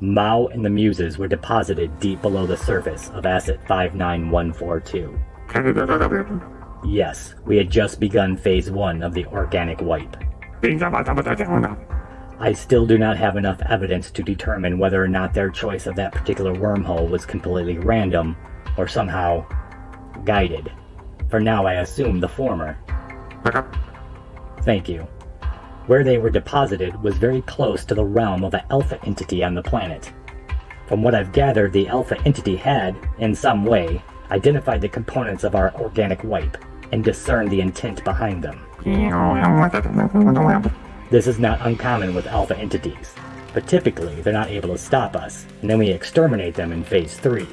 Mao and the Muses were deposited deep below the surface of Asset 59142. Yes, we had just begun Phase 1 of the organic wipe. I still do not have enough evidence to determine whether or not their choice of that particular wormhole was completely random or somehow guided. For now, I assume the former. Thank you. Where they were deposited was very close to the realm of an alpha entity on the planet. From what I've gathered, the alpha entity had, in some way, identified the components of our organic wipe and discerned the intent behind them. This is not uncommon with alpha entities, but typically they're not able to stop us, and then we exterminate them in Phase 3.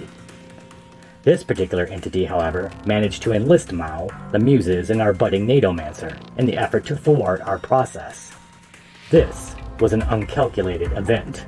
This particular entity, however, managed to enlist Mao, the Muses, and our budding Nadomancer in the effort to thwart our process. This was an uncalculated event.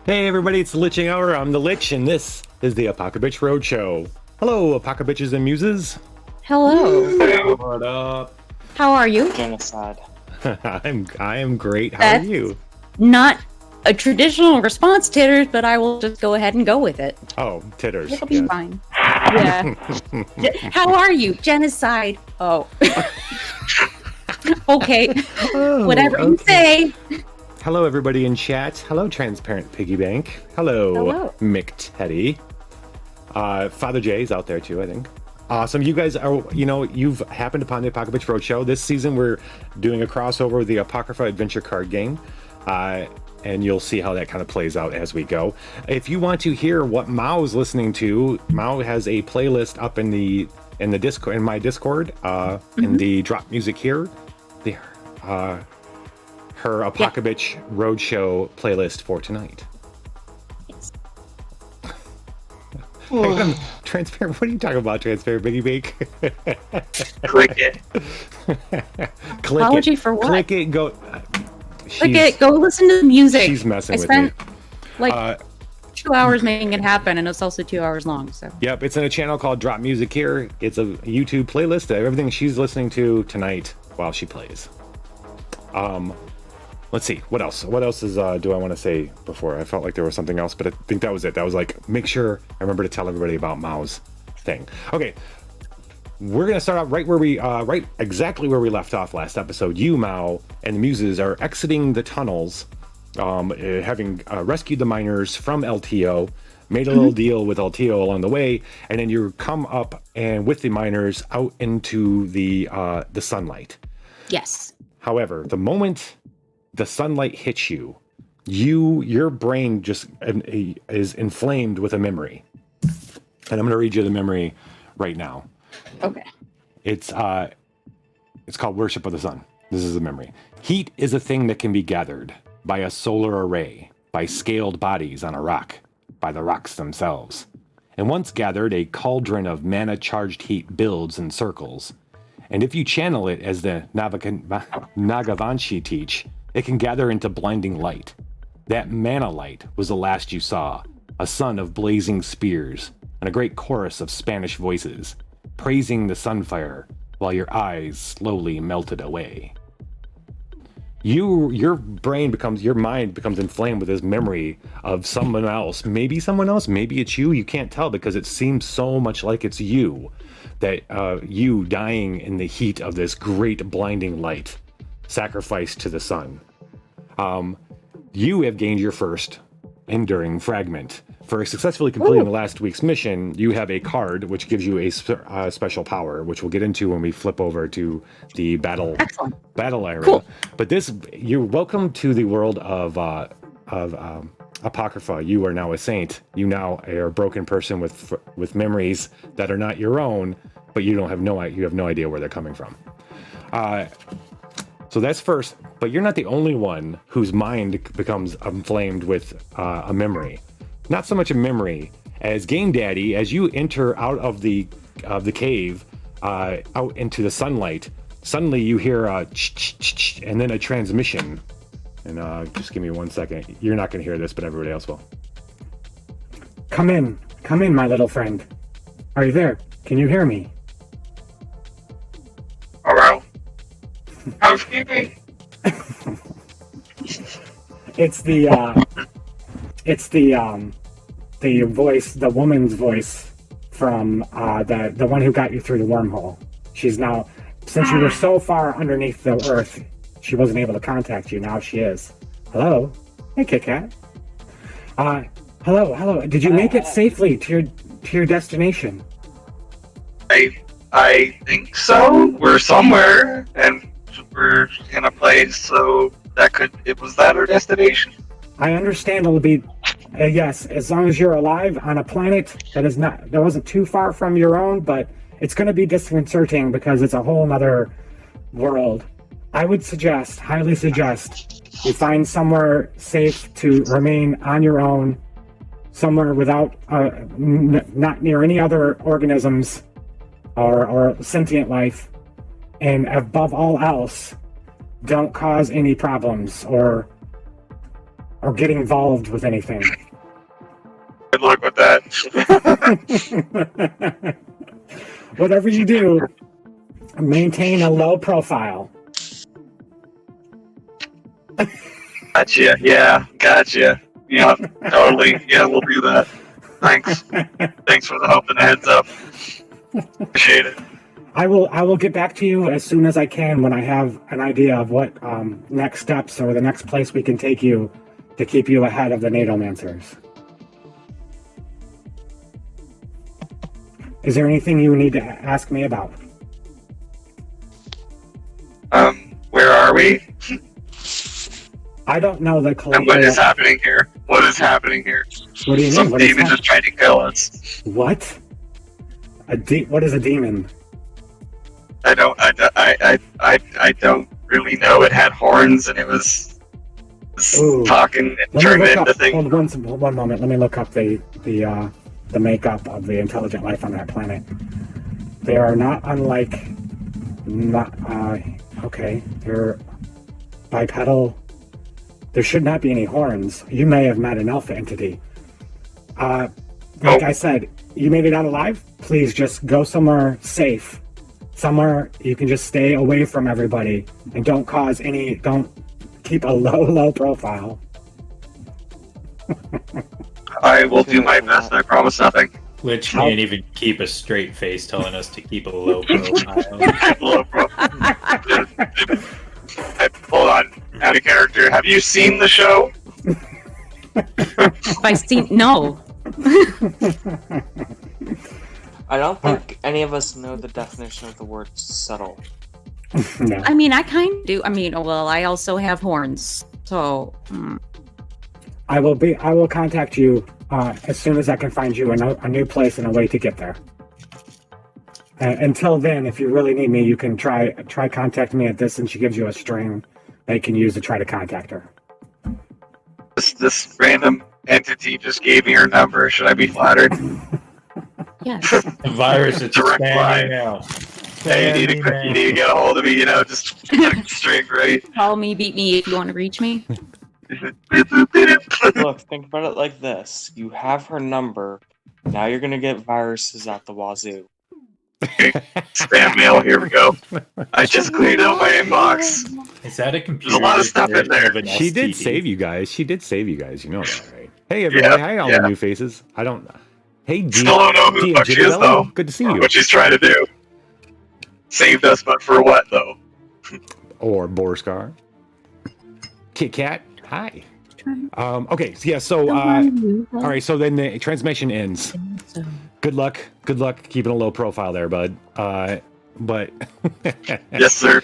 Hey everybody, it's the Liching Hour. I'm the Lich, and this is the Apocrypha Roadshow. Hello, Apocryphiches and Muses. Hello. What up? How are you? Genocide. I am great. How are you? Not a traditional response, Titters, but I will just go ahead and go with it. Oh, titters. It'll be fine. Yeah. How are you? Genocide. Oh. Okay. Oh, Whatever you say. Hello, everybody in chat. Hello, Transparent Piggy Bank. Hello, Mick Teddy. Father Jay's out there too, I think. Awesome. You guys are, you've happened upon the Apocrypha Roadshow. This season, we're doing a crossover with the Apocrypha adventure card game. And you'll see how that kind of plays out as we go. If you want to hear what Mao's listening to, Mao has a playlist up in the Discord, in my Discord, in the Drop Music here. Her Apocrypha Roadshow playlist for tonight. Yes. Transparent. What are you talking about, Transparent Biggie Bake? Click it. Click Apology it. For what? Click it. Go. Click it. Go listen to the music. She's messing with spent, me. Like 2 hours making it happen, and it's also 2 hours long. So. Yep, it's in a channel called Drop Music here. It's a YouTube playlist of everything she's listening to tonight while she plays. Let's see, what else? What else is do I want to say before? I felt like there was something else, but I think that was it. That was like, make sure I remember to tell everybody about Mao's thing. Okay, we're gonna start out right where we, right exactly where we left off last episode. You, Mao, and the Muses are exiting the tunnels, having rescued the miners from LTO, made a little deal with LTO along the way, and then you come up and with the miners out into the sunlight. Yes. However, the moment the sunlight hits you, your brain just is inflamed with a memory. And I'm going to read you the memory right now. Okay. It's called Worship of the Sun. This is the memory. Heat is a thing that can be gathered by a solar array, by scaled bodies on a rock, by the rocks themselves. And once gathered, a cauldron of mana-charged heat builds and circles. And if you channel it as the Nagavanshi teach, it can gather into blinding light. That mana light was the last you saw, a sun of blazing spears, and a great chorus of Spanish voices, praising the sunfire while your eyes slowly melted away. Your mind becomes inflamed with this memory of someone else, maybe it's you, you can't tell because it seems so much like it's you, that you dying in the heat of this great blinding light, sacrificed to the sun. You have gained your first enduring fragment. For successfully completing the last week's mission, you have a card which gives you a special power, which we'll get into when we flip over to the battle area. Cool. But you're welcome to the world of Apocrypha, you are now a saint. You now are a broken person with memories that are not your own, but you have no idea where they're coming from. So that's first, but you're not the only one whose mind becomes inflamed with a memory. Not so much a memory as Game Daddy, as you enter out of the cave, out into the sunlight, suddenly you hear a ch-ch-ch-ch, and then a transmission. And just give me 1 second. You're not going to hear this, but everybody else will. Come in, my little friend. Are you there? Can you hear me? Hello. Housekeeping. It's the voice, the woman's voice from the one who got you through the wormhole. She's now, since you were so far underneath the earth, she wasn't able to contact you. Now she is. Hello. Hey, Kit Kat. Hello. Did you make it safely to your destination? I think so. We're somewhere, and we're in a place, so was that our destination? I understand it'll be, yes, as long as you're alive on a planet that wasn't too far from your own, but it's going to be disconcerting because it's a whole other world. I would highly suggest, you find somewhere safe to remain on your own, somewhere without, not near any other organisms or sentient life, and above all else, don't cause any problems or get involved with anything. Good luck with that. Whatever you do, maintain a low profile. Gotcha. Yeah, gotcha. Yeah, totally. Yeah, we'll do that. Thanks. Thanks for the help and the heads up. Appreciate it. I will get back to you as soon as I can when I have an idea of what next steps or the next place we can take you to keep you ahead of the Nadomancers. Is there anything you need to ask me about? Where are we? I don't know the And what is happening here? What is happening here? What do you mean? Some demon just tried to kill us. What? What is a demon? I don't really know. It had horns and it was talking and turned into things. Hold one moment. Let me look up the makeup of the intelligent life on that planet. They are not unlike. Okay, they're bipedal. There should not be any horns. You may have met an alpha entity. Like I said, you made it out alive. Please just go somewhere safe. Somewhere you can just stay away from everybody and don't keep a low profile. I will do my best. I promise nothing. Lich can't even keep a straight face telling us to keep a low profile. Low profile. Hold on. Out of character. Have you seen the show? Have I seen? No. I don't think any of us know the definition of the word subtle. No. I mean, I kind of do. I mean, well, I also have horns, so. I will contact you as soon as I can find you a new place and a way to get there. Until then, if you really need me, you can try contacting me at this, and she gives you a string that you can use to try to contact her. This random entity just gave me her number. Should I be flattered? Yes. The virus is Direct line. expanding now. Hey, you need to get a hold of me, just straight right. Call me, beat me if you want to reach me. Look, think about it like this. You have her number. Now you're going to get viruses at the wazoo. Spam mail, here we go. I just cleaned out my inbox. Is that a computer? There's a lot of stuff in there. She did save you guys. You know that, right? Hey, everybody. Hi, all the new faces. I don't... Hey, G. Still don't know who the fuck she is, though. Good to see you. What she's trying to do. Saved us, but for what, though? Or Borskar. Kit Kat. Hi. Okay, so yeah, so all right, so then the transmission ends. Good luck keeping a low profile there, bud. But yes, sir.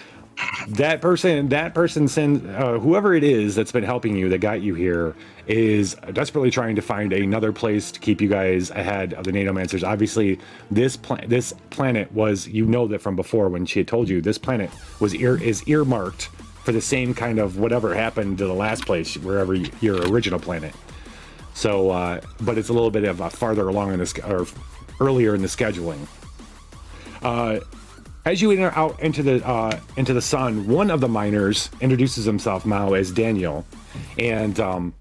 that person sends whoever it is that's been helping you that got you here is desperately trying to find another place to keep you guys ahead of the Natomancers. Obviously, this planet was, you know that from before when she had told you, this planet was is earmarked for the same kind of whatever happened to the last place, wherever your original planet. So, but it's a little bit of farther along in this, or earlier in the scheduling. As you enter out into the sun, one of the miners introduces himself, Mao, as Daniel, and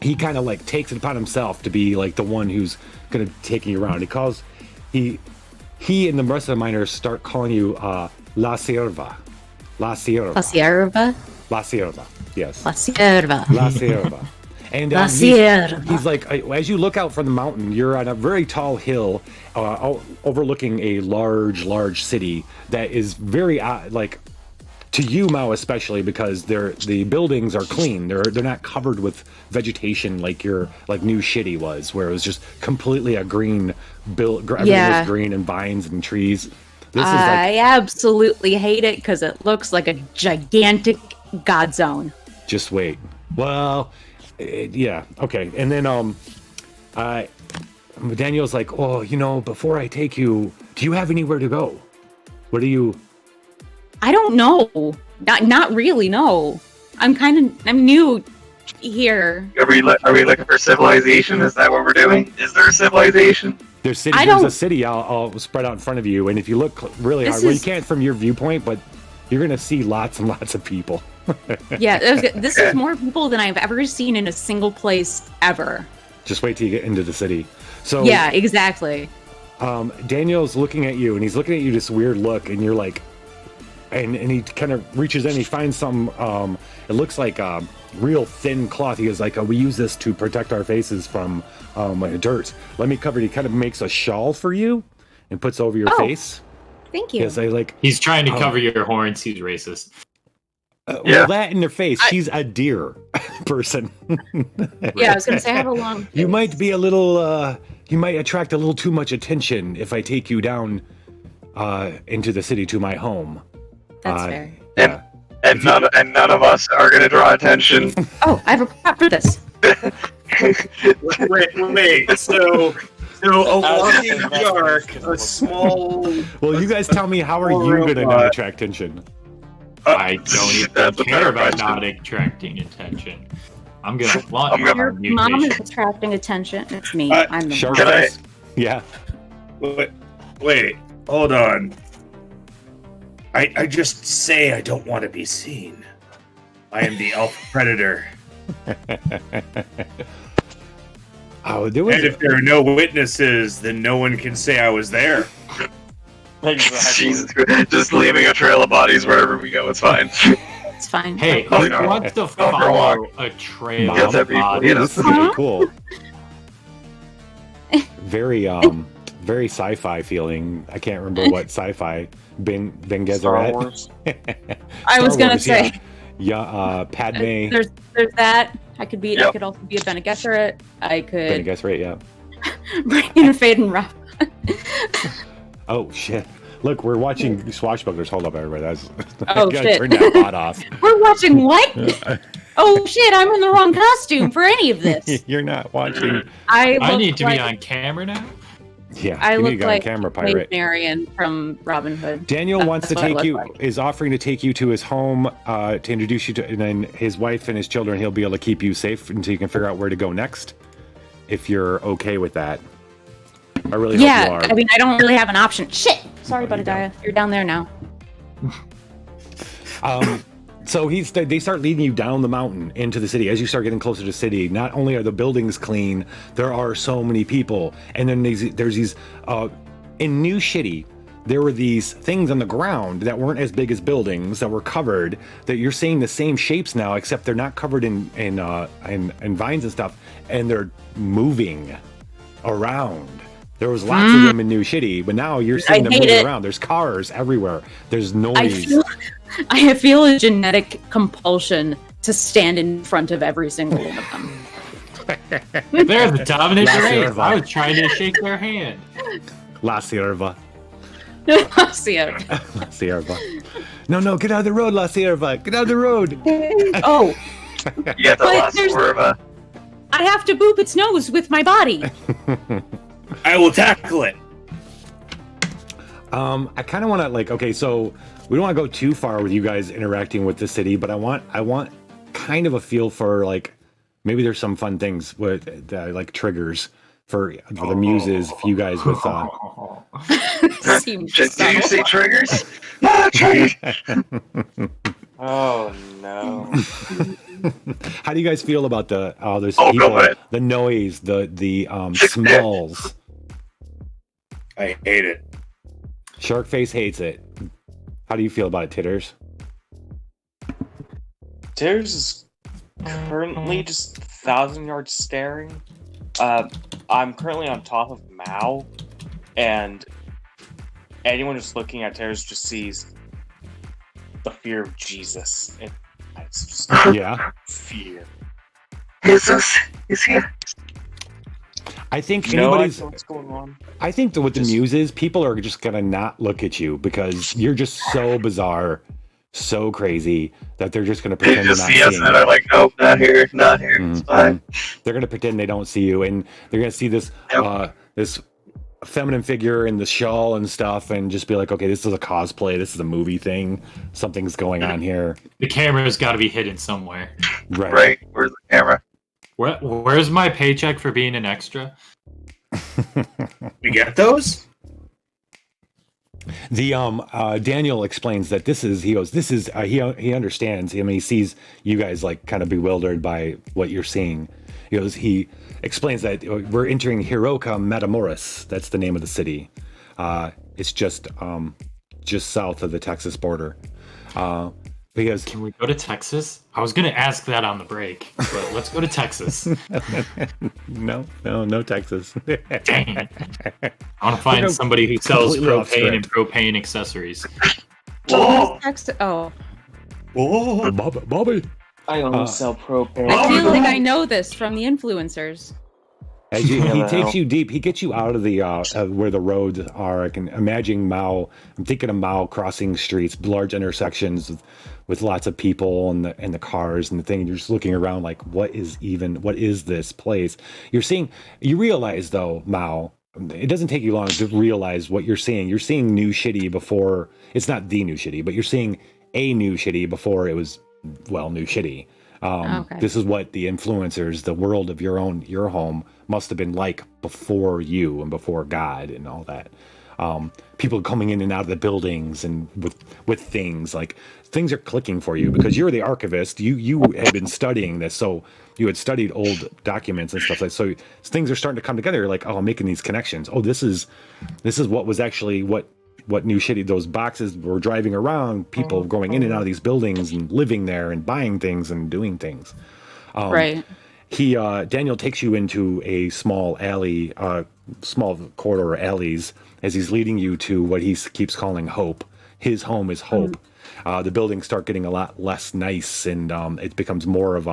he kind of like takes it upon himself to be like the one who's gonna take you around. He and the rest of the miners start calling you La Sierva. La Sierva. La Sierva? La Sierva, yes. La Sierva. La Sierva. And La Sierva. he's like, as you look out from the mountain, you're on a very tall hill overlooking a large city that is very, like, to you, Mao, especially, because the buildings are clean. They're not covered with vegetation like your New Shitty was, where it was just completely a green everything was green and vines and trees. I absolutely hate it because it looks like a gigantic god zone. Just wait. Well, yeah, okay. And then Daniel's like, oh, before I take you, do you have anywhere to go? What do you... I don't know. Not really, no. I'm new here. Are we looking for civilization? Is that what we're doing? Is there a civilization? There's a city I'll spread out in front of you, and if you look really hard, you can't from your viewpoint, but you're gonna see lots and lots of people. Yeah, this is more people than I've ever seen in a single place ever. Just wait till you get into the city. So yeah, exactly. Daniel's looking at you, and he's looking at you this weird look, and you're like, and he kind of reaches in, he finds some, it looks like real thin cloth. He goes like, we use this to protect our faces from dirt. Let me cover it. He kind of makes a shawl for you and puts over your face. Thank you. Yes, He's trying to cover your horns. He's racist. Well, that in their face. She's a deer person. Yeah, I was going to say I have a long face. You might be a little, you might attract a little too much attention if I take you down into the city to my home. That's fair. Yeah. And none of us are going to draw attention. Oh, I have a prop for this. Wait. So a walking dark, a small. Well, you guys tell me, how are you going to not attract attention? I don't even care about not attracting attention. I'm gonna flaunt Your mom is attracting attention. It's me. I'm the Sharp mom. face? Yeah. Wait, hold on. I just say I don't want to be seen. I am the alpha predator. And if there are no witnesses, then no one can say I was there. Exactly. Jesus Christ. Just leaving a trail of bodies wherever we go. It's fine. It's fine. Hey, who wants to follow a trail Mom, of bodies? this is really cool. Very very sci-fi feeling. I can't remember what sci-fi. Ben Star Gesserit. Wars. I was going to say. Yeah, Padme. There's that. I could be. I could also be a Bene Gesserit. I could. Bene Gesserit, yeah. Bring in a Fade and Rough. Oh shit! Look, we're watching Swashbucklers. Hold up, everybody. Oh shit! Turn that bot off. We're watching what? Oh shit! I'm in the wrong costume for any of this. You're not watching. I need to be on camera now. Yeah, I you need look to go like on camera, pirate. Marion from Robin Hood. Daniel wants to That's what I take look you. like. Is offering to take you to his home to introduce you to, and then his wife and his children. He'll be able to keep you safe until you can figure out where to go next. If you're okay with that, I really hope you are. I mean, I don't really have an option. Shit! Sorry, Budadiah. You're down there now. So they start leading you down the mountain into the city. As you start getting closer to the city, not only are the buildings clean, there are so many people. And then there's these, in New Shitty, there were these things on the ground that weren't as big as buildings that were covered, that you're seeing the same shapes now, except they're not covered in vines and stuff, and they're moving around. There was lots of them in New Shitty, but now you're seeing them moving around. There's cars everywhere. There's noise. I feel a genetic compulsion to stand in front of every single one of them. They're the dominant race. I was trying to shake their hand. La Sierva. Sierra. Sierra. No, get out of the road, La Sierra. Get out of the road. Oh, You got the But last there's- word of I have to boop its nose with my body. I will tackle it. I kind of want to okay, so we don't want to go too far with you guys interacting with the city, but I want kind of a feel for maybe there's some fun things with triggers for the muses. For you guys with Seems Did you subtle. see triggers? Ah, triggers! Oh no. how do you guys feel about there's Oh, people, go ahead. the noise, the smells? I hate it. Sharkface hates it. How do you feel about it, Titters? Tears is currently just 1,000 yards staring. I'm currently on top of Mao, and anyone just looking at Tears just sees the fear of Jesus. It's just Yeah. fear. Jesus is here. I think No anybody's. idea what's going on. I think that with the Just- muses, people are just gonna not look at you because you're just so bizarre, so crazy that they're just gonna They pretend they're just not see us seeing and you. they're like, nope, not here, not here. It's fine. They're gonna pretend they don't see you, and they're gonna see this this feminine figure in the shawl and stuff, and just be like, okay, this is a cosplay, this is a movie thing, something's going on here. The camera's got to be hidden somewhere. Right, where's the camera? Where's my paycheck for being an extra? We get those? The Daniel explains that he understands. I mean, he sees you guys kind of bewildered by what you're seeing. He explains that we're entering Heroica Matamoros. That's the name of the city. It's just south of the Texas border. Because Can we go to Texas? I was gonna ask that on the break, but let's go to Texas. no Texas. Dang it. I want to find somebody who sells Completely off propane and script. propane accessories. Whoa! Oh, Oh, Bobby. I only sell propane. I feel like I know this from the influencers. As he Yeah, takes well. you deep. He gets you out of the where the roads are. I can imagine Mao. I'm thinking of Mao crossing streets, large intersections with lots of people and the cars and the thing. You're just looking around like, what is this place? You realize though, Mao, it doesn't take you long to realize what you're seeing. You're seeing new shitty before it's not the new shitty, but you're seeing a new shitty before it was new shitty. Okay. This is what the influencers, the world of your home must have been like before you and before God and all that. People coming in and out of the buildings and with things are clicking for you because you're the archivist. You had been studying this, so you had studied old documents and stuff like so things are starting to come together. You're like, oh, I'm making these connections. Oh, this is what was actually what new shitty those boxes were driving around, people going in and out of these buildings and living there and buying things and doing things. Right. Daniel takes you into a small alley, small corridor alleys as he's leading you to what he keeps calling Hope. His home is Hope. The buildings start getting a lot less nice and it becomes more of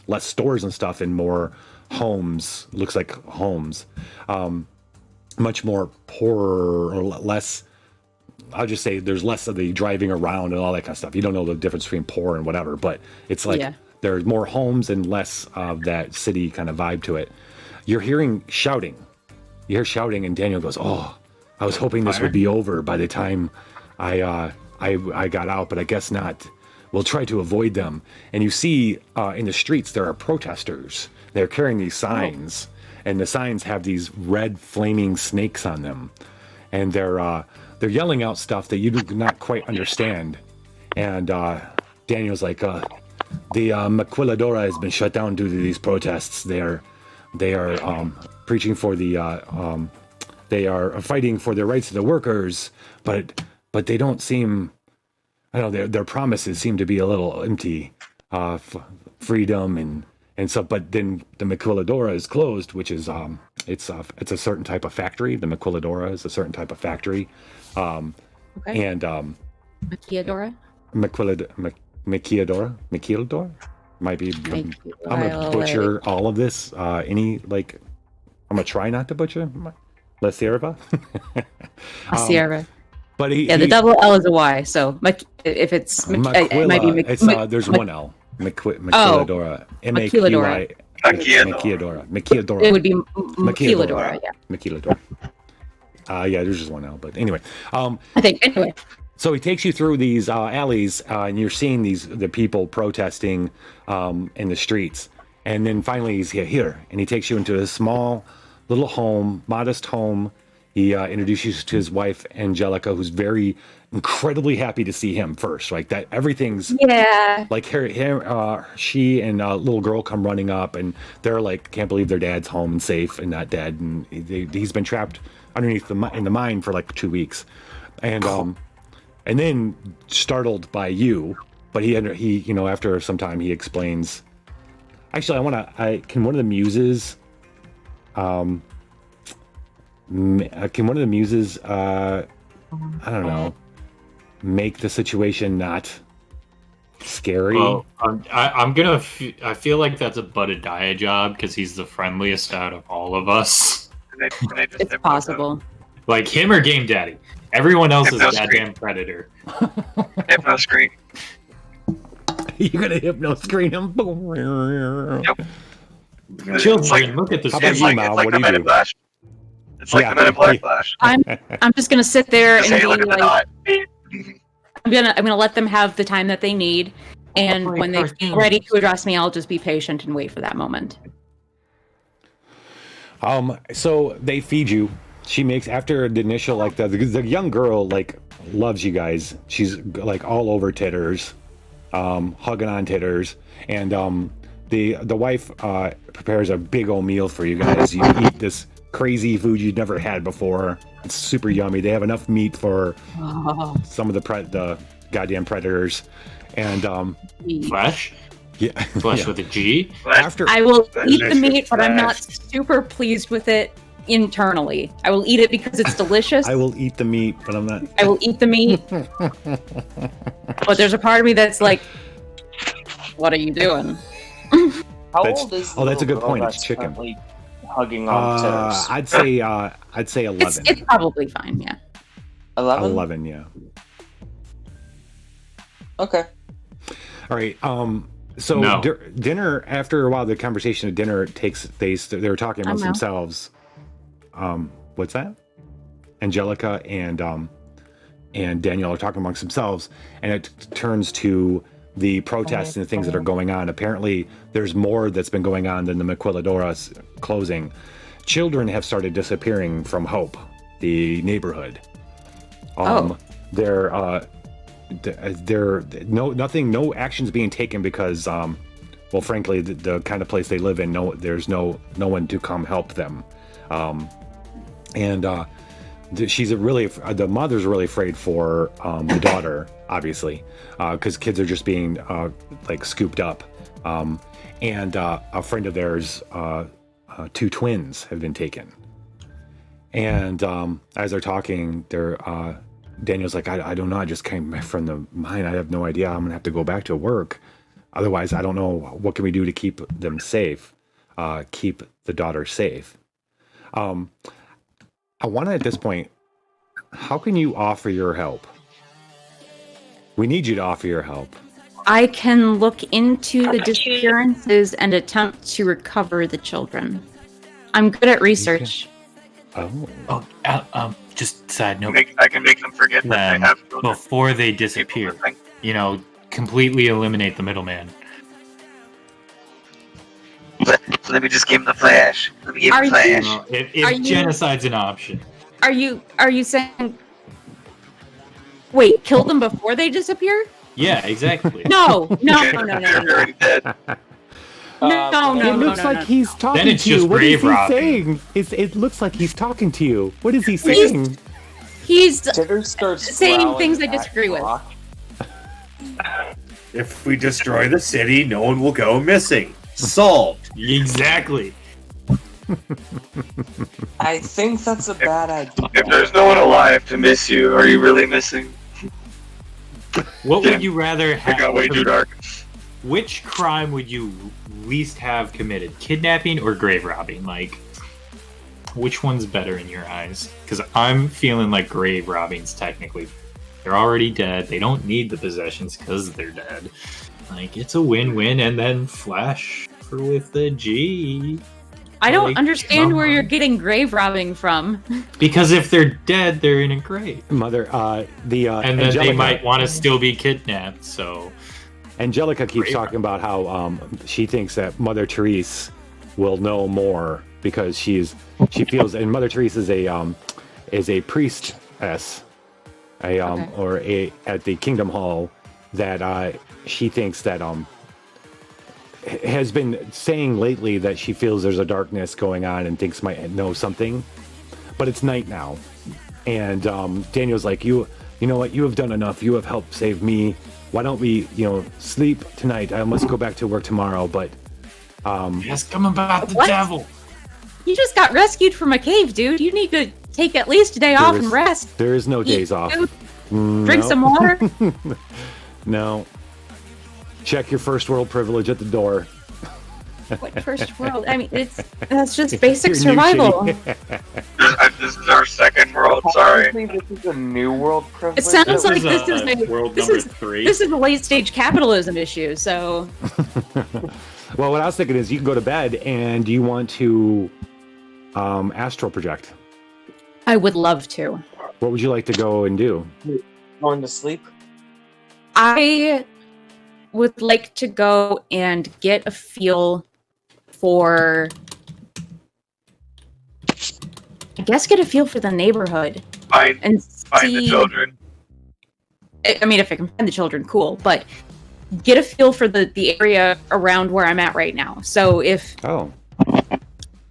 less stores and stuff and more homes. Looks like homes. Much more poorer or less. I'll just say there's less of the driving around and all that kind of stuff. You don't know the difference between poor and whatever, but it's like there's more homes and less of that city kind of vibe to it. You're hearing shouting. You hear shouting, and Daniel goes, "Oh, I was hoping this would be over by the time I got out, but I guess not. We'll try to avoid them." And you see in the streets there are protesters. They're carrying these signs, and the signs have these red flaming snakes on them, and they're yelling out stuff that you do not quite understand. And Daniel's like, the Maquiladora has been shut down due to these protests. They are preaching for they are fighting for the rights of the workers, but they don't seem, I don't know, their promises seem to be a little empty, freedom and so, but then the Maquiladora is closed, which is it's a certain type of factory. The Maquiladora is a certain type of factory. And Maquiladora? Maquiladora might be. I'm gonna butcher all of this. I'm gonna try not to butcher La Sierra. Sierra. But Yeah, the double L is a Y. So if it's it might be Maquila, there's one L. Maquiladora. Maquiladora. Maquiladora. It would be Maquiladora. Yeah. Maquiladora. Yeah, there's just one L. But anyway, I think anyway. so he takes you through these alleys, and you're seeing the people protesting in the streets, and then finally he's here, and he takes you into a small little home, modest home. He introduces you to his wife Angelica, who's incredibly happy to see him first. Like that, everything's like she and a little girl come running up, and they're like, can't believe their dad's home and safe and not dead, and he's been trapped underneath in the mine for like 2 weeks, and then startled by you. But he after some time he explains. Actually, can one of the muses, I don't know, make the situation not scary? Well, I feel like that's a Budadiah job because he's the friendliest out of all of us. It's possible. Like him or Game Daddy. Everyone else is a goddamn predator. Hypno screen. You're gonna hypno screen him. Yep. Children, look at the How about screen. you, Mal? It's like What the do Men you in do? Black. It's like the Men in Black Flash. I'm just gonna sit there Just, and hey, be look at the like, dot. I'm gonna let them have the time that they need, and Oh, when they feel ready to address me, I'll just be patient and wait for that moment. So they feed you. She makes, after the initial, like the young girl like loves you guys. She's like all over Titters, hugging on Titters, and the wife prepares a big old meal for you guys. You eat this crazy food you'd never had before. It's super yummy. They have enough meat for some of the goddamn predators, and Flesh? yeah, Flesh yeah. with a G? After I will eat the Delicious meat, but I'm not flesh. super pleased with it internally. I will eat it because it's delicious. I will eat the meat, but I'm not. I will eat the meat. But there's a part of me that's like, what are you doing? How That's- old is the oh, that's a little good girl point, it's that's chicken. currently hugging on Titters? I'd say 11. It's probably fine, yeah. 11? 11, yeah. Okay. All right. So No. dinner, after a while, the conversation at dinner they were talking amongst know. themselves. What's that? Angelica and Daniel are talking amongst themselves, and it turns to the protests and the things that are going on. Apparently, there's more that's been going on than the Maquiladora's closing. Children have started disappearing from Hope, the neighborhood. No actions being taken because, well, frankly, the kind of place they live in, there's no one to come help them, the mother's really afraid for the daughter, obviously, because kids are just being like scooped up, and a friend of theirs, 2 twins have been taken, and as they're talking, Daniel's like, I don't know, I just came back from the mine, I have no idea, I'm gonna have to go back to work, otherwise I don't know what can we do to keep them safe, keep the daughter safe. I want to, at this point, how can you offer your help? We need you to offer your help. I can look into the disappearances and attempt to recover the children. I'm good at research. Oh. Just side note. I can make them forget that they have children. Before they disappear, completely eliminate the middleman. Let me just give him the flash. Let me give him the Are you- flash. If genocide's an option. Are you saying? Wait, kill them before they disappear? Yeah, exactly. No. They're already dead. No. It looks like he's talking Then it's to you. just What is grave he robbing. saying? It looks like he's talking to you. What is he saying? He's Titter starts saying growling things I at disagree with. Brock. If we destroy the city, no one will go missing. Solved. Exactly. I think that's a bad idea. If there's no one alive to miss you, are you really missing? What would you rather It got way too have? dark. Which crime would you least have committed? Kidnapping or grave robbing? Like, which one's better in your eyes? Because I'm feeling like grave robbing's technically. They're already dead. They don't need the possessions because they're dead. Like, it's a win-win, and then Flash with the G. I don't Like, understand come where on. you're getting grave robbing from. Because if they're dead, they're in a grave. Mother, And then Angelica, they might want to still be kidnapped, so... Angelica keeps Grave talking about how she thinks that Mother Therese will know more because she feels, and Mother Therese is a priestess, Okay. at the Kingdom Hall, that she thinks that has been saying lately that she feels there's a darkness going on and thinks might know something, but it's night now, and Daniel's like, you know what, you have done enough, you have helped save me, why don't we sleep tonight, I must go back to work tomorrow, but Yes, come about the What? devil. You just got rescued from a cave, dude. You need to take at least a day off and rest. there is no Eat days off. food, No. Drink some water. No. Check your first world privilege at the door. What first world? I mean, that's just basic Your new survival. shitty- This is our second world. Sorry. Apparently this is a new world privilege. It sounds This like is, this is a, world this number is 3. this is a late stage capitalism issue. So Well, what I was thinking is you can go to bed and you want to astral project. I would love to. What would you like to go and do? Going to sleep. I would like to go and get a feel for, I guess, get a feel for the neighborhood Find and find the see. children. I mean, if I can find the children, cool. But get a feel for the area around where I'm at right now. So if Oh.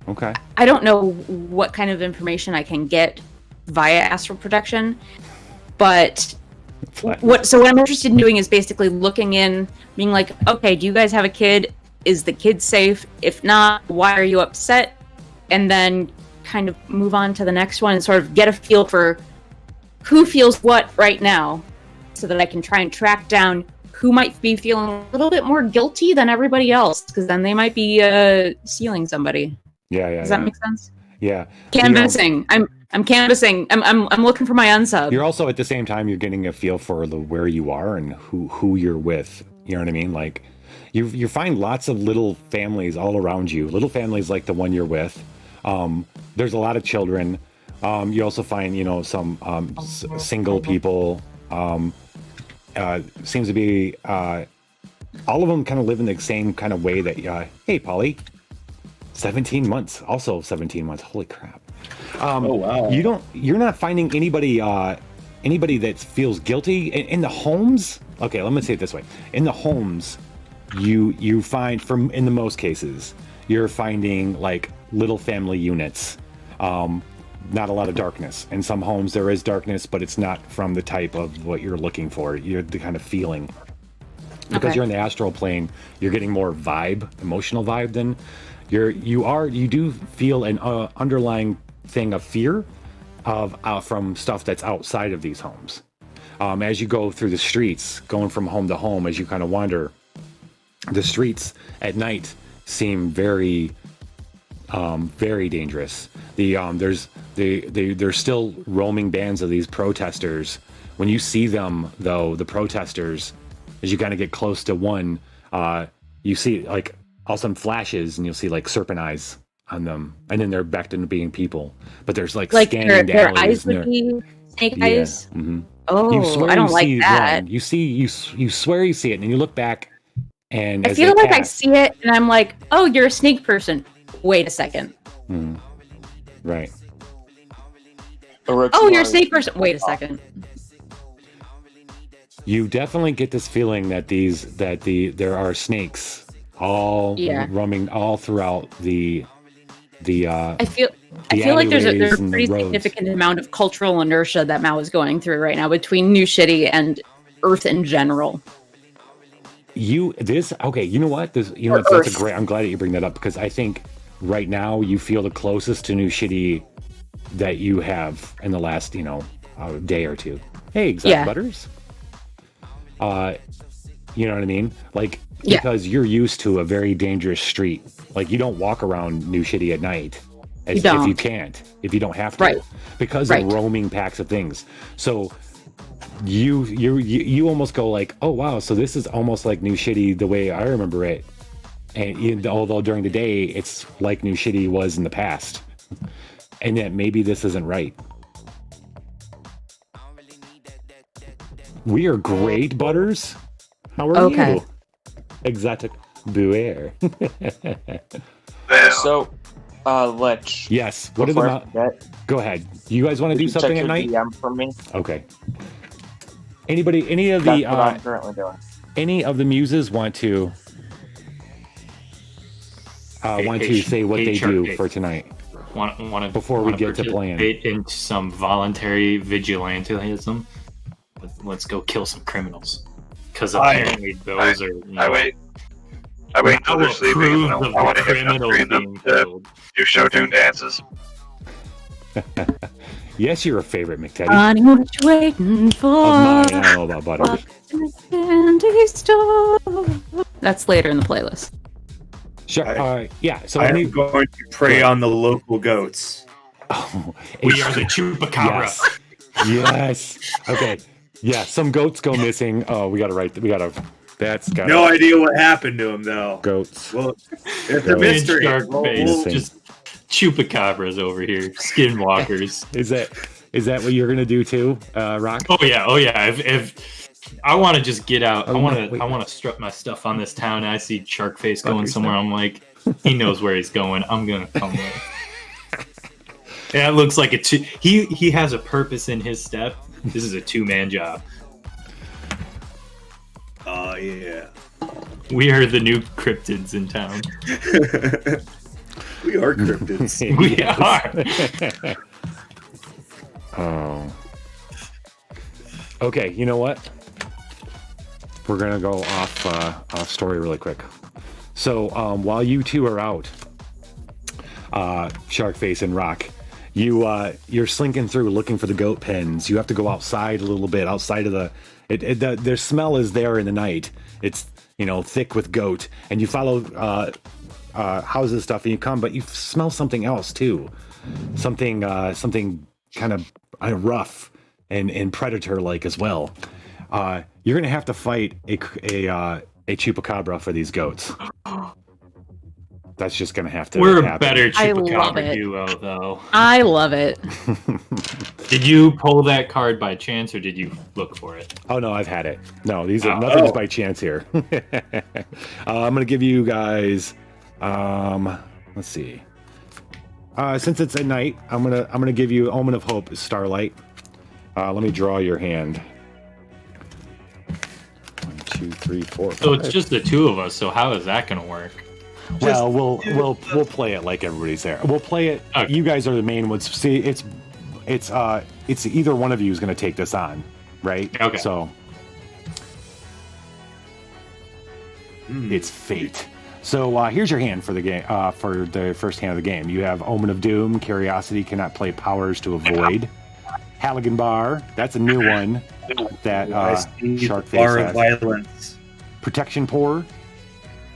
Okay. I don't know what kind of information I can get via astral projection, but what I'm interested in doing is basically looking in, being like, okay, do you guys have a kid? Is the kid safe? If not, why are you upset? And then kind of move on to the next one and sort of get a feel for who feels what right now, so that I can try and track down who might be feeling a little bit more guilty than everybody else, because then they might be stealing somebody. Yeah. Does that make sense? Yeah. Canvassing. I'm canvassing. I'm looking for my unsub. You're also at the same time you're getting a feel for where you are and who you're with. You know what I mean? Like you find lots of little families all around you. Little families like the one you're with. There's a lot of children. You also find some single people. Seems to be all of them kind of live in the same kind of way that hey Polly, 17 months, also 17 months. Holy crap. Oh wow. You're not finding anybody that feels guilty in the homes. Okay, let me say it this way. In the homes, you find, in the most cases, you're finding like little family units. Not a lot of darkness. In some homes there is darkness, but it's not from the type of what you're looking for. You're the kind of feeling. Because Okay. you're in the astral plane, you're getting more emotional vibe than you do feel an underlying thing of fear from stuff that's outside of these homes. As you go through the streets, going from home to home, as you kind of wander, the streets at night seem very, very dangerous. There's still roaming bands of these protesters. When you see them, though, the protesters, as you kind of get close to one, you see like all of a sudden flashes, and you'll see like serpent eyes on them, and then they're back into being people. But there's like scanning their alleys eyes would be snake eyes. Mm-hmm. Oh, I don't like that. You swear you see it, and then you look back, and I as feel they like I pass- see it, and I'm like, oh, you're a snake person. Wait a second. Right. Oh, you're a snake person. Wait a second. You definitely get this feeling that there are snakes all roaming all throughout the I feel like there's a alleyways and the pretty roads. significant amount of cultural inertia that Mao is going through right now between New City and Earth in general. You know what? That's a great. I'm glad that you bring that up, because I think right now you feel the closest to New City that you have in the last day or two. Hey, Exotic Butters. You know what I mean? Like, because you're used to a very dangerous street. Like, you don't walk around New City at night if you can't, if you don't have to, Right. because Right. of roaming packs of things. So you almost go like, oh wow, so this is almost like New Shitty the way I remember it, and although during the day it's like New Shitty was in the past, and yet maybe this isn't right. We are great, Butters. How are you? Exotic Buer. So, Lich. Yes. What are the? Go ahead. You guys want to do something at night? DM for me. Okay. Anybody? Any of That's the? what I'm currently doing. Any of the muses want to? Say what they do for tonight before we get to plan. Into some voluntary vigilantism. Let's go kill some criminals. Because apparently those are. I wait until they're sleeping. I want to hit them to do show tune dances. Yes, you're a favorite, McTeddy. Honey, what you waiting for? Of mine, I don't know about Butters. That's later in the playlist. Sure. Yeah. So I'm going to prey on the local goats. Oh, we are the chupacabra. Yes. Okay. Yeah. Some goats go missing. Oh, we gotta. That's got no idea what happened to him though. Goats. Well, it's a mystery. Just chupacabras over here, skinwalkers. Is that what you're gonna do too, Rock? Oh yeah. If I want to just get out, I want to strut my stuff on this town. And I see Sharkface going somewhere. I'm like, he knows where he's going. I'm gonna come with. Yeah, it looks like he has a purpose in his step. This is a 2-man job. Oh yeah. We are the new cryptids in town. We are cryptids. We are. Oh. Okay, you know what? We're gonna go off story really quick. So while you two are out, Sharkface and Rock, you're slinking through looking for the goat pens. You have to go outside a little bit, outside of their smell is there in the night. It's thick with goat, and you follow houses and stuff, and you come, but you smell something else too, something kind of rough and predator like as well. You're gonna have to fight a chupacabra for these goats. That's just gonna have to. We're happen. a better I love chupacabra it. duo, though. I love it. Did you pull that card by chance, or did you look for it? Oh no, I've had it. No, these are nothing's by chance here. I'm gonna give you guys. Let's see. Since it's at night, I'm gonna give you Omen of Hope, Starlight. Let me draw your hand. 1, 2, 3, 4. So it's just the two of us. So how is that gonna work? Well, we'll play it like everybody's there. We'll play it. Okay. You guys are the main ones. See, it's either one of you is going to take this on, right? Okay. So it's fate. So here's your hand for the game. For the first hand of the game, you have Omen of Doom. Curiosity cannot play powers to avoid. Halligan Bar. That's a new one that Sharkface Bar has. of Violence. Protection Pour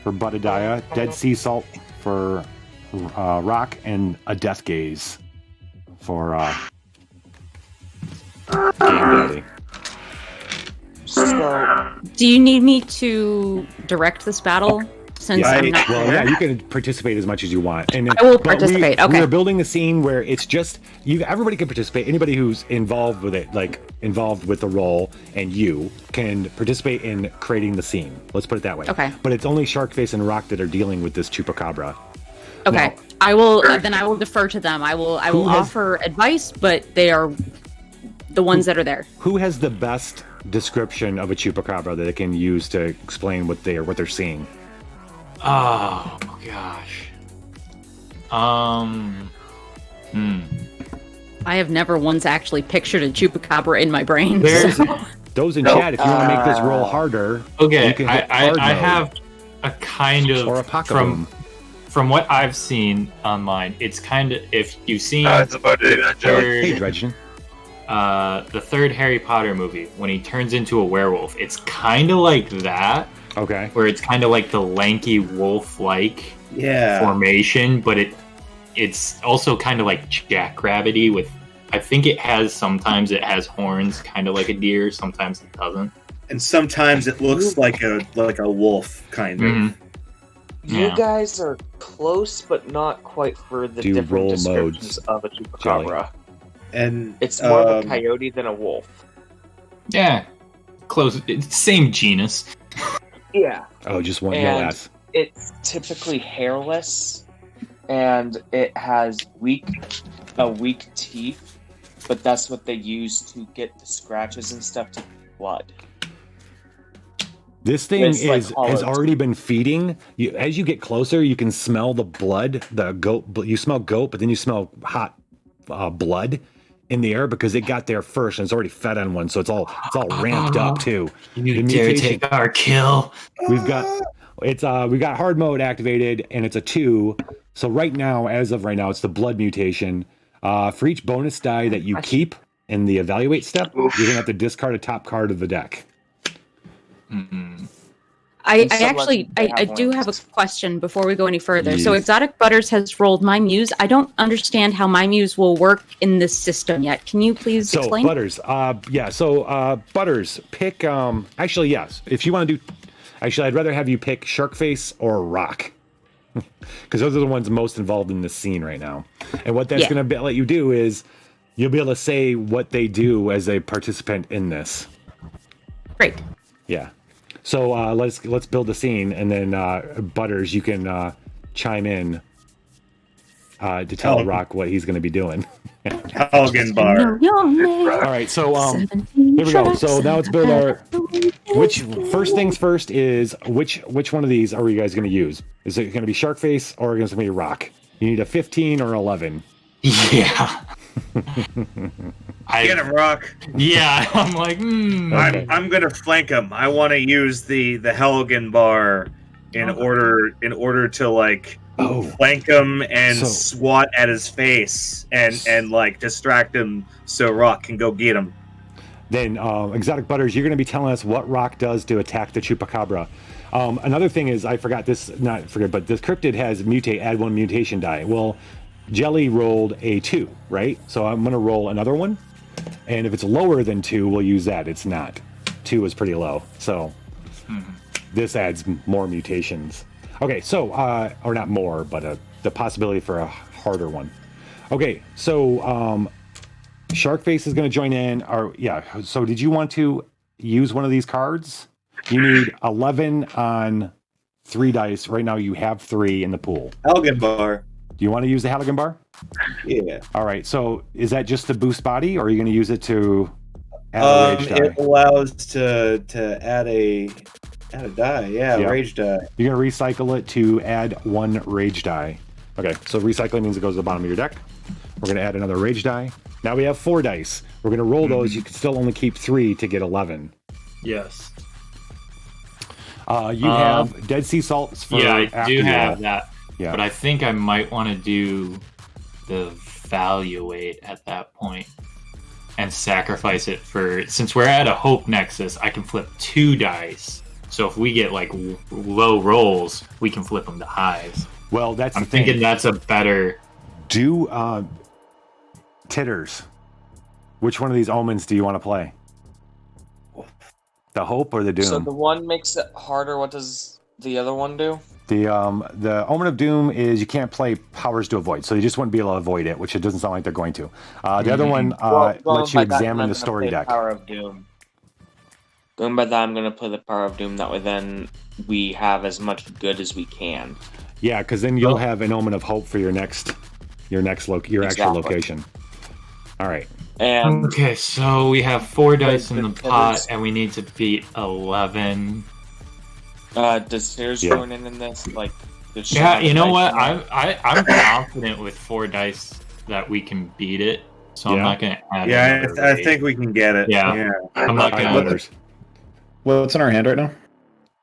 for Budadiah, Dead Sea Salt for Rock, and a Death Gaze for Game Daddy. So, Do you need me to direct this battle? Since I'm not there? You can participate as much as you want. And I will participate. Okay. We're building a scene where it's just everybody can participate. Anybody who's involved with it, like involved with the role, and you can participate in creating the scene. Let's put it that way. Okay. But it's only Sharkface and Rock that are dealing with this chupacabra. Okay. Now, I will. Then I will defer to them. I will offer advice, but they are the ones that are there. Who has the best description of a chupacabra that they can use to explain what they're seeing? Oh gosh. I have never once actually pictured a chupacabra in my brain. Those in chat, if you want to make this roll harder, Okay, you can hit hard I mode. have a kind of Or a pocket from what I've seen online. It's kind of, if you've seen It's about to do that, Joey. Hey, Dredgen. the third Harry Potter movie, when he turns into a werewolf, it's kind of like that. Okay. Where it's kind of like the lanky wolf-like Yeah. formation, but it's also kind of like jackrabbity with. I think sometimes it has horns, kind of like a deer. Sometimes it doesn't. And sometimes it looks like a wolf, kind of. Mm-hmm. You Yeah. guys are close, but not quite for the Do different roll descriptions modes, of a chupacabra. And It's more of a coyote than a wolf. Yeah, close. It's same genus. Yeah. Oh, just one And- no ass. It's typically hairless, and it has weak teeth, but that's what they use to get the scratches and stuff to blood. This thing It's like has hollow. already been feeding. As you get closer, you can smell the blood, the goat. You smell goat, but then you smell hot blood in the air because it got there first and it's already fed on one, so it's all ramped up too. You The dare mutation- take our kill? We've got we got hard mode activated, and it's a 2. So right now, as of right now, it's the blood mutation. For each bonus die that you keep in the evaluate step, you're gonna have to discard a top card of the deck. Mm-hmm. I some actually, legends, they I have do have a wings. question before we go any further. So Yes. Exotic Butters has rolled My Muse. I don't understand how My Muse will work in this system yet. Can you please So explain? Butters, Butters, pick. Actually, yes. If you want to do, actually, I'd rather have you pick Sharkface or Rock, because those are the ones most involved in this scene right now. And what that's Yeah. going to let you do is you'll be able to say what they do as a participant in this. Great. Yeah. So let's build the scene, and then Butters, you can chime in to tell Oh. Rock what he's going to be doing. Halligan Bar. All right. So here we go. So now let's build our. Which first things first is which one of these are you guys going to use? Is it going to be Sharkface or is it going to be Rock? You need a 15 or 11. Yeah. Get him, Rock. Yeah, I'm like, Okay. I'm gonna flank him. I want to use the Halligan Bar in order to like flank him and So- swat at his face and like distract him so Rock can go get him. Then Exotic Butters, you're going to be telling us what Rock does to attack the Chupacabra. Another thing is, but this cryptid has mutate, add 1 mutation die. Well, Jelly rolled a 2, right? So I'm going to roll another one. And if it's lower than 2, we'll use that. It's not. 2 is pretty low. So this adds more mutations. Okay, so, or not more, but the possibility for a harder one. Okay, so Sharkface is going to join in. So did you want to use one of these cards? You need 11 on 3 dice. Right now you have 3 in the pool. Halligan Bar. Do you want to use the Halligan Bar? Yeah. All right, so is that just to boost body, or are you going to use it to add a rage die? It allows to add a die. Yeah, Yeah. rage die. You're going to recycle it to add 1 rage die. Okay, so recycling means it goes to the bottom of your deck. We're going to add another rage die. Now we have 4 dice. We're going to roll those. You can still only keep 3 to get 11. yes. You have Dead Sea Salts for Yeah, I after do you have that. Yeah. But I think I might want to do the evaluate at that point and sacrifice it for, since we're at a hope nexus, I can flip 2 dice. So if we get like low rolls, we can flip them to highs. Well, that's I'm the thing. thinking that's a better. Do Titters. Which one of these omens do you want to play? The Hope or the Doom? So the one makes it harder. What does the other one do? The Omen of Doom is you can't play Powers to Avoid, so you just wouldn't be able to avoid it, which it doesn't sound like they're going to. The other one Well, going lets you by that, examine I'm the gonna story play deck. Power of Doom. Going by that, I'm going to play the Power of Doom. That way, then we have as much good as we can. Yeah, because then you'll have an Omen of Hope for your actual Exactly. location. All right. And Okay, so we have 4 dice in the the pot, Titters- and we need to beat 11. does Sears Yeah. join in this? Like, does she Yeah, have you know dice what? in it? I'm confident with 4 dice that we can beat it. So I'm Yeah. not going to add. Yeah, another I rage. think we can get it. Yeah. I'm not All right, going to. Butters. What's in our hand right now?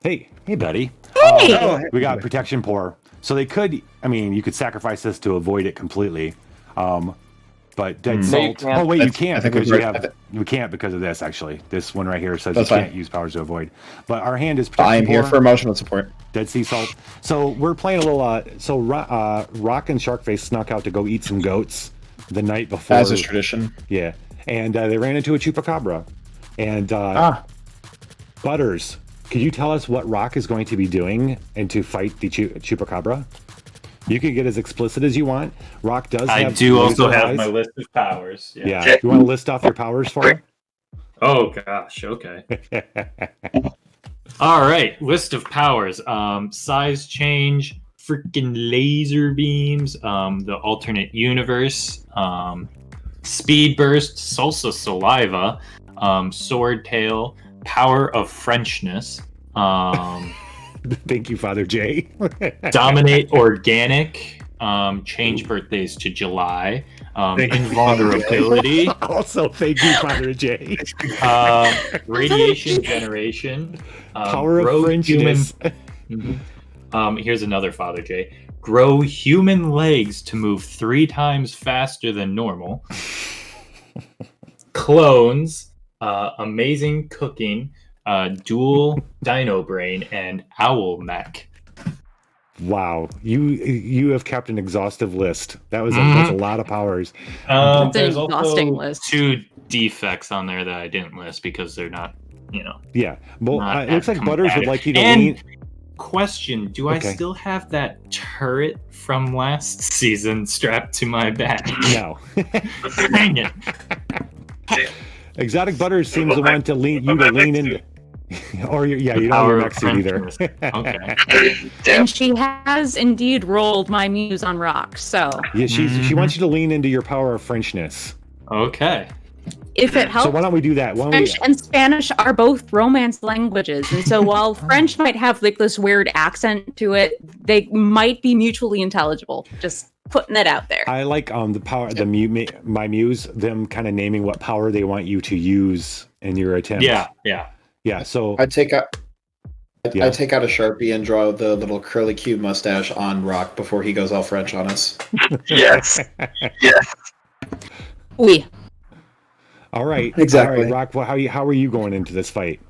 Hey, buddy. Hey! Oh, We got Protection Pour. So they could, you could sacrifice this to avoid it completely. But dead No, you salt. can't. Oh wait, you I can't think because we've you already- have. We can't because of this. Actually, this one right here says That's you fine. can't use powers to avoid. But our hand is I protection am here poor, for emotional support. Dead Sea Salt. So we're playing a little. Rock and Sharkface snuck out to go eat some goats the night before. As is tradition. Yeah, and they ran into a chupacabra. And Butters, could you tell us what Rock is going to be doing and to fight the chupacabra? You can get as explicit as you want. Rock does. I have do also laser have eyes. my list of powers. Yeah. You want to list off your powers for her? Oh gosh. Okay. All right. List of powers. Size change. Freaking laser beams. The alternate universe. Speed burst. Salsa saliva. Sword tail. Power of Frenchness. Thank you, Father J. Dominate organic. Change birthdays to July. Invulnerability. Also, thank you, Father J. Radiation generation. Power of grow Frenchness. Here's another Father J. Grow human legs to move 3 times faster than normal. Clones. Amazing cooking. Dual dino brain and owl mech. Wow, you have kept an exhaustive list. That's a lot of powers. It's an There's exhausting also list. 2 defects on there that I didn't list because they're not, Yeah, well, not it looks as like Butters would combative. like you to And lean. question: do I Okay. still have that turret from last season strapped to my back? No. Dang it! Exotic Butters seems to want to lean into. Or you don't have Power your of next suit either. Frenchness. Okay. And she has indeed rolled my muse on rocks, so Yeah, she wants you to lean into your power of Frenchness. Okay. if it helps, So why don't we do that? Why don't we? French and Spanish are both Romance languages, and so while French might have like this weird accent to it, they might be mutually intelligible. Just putting it out there. I like the power, my muse, them kind of naming what power they want you to use in your attempt. Yeah. So I'd take out a Sharpie and draw the little curly Q mustache on Rock before he goes all French on us. Yes. Yes. Oui. all right, Exactly. All right, Rock. Well, how are you going into this fight?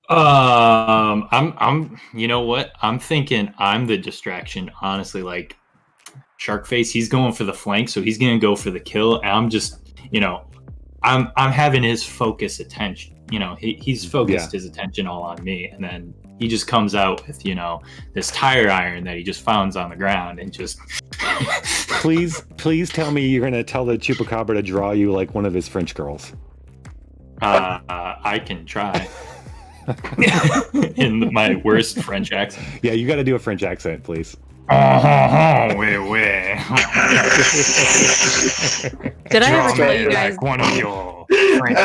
I'm you know what? I'm thinking I'm the distraction, honestly. Like Sharkface, he's going for the flank, so he's gonna go for the kill. And I'm just, I'm having his focus attention. He's focused his attention all on me, and then he just comes out with, this tire iron that he just finds on the ground and just Please tell me you're gonna tell the chupacabra to draw you like one of his French girls. I can try. In my worst French accent. Yeah, you got to do a French accent, please. Oui. Did I ever tell you guys? One of your French.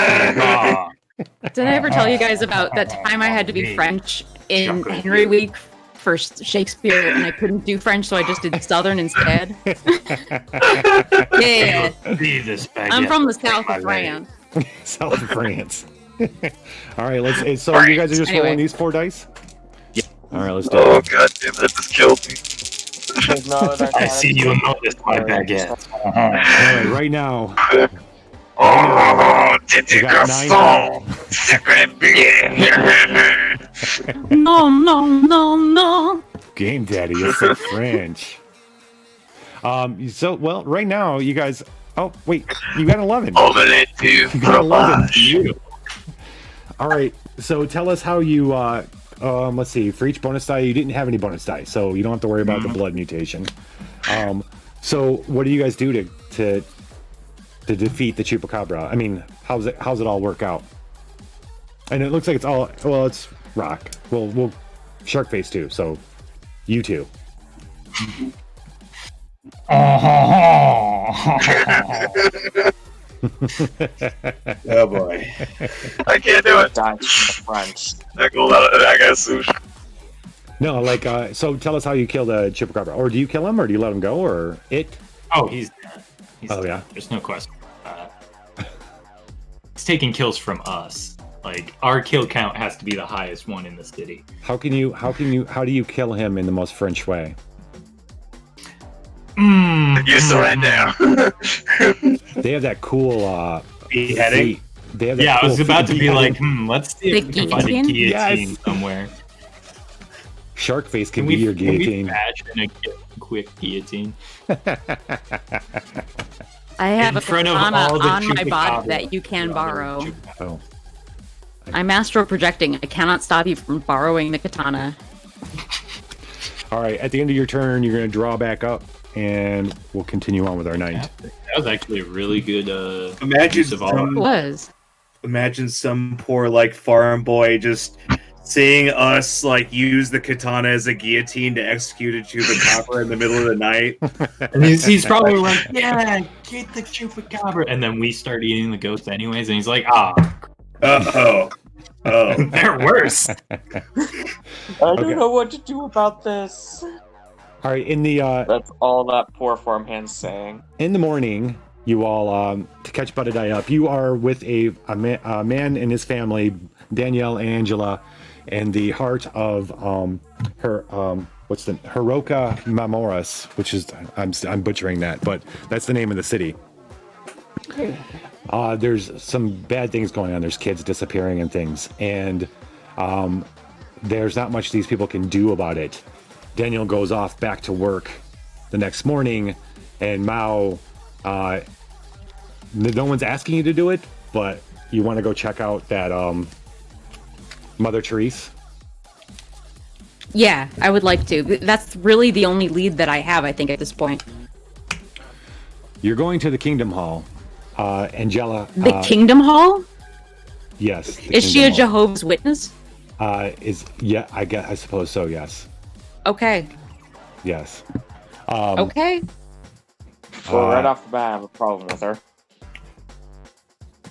Did I ever tell you guys about that time I had to be French in Henry Week for Shakespeare and I couldn't do French, so I just did Southern instead? Yeah. I'm from the south of France. South of France. All right, let's. So you guys are just rolling these 4 dice? Yeah. All right, let's do Oh it. god damn, that just killed me. I see you noticed my baguette. All right, right now. Oh, did We you got go 9 so? Secret being. No. Game Daddy, you said French. So right now you guys. Oh wait, you got 11. Omelette du You got 11. fromage. All right, so tell us how you. Let's see. For each bonus die, you didn't have any bonus die, so you don't have to worry about the blood mutation. So what do you guys do to defeat the chupacabra? I mean, how's it all work out? And it looks like it's all. Well, it's Rock. We'll Sharkface too. So you two. Oh boy. I can't do it. Died from the French. I got sushi. No, so tell us how you kill the chupacabra, or do you kill him, or do you let him go, or it? Oh, he's dead. Yeah. Dead. There's no question. He's taking kills from us. Like our kill count has to be the highest one in the city. How do you kill him in the most French way? You surrender. They have that cool Beheading? They have that Yeah, I cool was about to be beheading. like, let's see if we can find a guillotine? guillotine Yes. somewhere. Shark face can Can be we, your can we guillotine. fashion a quick guillotine? I have In a front of katana all the on my body chupacabra. that you can borrow. Oh. I'm astral projecting. I cannot stop you from borrowing the katana. All right, at the end of your turn, you're going to draw back up, and we'll continue on with our night. That was actually a really good Imagine use of all It was. Imagine some poor like farm boy just seeing us like use the katana as a guillotine to execute a chupacabra in the middle of the night. And he's probably like, yeah, get the chupacabra. And then we start eating the ghost anyways, and he's like, Oh. they're worse. I don't know what to do about this. All right, in the That's all that poor farmhand's saying. in the morning, you all to catch Budadai up. You are with a man and his family, Danielle and Angela, in the heart of Heroica Matamoros, which is I'm butchering that, but that's the name of the city. There's some bad things going on. There's kids disappearing and things, and there's not much these people can do about it. Daniel goes off back to work the next morning, and Mao, no one's asking you to do it, but you want to go check out that Mother Therese. Yeah, I would like to. That's really the only lead that I have, I think, at this point. You're going to the Kingdom Hall. Angela. The Kingdom Hall? Yes. Is she a Jehovah's Witness? I suppose so, yes. Okay. Yes. Okay. Well, right off the bat, I have a problem with her.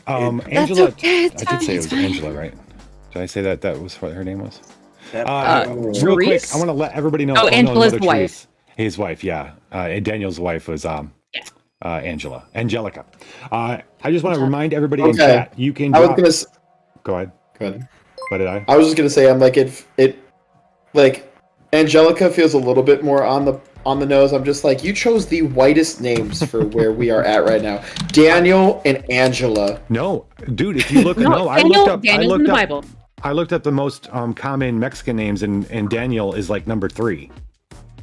Angela. okay, I it's did fine, say it it's was fine. Angela, right? Did I say that was what her name was? Therese? Real quick, I want to let everybody know. Oh, Angela's Mother wife. Therese, his wife, yeah. And Daniel's wife was Angelica. I just want to remind everybody in Okay. chat, you can. I was drop- gonna. Go ahead. Good. What did I? I was just gonna say, I'm like it, like Angelica feels a little bit more on the nose. I'm just like, you chose the whitest names for where we are at right now. Daniel and Angela. No, dude. If you look, No, I Daniel, looked up. Daniel's in the Bible. I looked up the most common Mexican names, and Daniel is like number 3.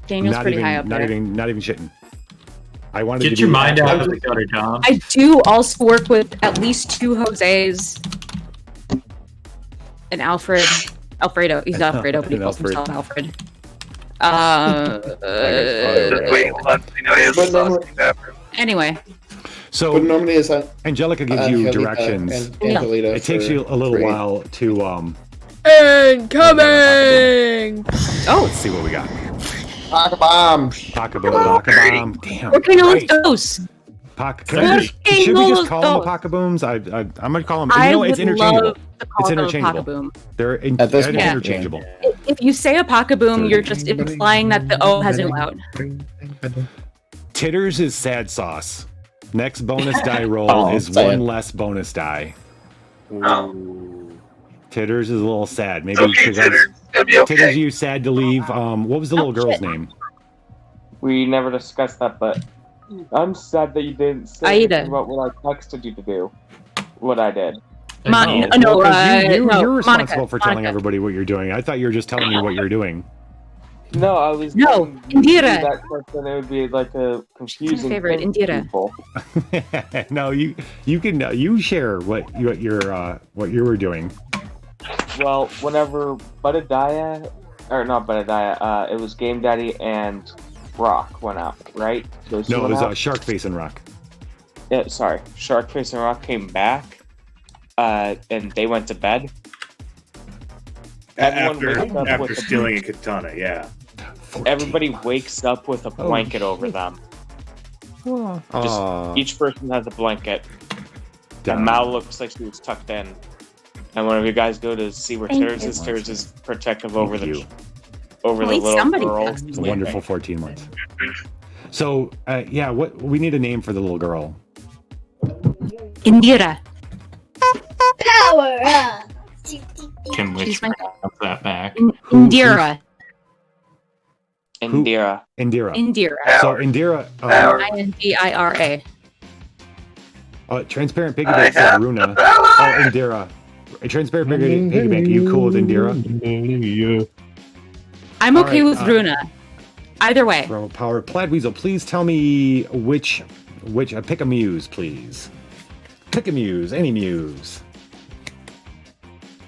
Daniel's not pretty even, high up not there. even shitting. I wanted Get to your be mind out of the gutter, Tom. I do also work with at least 2 Jose's. And Alfredo. He's Alfredo, but he And calls Alfred. himself Alfred. Wait, let me know his But normally- last name after. Anyway, So But normally it's Angelica gives you Angelita directions. and Angelita It takes for you a little free. while to incoming. Oh, Let's see what we got. Rock bomb. Pakabomb. Damn. working on right. those. Should we just call them Apocabooms? I'm gonna call them. I It's would interchangeable. love to It's call those interchangeable. Pakaboom. They're At this point, interchangeable. If you say a Pakaboom, you're just implying that the O has no out. Titters is sad sauce. Next bonus die roll is say one it. less bonus die. Oh. Titters is a little sad. Maybe Okay, because Titters. It'll be Titters, okay. you sad to leave. What was the little girl's name? We never discussed that, but I'm sad that you didn't say Aida. anything about what I texted you to do. What I did. No, Well, 'cause you're no, responsible Monica, for telling Monica. everybody what you're doing. I thought you were just telling me what you're doing. No, I was. No, telling you to do Indira. That question, it would be like a confusing favorite, thing for Indira. people. No, you can you share what you were doing. Well, whenever Budadiah, or not Budadiah, it was Game Daddy and Rock went out, right? Those two No, it went was out? Shark Face and Rock. Yeah, sorry. Sharkface and Rock came back, and they went to bed. Everyone wakes up After with a- stealing a katana, yeah. Everybody wakes up with a blanket over them. Just each person has a blanket. And Mal looks like she was tucked in. And whenever you guys go to see where Titters is protective over Thank you. over At the least little somebody girl. does. It's a wonderful 14 months. So, what we need a name for the little girl. Indira. Power up. Can we She's my- bounce that back? Indira. Indira. Indira. Indira. So Indira. Power. Indira. Transparent Piggy Bank said Runa. Oh, Indira. Transparent Piggy Bank. Are you cool with Indira? I'm All okay right, with Runa. Either way. From Power. Plaid Weasel, please tell me which pick a muse, please. Pick a muse, any muse.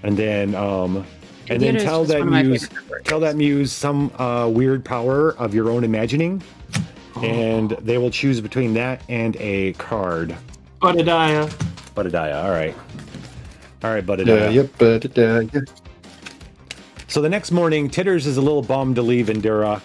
And then tell that muse some weird power of your own imagining. And they will choose between that and a card. Budadiah. All right. Budadiah. So the next morning, Titters is a little bummed to leave Indira.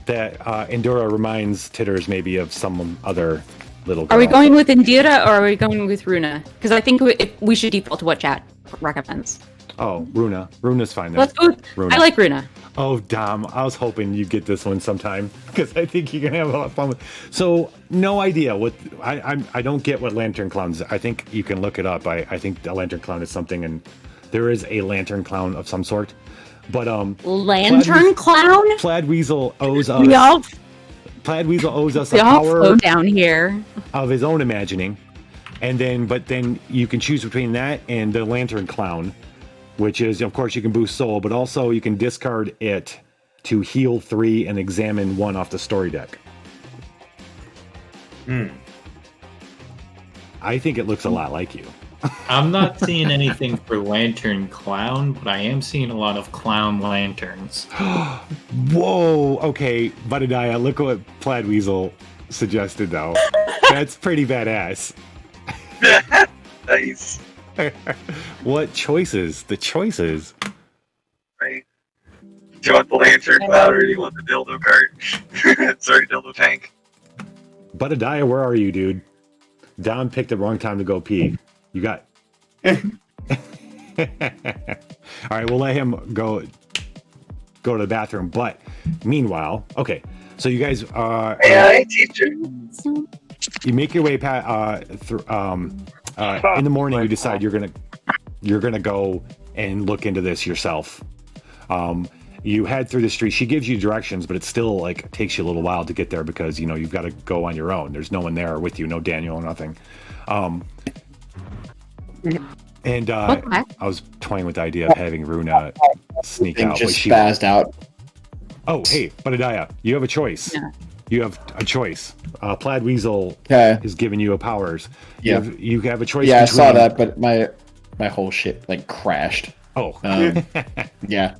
That Indira reminds Titters maybe of some other little girl. Are we going with Indira or are we going with Runa? Because I think we should default to what chat recommends. Oh, Runa. Runa's fine then. Let's go with, Runa. I like Runa. Oh, Dom. I was hoping you'd get this one sometime because I think you're gonna have a lot of fun with. So, no idea what I don't get what Lantern Clown is. I think you can look it up. I think the Lantern Clown is something, and there is a Lantern Clown of some sort. But Lantern Clown. Plaid Weasel owes us. Plaid Weasel owes us a power down here of his own imagining, and then you can choose between that and the Lantern Clown, which is, of course, you can boost soul, but also you can discard it to heal 3 and examine 1 off the story deck. I think it looks a lot like you. I'm not seeing anything for Lantern Clown, but I am seeing a lot of clown lanterns. Whoa, okay, Budadiah, look what Plaid Weasel suggested, though. That's pretty badass. Nice. What choices? The choices. Right. Do you want the lantern cloud or do you want the dildo cart? Sorry, dildo tank. Budadiah, where are you, dude? Don picked the wrong time to go pee. You got. All right, we'll let him go to the bathroom. But meanwhile, okay. So you guys, hey, teacher. You make your way through. In the morning, you decide you're gonna go and look into this yourself. You head through the street. She gives you directions, but it still takes you a little while to get there because you've got to go on your own. There's no one there with you, no Daniel, nothing. And I was toying with the idea of having Runa sneak out. Just spazzed out. Oh, hey, Budadiah, you have a choice. Yeah. You have a choice. Plaid Weasel is giving you a powers. Yeah. You have a choice. Yeah, I saw that, but my whole shit crashed. Oh. Yeah.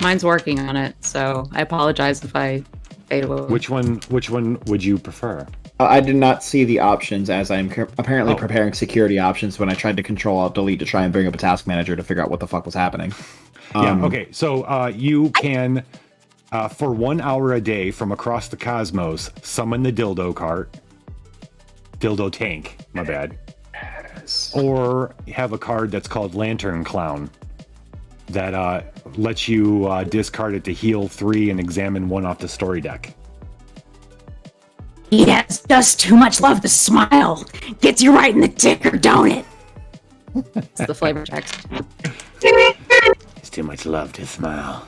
Mine's working on it, so I apologize if I fade away. Which one would you prefer? I did not see the options as I'm apparently preparing security options when I tried to Control-Alt-Delete to try and bring up a task manager to figure out what the fuck was happening. Okay. So you can, for 1 hour a day from across the cosmos, summon the dildo cart. Dildo tank, my bad. Or have a card that's called Lantern Clown that lets you discard it to heal 3 and examine 1 off the story deck. He has just too much love to smile. Gets you right in the ticker, don't it? It's the flavor text. It's too much love to smile.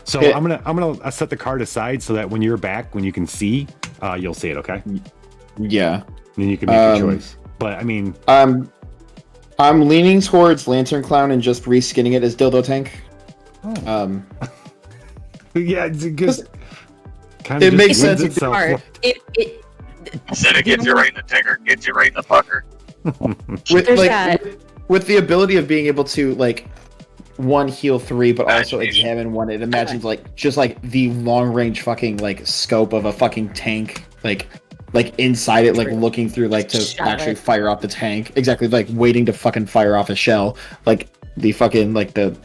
So I'm gonna set the card aside so that when you're back, when you can see, you'll see it. Okay. Yeah. Then you can make your choice. But I mean, I'm leaning towards Lantern Clown and just reskinning it as Dildo Tank. Yeah, because it makes sense. Instead of gets you right in the ticker, gets you right in the fucker. with the ability of being able to one heal 3, but also examine 1. It imagines just the long range fucking scope of a fucking tank, inside it, looking through to actually fire off the tank. Exactly, waiting to fucking fire off a shell, the fucking the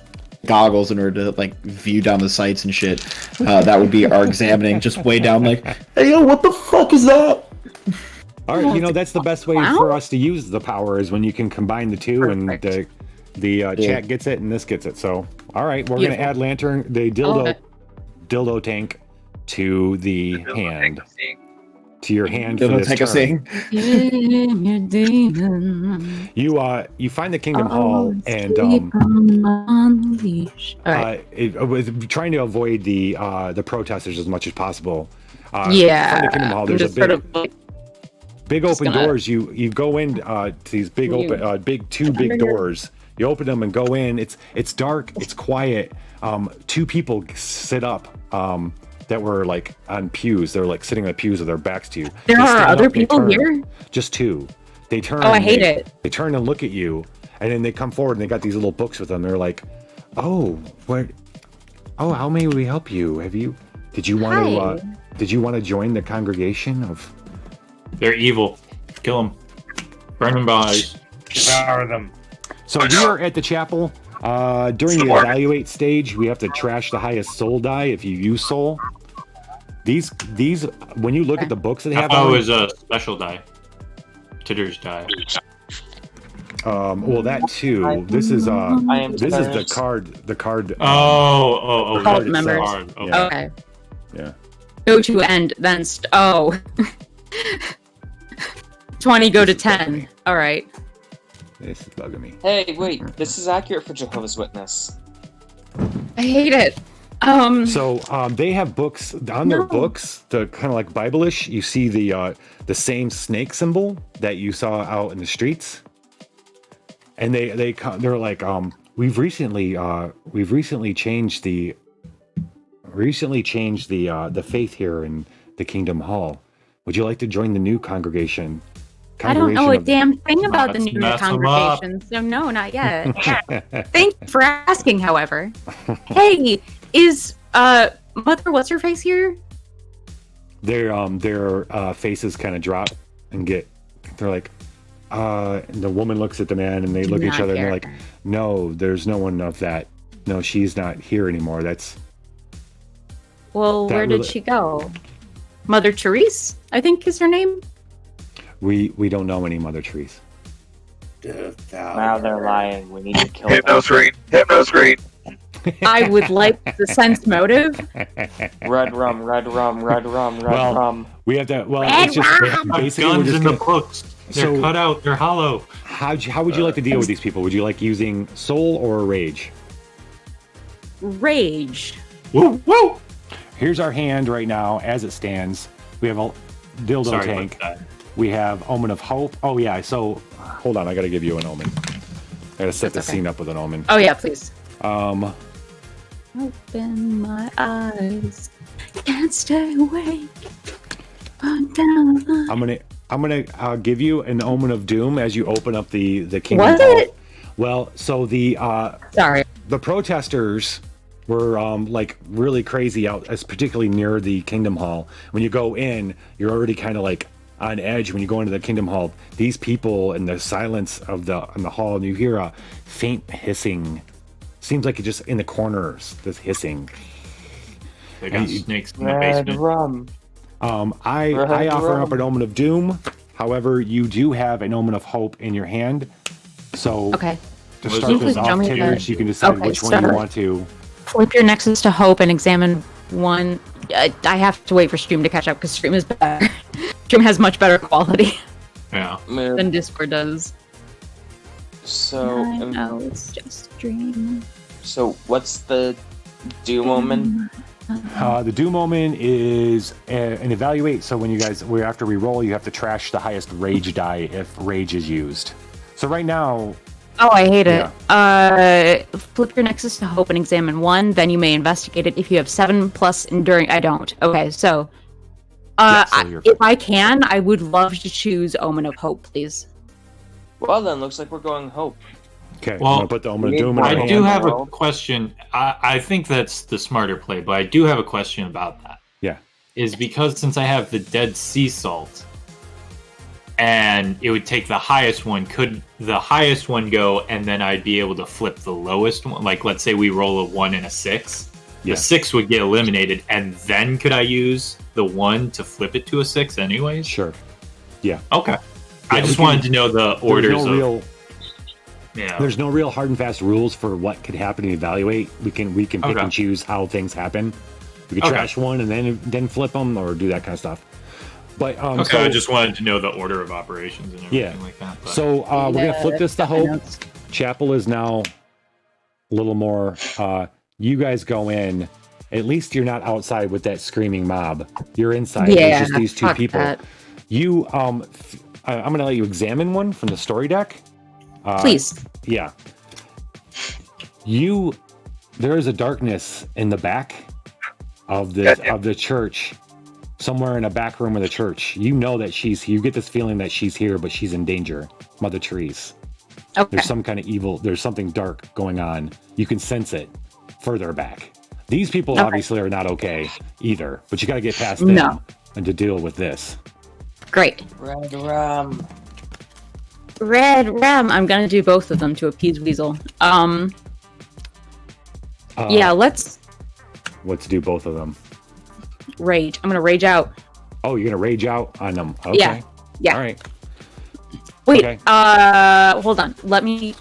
goggles in order to view down the sights and shit. That would be our examining, just way down hey yo, what the fuck is that? All right, that's the best way for us to use the power is when you can combine the two. Perfect. And the chat gets it and this gets it. So all right, we're gonna add dildo tank to the hand. to your hand It'll for this take a turn. sing. You find the Kingdom Hall and trying to avoid the protesters as much as possible. You find the Kingdom Hall. There's a big open doors. You go in to these big two big doors. You open them and go in. It's dark. It's quiet. Two people sit up. That were like on pews. They're like sitting on pews with their backs to you. There are other people here? Just two. They turn. Oh, I hate it. They turn and look at you, and then they come forward and they got these little books with them. They're like, "Oh, what? Oh, how may we help you? Did you want to join the congregation of?" They're evil. Kill them. Burn them by. Devour them. So we are at the chapel. During the evaluate stage, we have to trash the highest soul die if you use soul. These when you look at the books that they have. Oh, is a special die. Titter's die. Well, that too. This is the card. The card. Oh. Cult members. Card. Okay. Yeah. Okay. Yeah. Go to end, then 20 go to 10. All right. This is bugging me. Hey, wait. This is accurate for Jehovah's Witness. I hate it. So they have books on their books, the kind of like Bible-ish. You see the same snake symbol that you saw out in the streets, and they're like, we've recently changed the faith here in the Kingdom Hall. Would you like to join the new congregation? I don't know a damn thing about the new congregation, so no, not yet. Thank you for asking, however. Hey, is Mother what's her face here? Their faces kind of drop and they're like, and the woman looks at the man and they look at each other and they're like, no, there's no one of that. No, she's not here anymore. Where did she go? Mother Therese, I think is her name. We don't know any Mother Therese. Now they're lying. We need to kill them. Hypno-screen. I would like the sense motive. Red rum. We have to. Well, Red it's just basically guns in the books. They're cut out. They're hollow. How would you like to deal with these people? Would you like using soul or rage? Rage. Woo! Here's our hand right now as it stands. We have a dildo tank. We have Omen of Hope. Oh yeah, so hold on, I gotta give you an omen. I gotta set the scene up with an omen. Oh yeah, please. Um, Open my eyes, can't stay awake. I'm gonna give you an Omen of Doom as you open up the Kingdom What? Hall. Well, so the Sorry. the protesters were like really crazy out, as particularly near the Kingdom Hall. When you go in, you're already kind of like on edge when you go into the Kingdom Hall. These people in the silence of the hall, and you hear a faint hissing. Seems like it's just in the corners, this hissing. They got snakes in the Red basement. rum. I offer up an Omen of Doom. However, you do have an Omen of Hope in your hand. So Okay. to start this off, Titters, you can decide which one you want to. Flip your Nexus to Hope and examine one. I have to wait for Stream to catch up because Stream is better. Stream has much better quality Yeah. than Discord does. So, I know it's just a dream. so what's the Doom Omen? The Doom Omen is an evaluate. So when after we roll, you have to trash the highest rage die if rage is used. So right now. Oh, I hate it. Flip your Nexus to Hope and examine one. Then you may investigate it if you have 7+ enduring. I don't. Okay, so. If I can, I would love to choose Omen of Hope, please. Well, then, looks like we're going Hope. Okay, Well, I'm gonna put the Omen of Doom in our I hand. do have a question. I think that's the smarter play, but I do have a question about that. Yeah. Is because since I have the Dead Sea Salt, and it would take the highest one, could the highest one go, and then I'd be able to flip the lowest one? Like, let's say we roll a 1 and a 6. Yeah. The 6 would get eliminated, and then could I use the 1 to flip it to a 6 anyways? Sure. Yeah. Okay. I just wanted to know the orders There's no real hard and fast rules for what could happen and evaluate. We can pick and choose how things happen. We could trash one and then flip them or do that kind of stuff. But Okay, so, I just wanted to know the order of operations and everything Yeah. like that. But... so we're gonna flip this to Hope. notes. Chapel is now a little more. You guys go in. At least you're not outside with that screaming mob. You're inside. Yeah, There's just these two fuck people. that. You I'm gonna let you examine one from the story deck. Please. Yeah. There is a darkness in the back of the church, somewhere in a back room of the church. You know that you get this feeling that she's here, but she's in danger. Mother Trees. Okay. There's some kind of evil, there's something dark going on. You can sense it further back. These people obviously are not okay either, but you got to get past them and to deal with this. Great. Red rum. Red rum. I'm gonna do both of them to appease Weasel. Yeah, let's Let's do both of them. rage. I'm gonna rage out. Oh, you're gonna rage out on them. Okay. Yeah. Yeah. All right. Wait. Okay. Hold on. May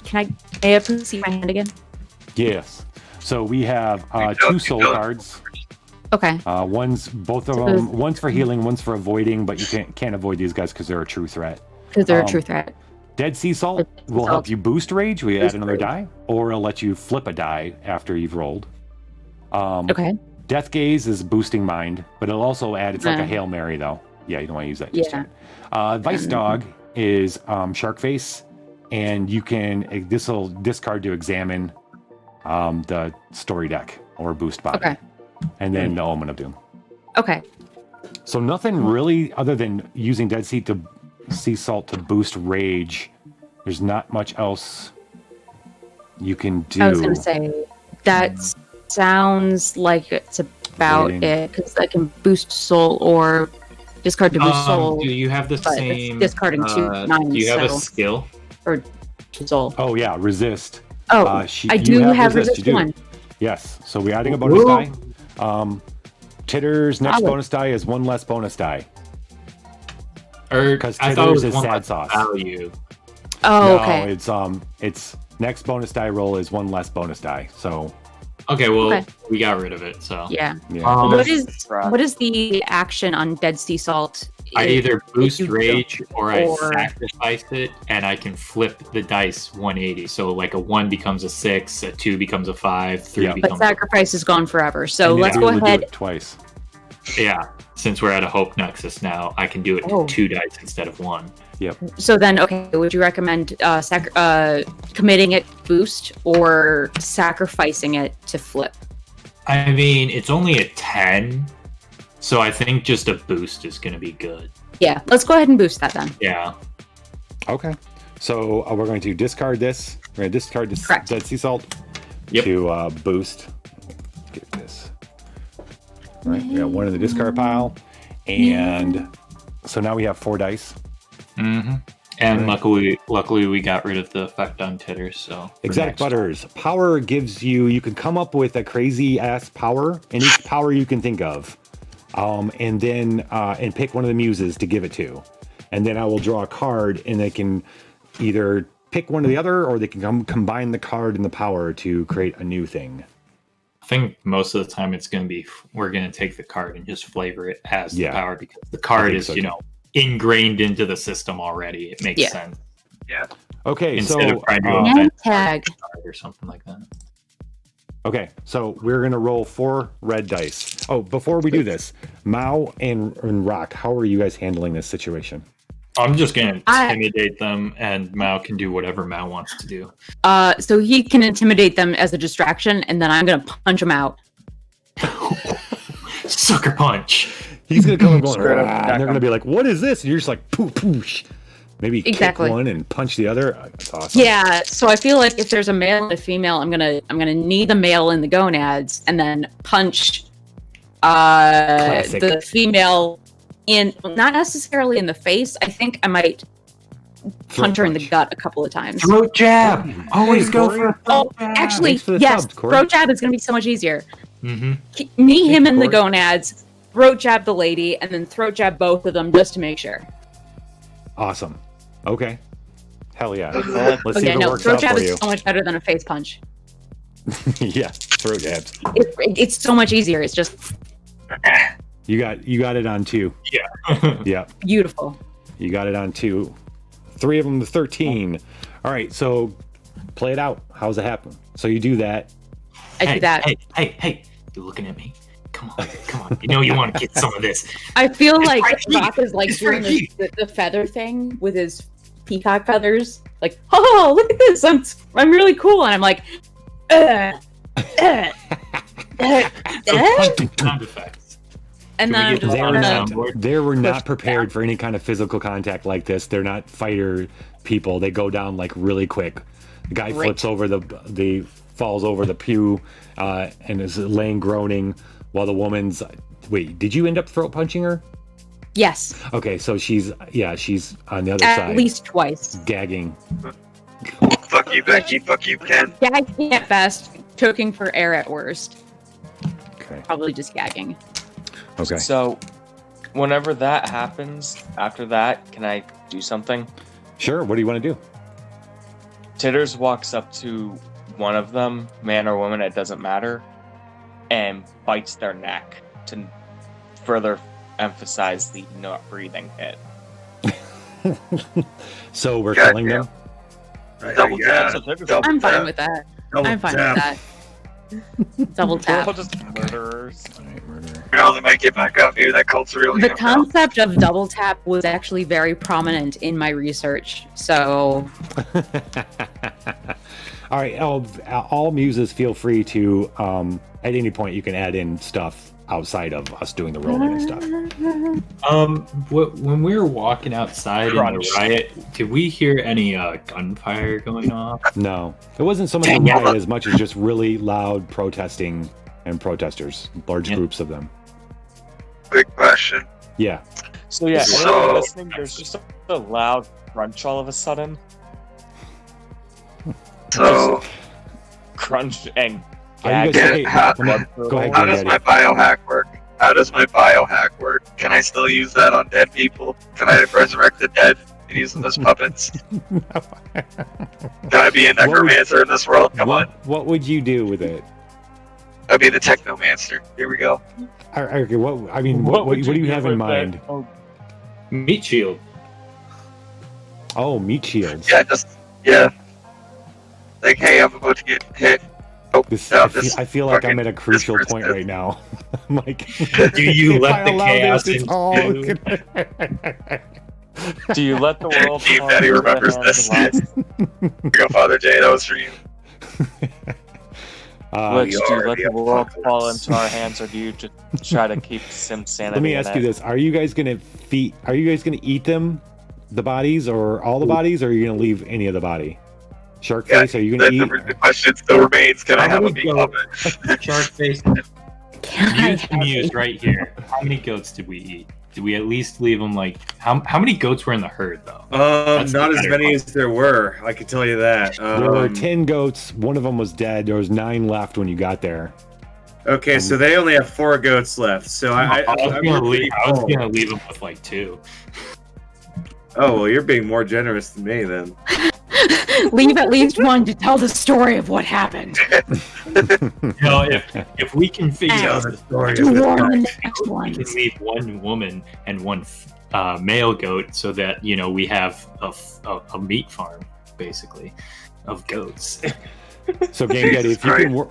I have to see my hand again? Yes. So we have two soul cards. Okay. Both of them. One's for healing, one's for avoiding, but you can't avoid these guys because they're a true threat. Because they're a true threat. Dead Sea Salt will help you boost rage. We add another die, or it'll let you flip a die after you've rolled. Okay. Death Gaze is boosting mind, but it'll also add. It's like a Hail Mary, though. Yeah, you don't want to use that just yet. Vice Dog is Shark Face, and you can. This will discard to examine the story deck or boost body. Okay. And then the Omen of Doom. Okay. So nothing really other than using Dead Sea Salt to boost rage. There's not much else you can do. I was gonna say that sounds like it's about it because I can boost soul or discard to boost soul. Do you have the but same? It's discarding 2 9s. Do you have a so- skill? or soul? Oh yeah, resist. Oh, I do have resist you do. 1. Yes. So we're adding a bonus die. Titter's next bonus die is 1 less bonus die. Because I thought it was Titter's is one sad less sauce. value. Oh, No, okay. it's next bonus die roll is 1 less bonus die. So Okay, well, Okay. we got rid of it, so. Yeah. yeah. What is the action on Dead Sea Salt? I either boost you rage or I or- sacrifice it, and I can flip the dice 180. So, like, a 1 becomes a 6, a 2 becomes a 5, 3 Yeah. But becomes sacrifice is gone forever. So And you let's can go only do ahead. it twice. Yeah, since we're at a Hope Nexus now, I can do it Oh. to 2 dice instead of 1. Yep. So then, okay, would you recommend committing it to boost or sacrificing it to flip? I mean, it's only a 10, so I think just a boost is going to be good. Yeah, let's go ahead and boost that then. Yeah. Okay. So we're going to discard this. We're going to discard this Correct. Dead Sea Salt Yep. to boost. Get this. All right. We got 1 in the discard pile. And so now we have 4 dice. Mm-hmm. And Right. luckily, we got rid of the effect on Titters, so... for Exotic next- Butters. Power gives you can come up with a crazy ass power, any power you can think of. And then and pick one of the muses to give it to. And then I will draw a card and they can either pick one or the other, or they can combine the card and the power to create a new thing. I think most of the time it's going to be, we're going to take the card and just flavor it as the Yeah. power, because the card think is, so, you too. know, ingrained into the system already. It makes Yeah. sense. Yeah. Okay, Instead so of trying to Name invent a tag. card or something like that. okay, so we're gonna roll 4 red dice. Oh, before we do this, Mao and Rock, how are you guys handling this situation? I'm just going to I- intimidate them, and Mao can do whatever Mao wants to do. So he can intimidate them as a distraction, and then I'm gonna punch him out. Sucker punch! He's gonna come and going, Straight up "Rah," attack and they're gonna him. be like, "What is this?" And you're just like, "Poof, poosh." Maybe Exactly. kick one and punch the other. That's awesome. Yeah. So I feel like if there's a male and a female, I'm gonna knee the male in the gonads and then punch Classic. the female in, not necessarily in the face. I think I might punch her in the punch. gut a couple of times. Throat jab! Always go Corey. for a Oh, throat jab! actually, Thanks for the yes. subs, Corey. Throat jab is gonna be so much easier. Mm-hmm. Knee him in the Corey. gonads, throat jab the lady, and then throat jab both of them just to make sure. Awesome. Okay. Hell yeah. Okay. Let's see Okay, if it no, works throat out jab for is you. so much better than a face punch. Yeah, throat jabs. It's so much easier. It's just You got it on 2. Yeah. Yeah. Beautiful. You got it on 2. 3 of them to 13. All right, so play it out. How's it happen? So you do that. I do that. Hey! You looking at me? Come on! You know you want to get some of this. I feel like Frankie! Rock is like It's doing Frankie! the feather thing with his peacock feathers. Like, oh, look at this! I'm really cool, and I'm like, Sound effects. and Can we then get this on I'm the gonna- soundboard? They were not prepared for any kind of physical contact like this. They're not fighter people. They go down like really quick. The guy Great. flips over the falls over the pew and is laying groaning while the woman's. Wait, did you end up throat punching her? yes, Okay, so she's on the other at side, least twice. gagging. Fuck you, Becky. Fuck you, Ken. Gagging at best, choking for air at worst. Okay. Probably just gagging. Okay. So, whenever that happens, after that, can I do something? Sure. What do you want to do? Titters walks up to one of them, man or woman, it doesn't matter, and bites their neck to further emphasize the not breathing hit. So we're God killing them. Double Yeah. tap. Titters Double I'm fine tap. with that. Double I'm fine tap. with that. Double They're all tap. just murderers. All right, murder. Well, they might get back up here. That cult's really The up now. concept of double tap was actually very prominent in my research. So All right, all muses feel free to at any point you can add in stuff outside of us doing the rolling and stuff. When we were walking outside in Crunch. the riot, did we hear any gunfire going off? No, it wasn't so much a riot as much as just really loud protesting and protesters, large Yeah. groups of them. Big question. Yeah. So yeah, So- anyone listening, there's just a loud crunch all of a sudden. So, Crunch and Are you gag. guys Yeah, okay? how- Go ahead, how does Daddy. my biohack work? How does my biohack work? Can I still use that on dead people? Can I resurrect the dead and use them as puppets? Can I be a What would- necromancer in this world? Come on. What would you do with it? I'd be the technomancer. Here we go. Okay, what do you have in mind? Meat shield. Oh, meat shields. Yeah. Like, hey, I'm about to get hit. Oh, This, no, I feel like I'm fucking- at a crucial this point person- right now. I'm like, Do you if let I the allow chaos this, it's all ensue? Do you let the world Team fall Daddy into the remembers hands this. of us? Here you go, Father Jay. That was for you. Which, do you are let the the world fall apocalypse. into our hands, or do you just try to keep some sanity? Let me in ask it? you this: Are you guys gonna eat them, the bodies, or all the bodies, or are you gonna leave any of the body? Shark face? Are you gonna eat? The question still remains: can I How have a many meat goat- puppet? Shark face. can I Muse have to Muse a- right here. How many goats did we eat? Did we at least leave them like how many goats were in the herd though? That's Not the as better many part. as there were. I can tell you that. There were 10 goats. One of them was dead. There was 9 left when you got there. Okay, so they only have 4 goats left. So I was I'm gonna pretty leave. I was full. gonna leave them with like 2. Oh well, you're being more generous than me then. Leave at least one to tell the story of what happened. You know, if we can figure Tell out the story To of the warn the goat. next we ones. can leave one woman and one male goat, so that we have a meat farm basically of goats. So, Game Daddy, Jesus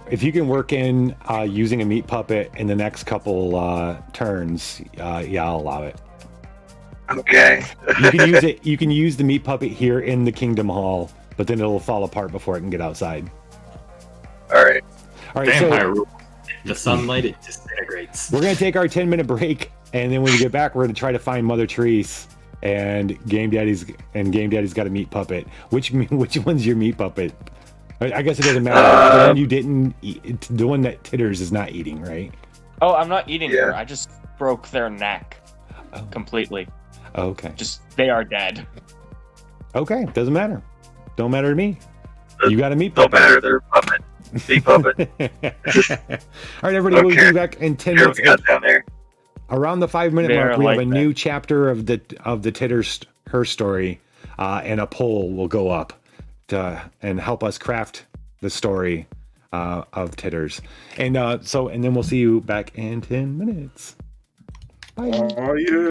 if you can work in using a meat puppet in the next couple turns, yeah, I'll allow it. Okay. You can use it. You can use the meat puppet here in the Kingdom Hall, but then it'll fall apart before it can get outside. All right. All right, Vampire so rule. The sunlight, it disintegrates. we're gonna take our 10-minute break, and then when we get back, we're gonna try to find Mother Therese and Game Daddy's got a meat puppet. Which one's your meat puppet? I guess it doesn't matter. The one you didn't eat, the one that Titters is not eating, right? Oh, I'm not eating Yeah. her. I just broke their neck Oh, completely. okay. Just they are dead. Okay, doesn't matter. Don't matter to me. You got a meat Don't puppet. matter. They're a puppet. Meat puppet. All right, everybody, we'll Okay. be back in 10 Here minutes. we got down there. Around the 5-minute They're mark, we have like a that. new chapter of the Titters her story, and a poll will go up and help us craft the story of Titters. And then we'll see you back in 10 minutes. Oh, yeah.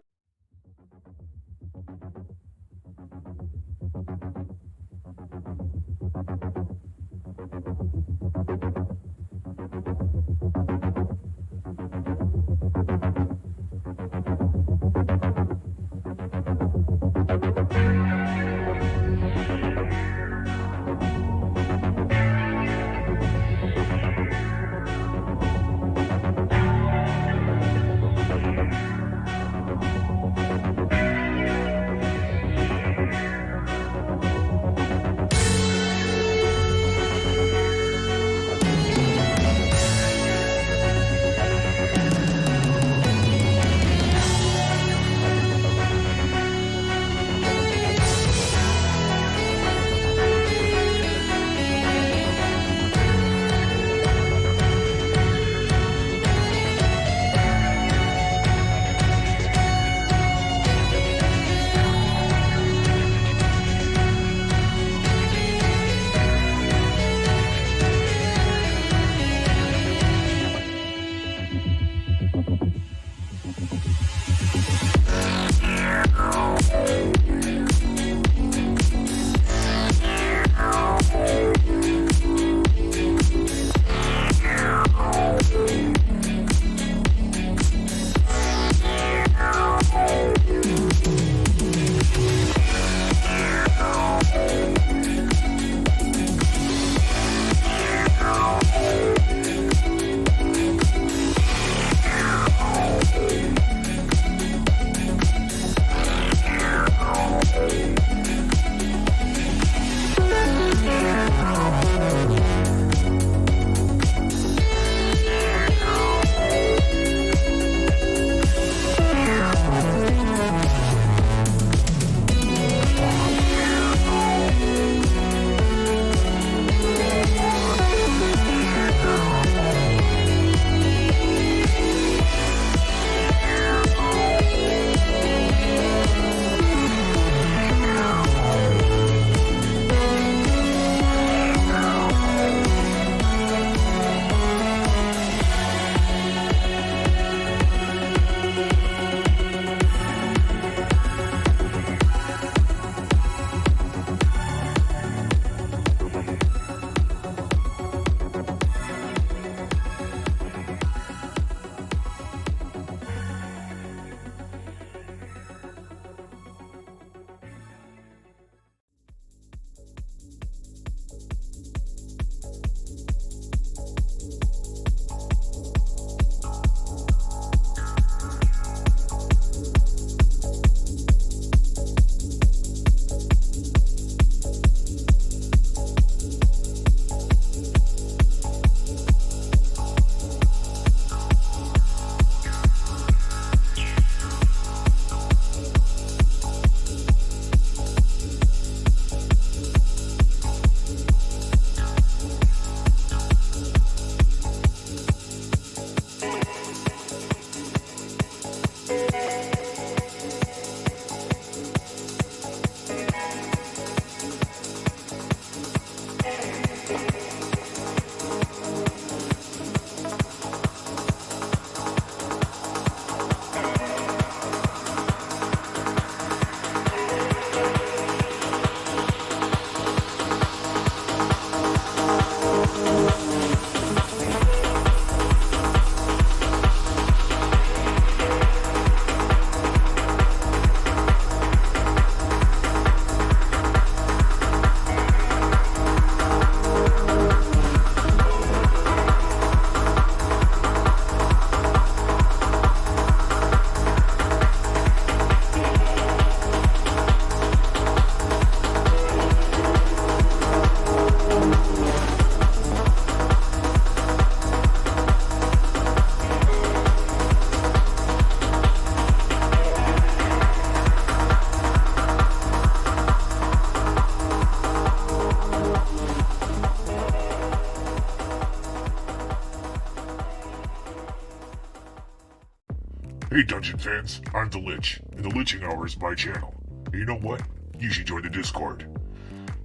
Hey Dungeon fans, I'm the Lich, and the Liching Hour is my channel. And you know what? You should join the Discord.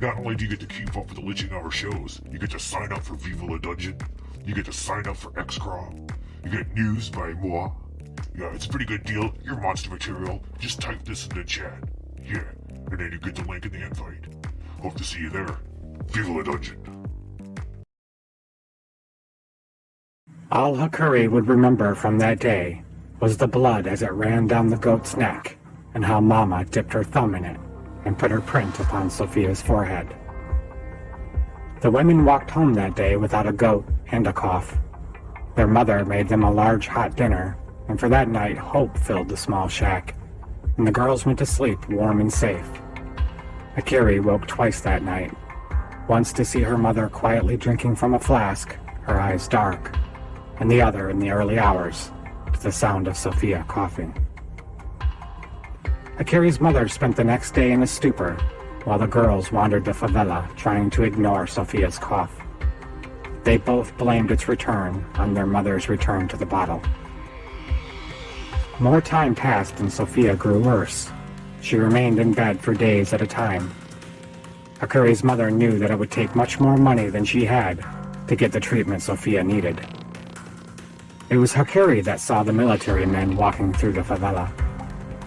Not only do you get to keep up with the Liching Hour shows, you get to sign up for Viva La Dungeon, you get to sign up for Xcraw, you get news by moi, Yeah, it's a pretty good deal. Your monster material. Just type this in the chat. Yeah, and then you get the link in the invite. Hope to see you there. Viva la dungeon. All Hakuri would remember from that day was the blood as it ran down the goat's neck, and how Mama dipped her thumb in it and put her print upon Sophia's forehead. The women walked home that day without a goat and a cough. Their mother made them a large hot dinner, and for that night hope filled the small shack, and the girls went to sleep warm and safe. Akiri woke twice that night, once to see her mother quietly drinking from a flask, her eyes dark, and the other in the early hours, to the sound of Sophia coughing. Akiri's mother spent the next day in a stupor, while the girls wandered the favela trying to ignore Sophia's cough. They both blamed its return on their mother's return to the bottle. More time passed and Sophia grew worse. She remained in bed for days at a time. Akuri's mother knew that it would take much more money than she had to get the treatment Sophia needed. It was Hakuri that saw the military men walking through the favela,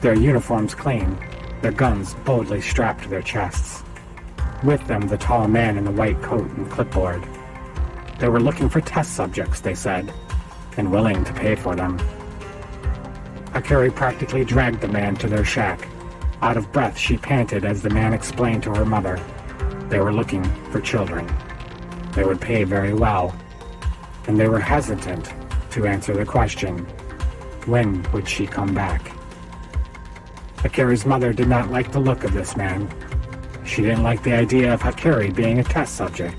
their uniforms clean, their guns boldly strapped to their chests. With them, the tall man in the white coat and clipboard. They were looking for test subjects, they said, and willing to pay for them. Hakuri practically dragged the man to their shack. Out of breath, she panted as the man explained to her mother. They were looking for children. They would pay very well. And they were hesitant to answer the question, when would she come back? Hakuri's mother did not like the look of this man. She didn't like the idea of Hakuri being a test subject.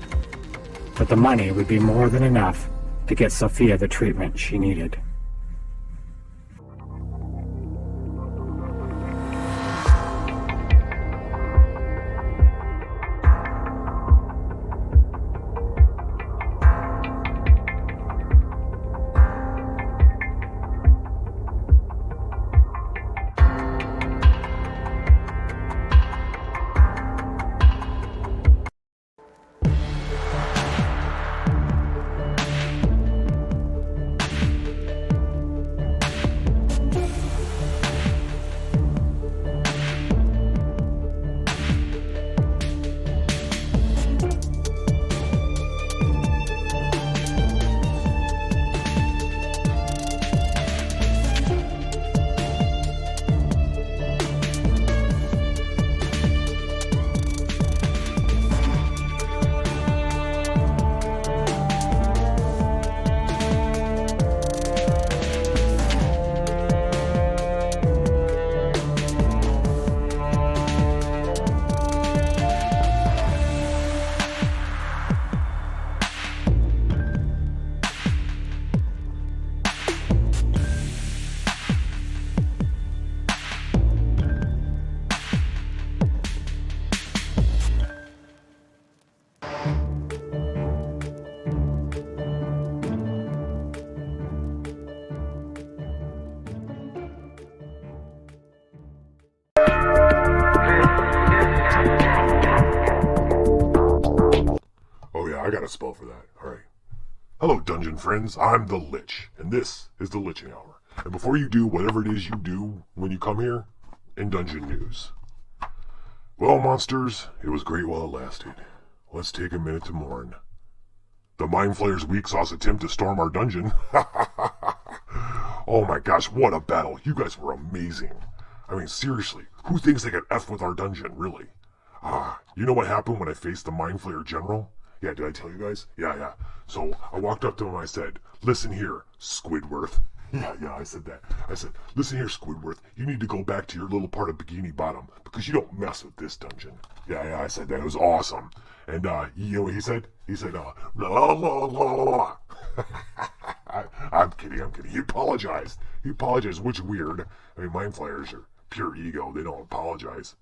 But the money would be more than enough to get Sophia the treatment she needed. I got a spell for that. Alright. Hello, dungeon friends. I'm the Lich, and this is the Liching Hour. And before you do whatever it is you do when you come here, in dungeon news. Well, monsters, it was great while it lasted. Let's take a minute to mourn. The Mind Flayer's weak sauce attempt to storm our dungeon. Oh my gosh, what a battle. You guys were amazing. I mean, seriously, who thinks they could F with our dungeon, really? You know what happened when I faced the Mind Flayer General? Yeah, did I tell you guys? Yeah. So I walked up to him and I said, listen here, Squidworth. Yeah, I said that. I said, listen here, Squidworth, you need to go back to your little part of Bikini Bottom because you don't mess with this dungeon. Yeah, I said that. It was awesome. And you know what he said? He said, blah, blah, blah, blah, blah. I'm kidding. He apologized. Which is weird. I mean, Mind Flayers are pure ego. They don't apologize.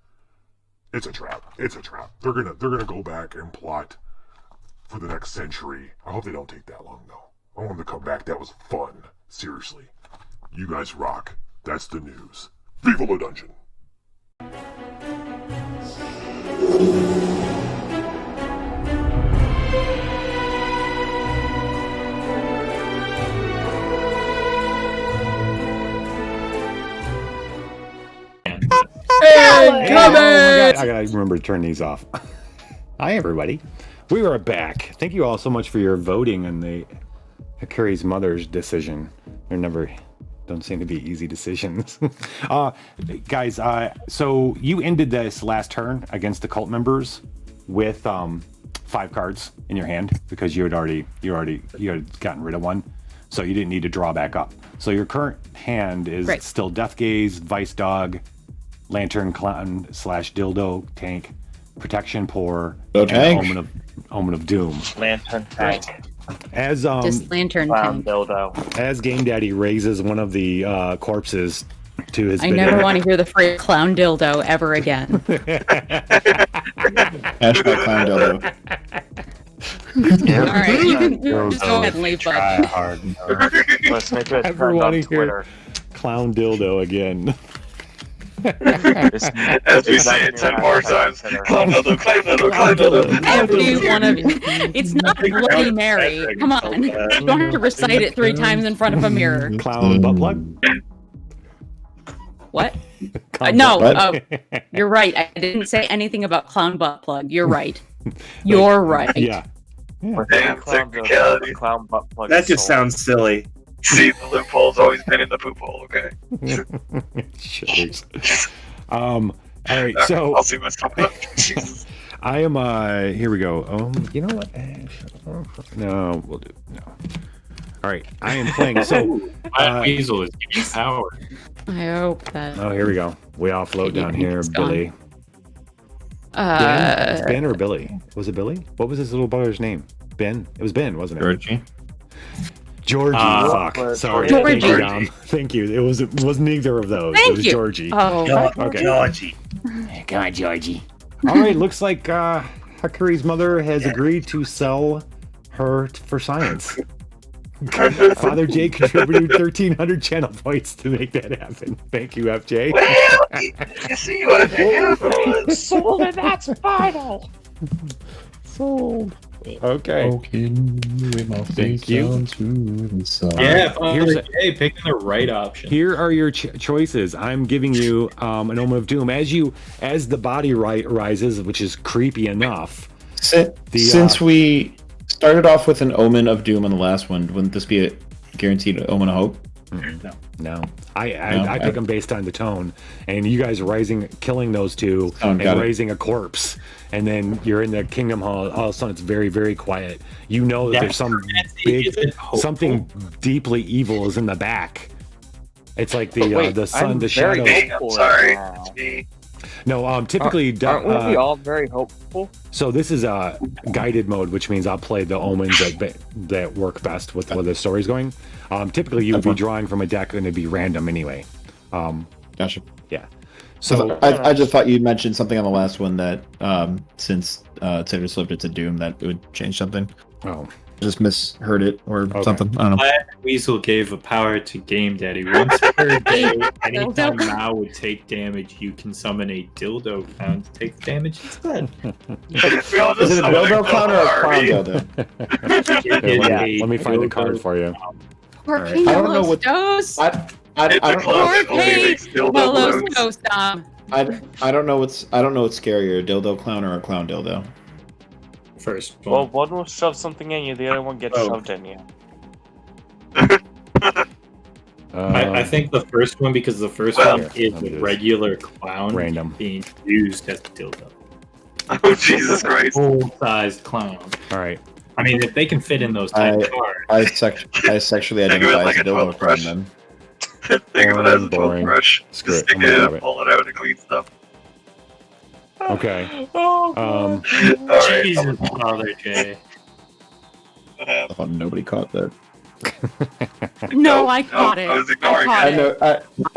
It's a trap. They're gonna go back and plot for the next century. I hope they don't take that long, though. I want them to come back. That was fun. Seriously. You guys rock. That's the news. Viva la Dungeon! Oh my God. I gotta remember to turn these off. Hi, everybody. We are back. Thank you all so much for your voting on the Hakuri's mother's decision. They're never don't seem to be easy decisions. Guys, so you ended this last turn against the cult members with 5 cards in your hand because you had gotten rid of one, so you didn't need to draw back up. So your current hand is still Death Gaze, Vice Dog, Lantern Clown / Dildo Tank, Protection Pour, and Omen of Doom. Lantern Tank. As Just Lantern Tank. Dildo. As Game Daddy raises one of the corpses to his I never want to hear the phrase clown dildo ever again. Hashtag clown dildo. All right, you can just go ahead and leave, bud. Let's make it Ever trend want on to hear Twitter. clown dildo again? As we say it 10 more times. Climb dildo, climb dildo, climb dildo. Every one of you. It's not Bloody Mary. Come on. You don't have to recite it 3 times in front of a mirror. Clown butt plug? What? Clown No, butt plug? you're right. I didn't say anything about clown butt plug. You're right. You're right. Yeah. Damn technicality. Clown butt plug. That just sounds silly. See, the loophole's always been in the poop hole, okay? Shudders. All right, so I'll see myself up. Jesus. I am here we go. You know what? No, we'll do no. All right, I am playing. So Weasel is giving power. I hope that. Oh, here we go. We all float down here, It's gone. Billy. Ben? It's Ben or Billy? Was it Billy? What was his little brother's name? Ben? It was Ben, wasn't it? Georgie. Fuck. Sorry. Georgie. Thank you, Dom. Thank you. It was neither of those. Thank it was you. Georgie. Oh, Okay. Georgie. Come on, Georgie. All right. Looks like Hakuri's mother has agreed to sell her for science. Father Jay contributed 1,300 channel points to make that happen. Thank you, FJ. Well, you see what happened. Sold and that's final. Sold. Okay. Thank you. Yeah, Here's Father Jay picking the right option. Here are your choices. I'm giving you an Omen of Doom as the body rises, which is creepy enough. Since we started off with an Omen of Doom on the last one, wouldn't this be a guaranteed Omen of Hope? No. I pick them based on the tone, and you guys killing those two and got it. raising a corpse, and then you're in the Kingdom Hall. All of a sudden, it's very, very quiet. You know that there's something deeply evil is in the back. It's like the sun, the shadow. I'm sorry. It's me. No, typically, Aren't we all very hopeful? So this is a guided mode, which means I'll play the omens that work best with where the story's going. Typically, you would be drawing from a deck, and it'd be random anyway. Gotcha. Yeah. So I just thought you'd mentioned something on the last one that since Taylor slipped it to Doom, that it would change something. Oh. Just misheard it or something. I don't know. Glad Weasel gave a power to Game Daddy. Once per day, anytime Mao would take damage, you can summon a dildo clown to take damage instead. Is it a dildo clown or a clown dildo? Let me find the card for you. Poor I don't know what. Dose. I don't know. Poor Kate. Dose, Dom. I don't know what's scarier, a dildo clown or a clown dildo. First one. Well, one will shove something in you, the other one gets shoved in you. I think the first one, because the first one is a regular clown Random. being used as a dildo. Oh, Jesus Christ. Full-sized clown. All right. I mean, if they can fit in those type cards. I sexually identify as a dildo clown then. Think of it as a Boring. toothbrush. Screw Just it. stick I'm gonna it grab in, it. pull it out, and clean stuff. Okay. All right. Jesus, Father Jay. I thought nobody caught that. No, I caught it. I was ignoring caught I know.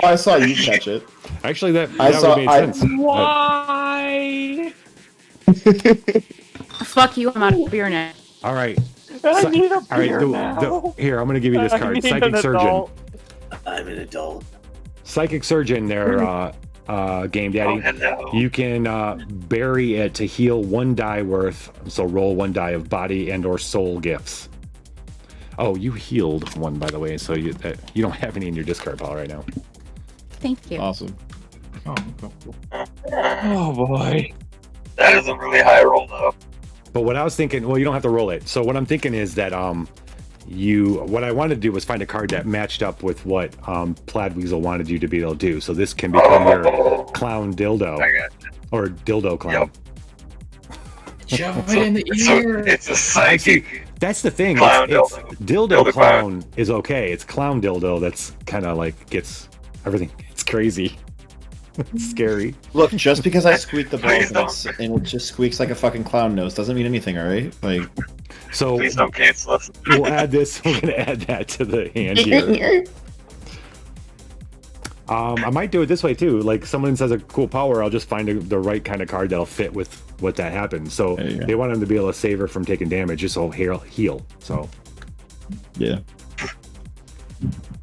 I saw you catch it. Actually, that saw- would make I- sense. Why? Fuck you, I'm out of beer now. All right. I need a All right. beer now. Here, I'm going to give you this I card. need Psychic an Surgeon. adult. I'm an adult. Psychic Surgeon there, Game Daddy. Oh, hello. You can bury it to heal 1 die worth. So roll 1 die of body and or soul gifts. Oh, you healed 1, by the way. So you don't have any in your discard pile right now. Thank you. Awesome. Oh, cool. Oh boy. That is a really high roll, though. But what I was thinking, well, you don't have to roll it. So what I'm thinking is that what I wanted to do was find a card that matched up with what Plaid Weasel wanted you to be able to do. So this can become your clown dildo or dildo clown. Shove it in the ear. It's a psychic. That's the thing. Clown It's dildo Dildo clown is okay. It's clown dildo that's kind of like gets everything. It's crazy. It's scary. Look, just because I squeak the balls and it just squeaks like a fucking clown nose doesn't mean anything, all right? Like, so Please don't cancel us. we'll add this. We're gonna add that to the hand here. I might do it this way too. Like someone says a cool power, I'll just find the right kind of card that'll fit with what that happens. So they want him to be able to save her from taking damage, just so heal. So yeah.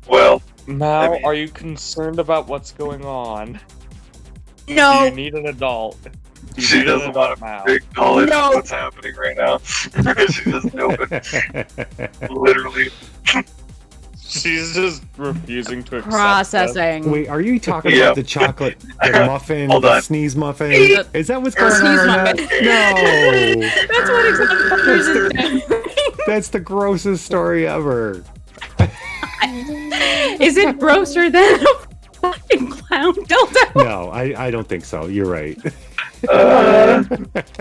Well, Mal, are you concerned about what's going on? No. Do you need an adult? Do you she need an doesn't want adult, to Mal? acknowledge No. what's happening right now. She doesn't know it. Literally. She's just refusing to accept Processing. wait, are you talking Yeah. about the chocolate, the muffin, Hold the on. sneeze muffin? The- Is that what's the going on sneeze right muffin. now? No, That's what exactly Butters is doing. that's the grossest story ever. Is it grosser than a fucking clown dildo? No, I don't think so. You're right.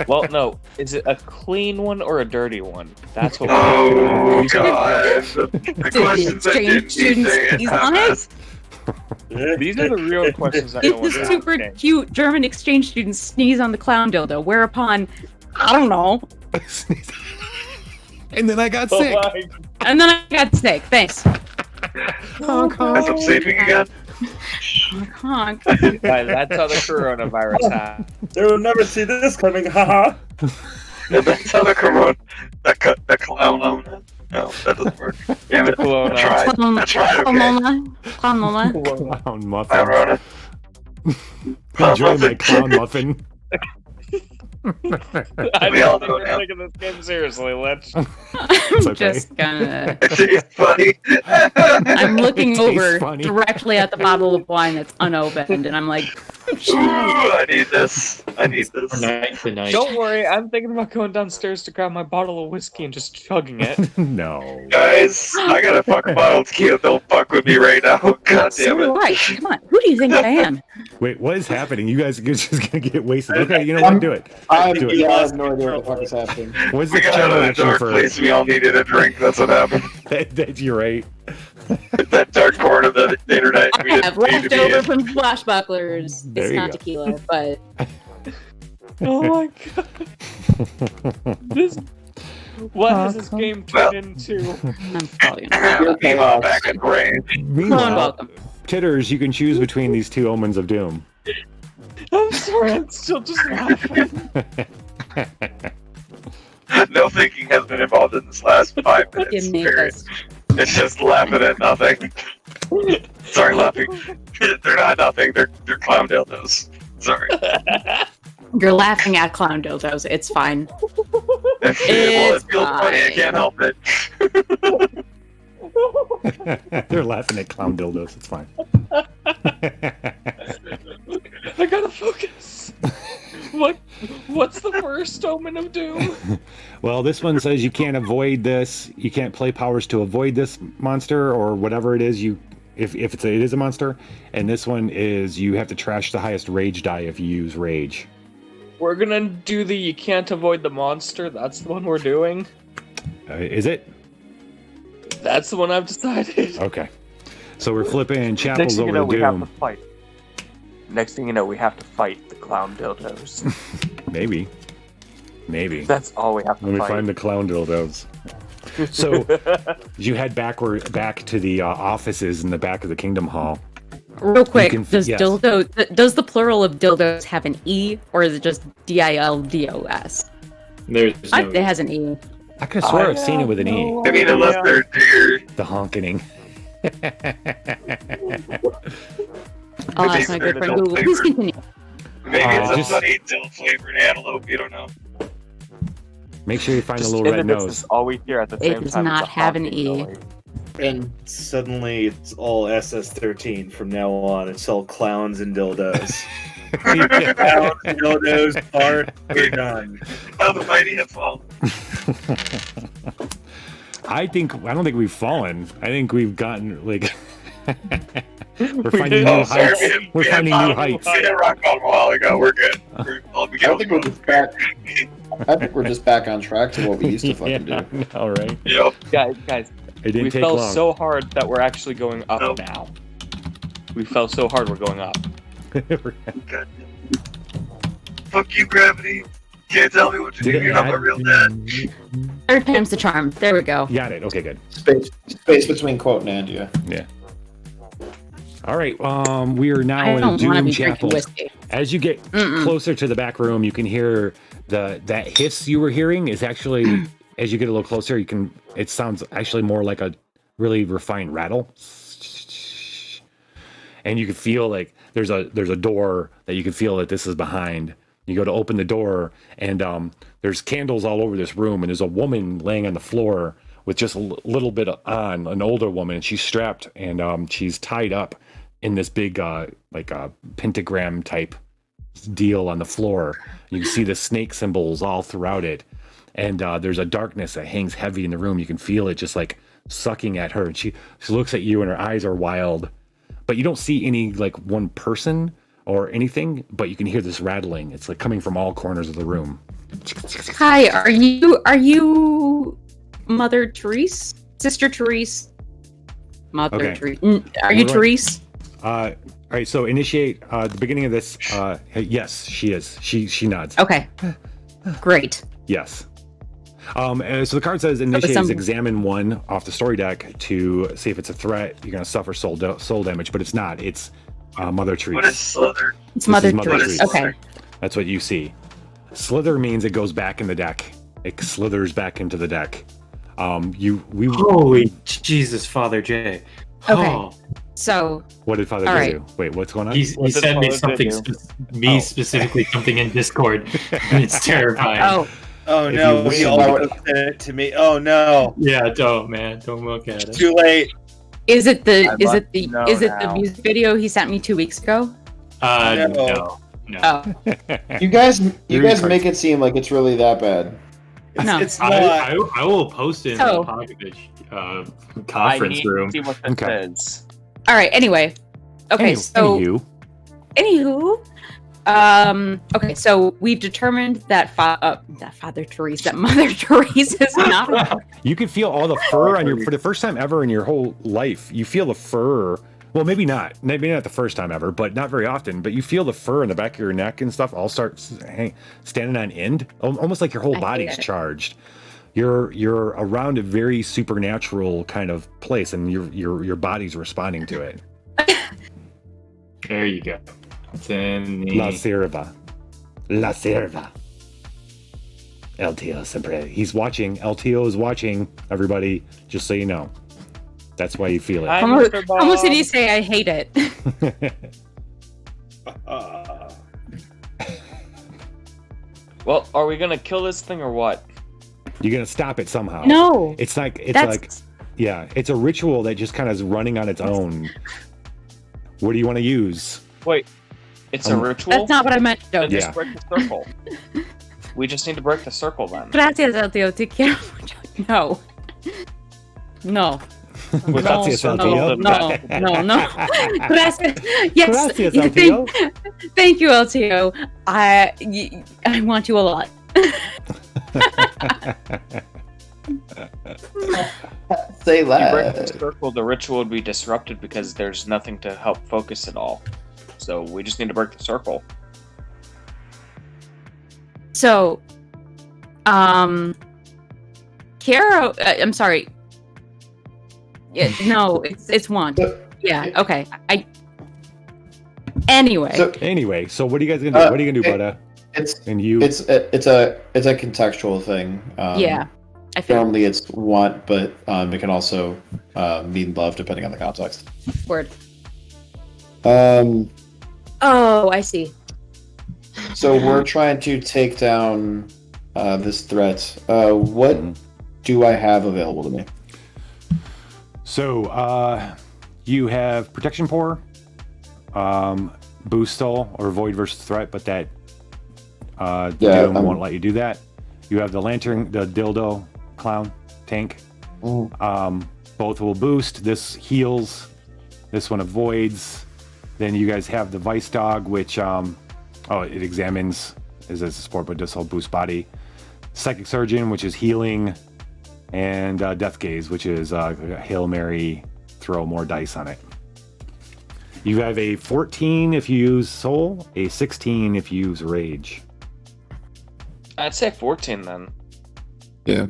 Well, no. Is it a clean one or a dirty one? That's what. Oh, God. The questions that didn't Exchange say students on it? These are the real questions that no If one's the super asking. cute German exchange students sneeze on the clown dildo, whereupon, I don't know, And then I got Oh sick. my and then I got sick. Thanks. Honk, honk. As I'm sleeping again. Honk. God, that's how the coronavirus happened. They will never see this coming, haha. And that's how the corona, the clown on it. No, that doesn't work. Damn it. Clone I tried. I tried, okay. Clown Lola. Clown I muffin. wrote it. Enjoy my clown muffin. I We all don't think know we're now. taking this game seriously. Let's. I'm okay. just gonna. It's funny. I'm looking Tastes over funny. directly at the bottle of wine that's unopened, and I'm like, Ooh, I need this. I need Or this. night to night. Don't worry, I'm thinking about going downstairs to grab my bottle of whiskey and just chugging it. No. Guys, I got a fucking bottle of tequila. Don't fuck with me right now. God damn so it. right, come on, who do you think I am? Wait, what is happening? You guys are just gonna get wasted. Okay, you know what? Do it. I Do it. yeah, I have no idea what the fuck is happening. What's the We got out channel of the action dark for place. We all needed a drink. That's what happened. that? You're right. That dark corner of the internet. We I have didn't need to be leftover in. from Flashbucklers. There It's you not go. tequila, but Oh my god. This. What has this game turned into? I'm probably gonna. Came on back in brain. Meanwhile, welcome. Titters, you can choose between these two omens of doom. I'm sorry, I'm still just laughing. No thinking has been involved in this last 5 minutes. You make period. us. It's just laughing at nothing. Sorry, laughing. They're not nothing. They're clown dildos. Sorry. You're laughing at clown dildos. It's fine. Well, it feels funny. I fine. can't help it. They're laughing at clown dildos. It's fine. I gotta focus. What's the first omen of doom? Well, this one says you can't avoid this. You can't play powers to avoid this monster or whatever it is. If it is a monster, and this one is you have to trash the highest rage die if you use rage. We're gonna do the you can't avoid the monster. That's the one we're doing. Is it? That's the one I've decided. Okay. So we're flipping Next chapels thing you over know, to we have to doom. fight. Next thing you know, we have to fight the clown dildos. Maybe. That's all we have to Let me fight. find the clown dildos. So you head back to the offices in the back of the Kingdom Hall. Real quick, can- does yes. does the plural of dildos have an E, or is it just DILDOS? There's no. It has an E. I could have swore I've seen it with an E. I mean, unless they're The honkening. I'll ask my good friend Google. Please continue. maybe it's a just- sunny dill flavored antelope. You don't know. Make sure you find Just a little in red the midst nose. of all we hear at the It same does time. not it's a have an honking E. noise. And suddenly it's all SS13 from now on. It's all clowns and dildos. Down, dildos, fart, we're done. How the mighty have fallen. I don't think we've fallen. I think we've gotten like we're finding new heights. We're finding new heights. We hit rock bottom a while ago. We're good. I think we're just back. I think we're just back on track to what we used to fucking do. All right. Yep. Guys, It didn't we take fell long. so hard that we're actually going up Nope. now. We fell so hard we're going up. God. Fuck you, gravity. Can't tell me what to do. You're not my real dad. Third time's the charm. There we go. Got it. Okay, good. Space between quote and yeah. Yeah. All right. We are now I in a don't want to Doom be Chapel. drinking whiskey. As you get closer to the back room, you can hear that hiss you were hearing is actually as you get a little closer, it sounds actually more like a really refined rattle. And you can feel like there's a door that you can feel that this is behind. You go to open the door, and there's candles all over this room, and there's a woman laying on the floor with just a little bit on, an older woman, and she's strapped, and she's tied up in this big pentagram type deal on the floor. You can see the snake symbols all throughout it, and there's a darkness that hangs heavy in the room. You can feel it just like sucking at her, and she looks at you, and her eyes are wild, but you don't see any like one person or anything, but you can hear this rattling. It's like coming from all corners of the room. Hi, are you Mother Therese? Sister Therese? Mother Okay. Therese. Are you Therese? All right, so initiate the beginning of this. Yes, she is. She nods. Okay. Great. Yes. So the card says initiate examine one off the story deck to see if it's a threat. You're going to suffer soul damage, but it's not. It's Mother Therese. What is Slither? It's Mother Therese. Okay. That's what you see. Slither means it goes back in the deck. It slithers back into the deck. Holy Jesus, Father J. Okay. Oh. So. What did Father J do? Wait, what's going on? He sent me something, specifically something in Discord, and it's terrifying. Oh no, he also sent it to me. Oh no. Yeah, don't look at it. Too late. Is it the music video he sent me 2 weeks ago? No. Oh. You guys make it seem like it's really that bad. No. It's not. I will post it in the Apocrypha conference room. See what this is. All right. Anyway. Okay. Anywho. Okay. So we've determined that Mother Therese is not. You can feel all the fur on for the first time ever in your whole life. You feel the fur. Well, maybe not the first time ever, but not very often. But you feel the fur in the back of your neck and stuff all start standing on end, almost like your whole body's charged. You're around a very supernatural kind of place, and your body's responding to it. There you go. It's in the... La Sierva. LTO sempre. He's watching. LTO is watching, everybody, just so you know. That's why you feel it. Almost did you say I hate it? Well, are we gonna kill this thing or what? You're gonna stop it somehow. No. It's a ritual that just kind of is running on its own. What do you want to use? Wait, it's a ritual? That's not what I meant. Then just break the circle. We just need to break the circle then. Gracias, LTO. Te quiero mucho. No. No. Gracias, LTO. No. Gracias. Yes. Gracias, LTO. Thank you, LTO. I want you a lot. Say less. If you break the circle, the ritual would be disrupted because there's nothing to help focus it all. So we just need to break the circle. So, Kiara, I'm sorry. Yeah, no, it's one. Yeah, okay. Anyway, so what are you guys gonna do? What are you gonna do, Buddha? It's a contextual thing. Yeah, I feel normally it's want, but it can also mean love depending on the context. Word. Oh, I see. So we're trying to take down this threat. What do I have available to me? So you have protection pour, boost soul or void versus threat, but that Yeah, won't let you do that. You have the lantern, the dildo clown tank. Both will boost. This heals. This one avoids. Then you guys have the Vice Dog, which it examines, is a support but does all boost body. Psychic Surgeon, which is healing, and Death Gaze, which is Hail Mary, throw more dice on it. You have a 14 if you use Soul, a 16 if you use Rage. I'd say 14 then. Yeah.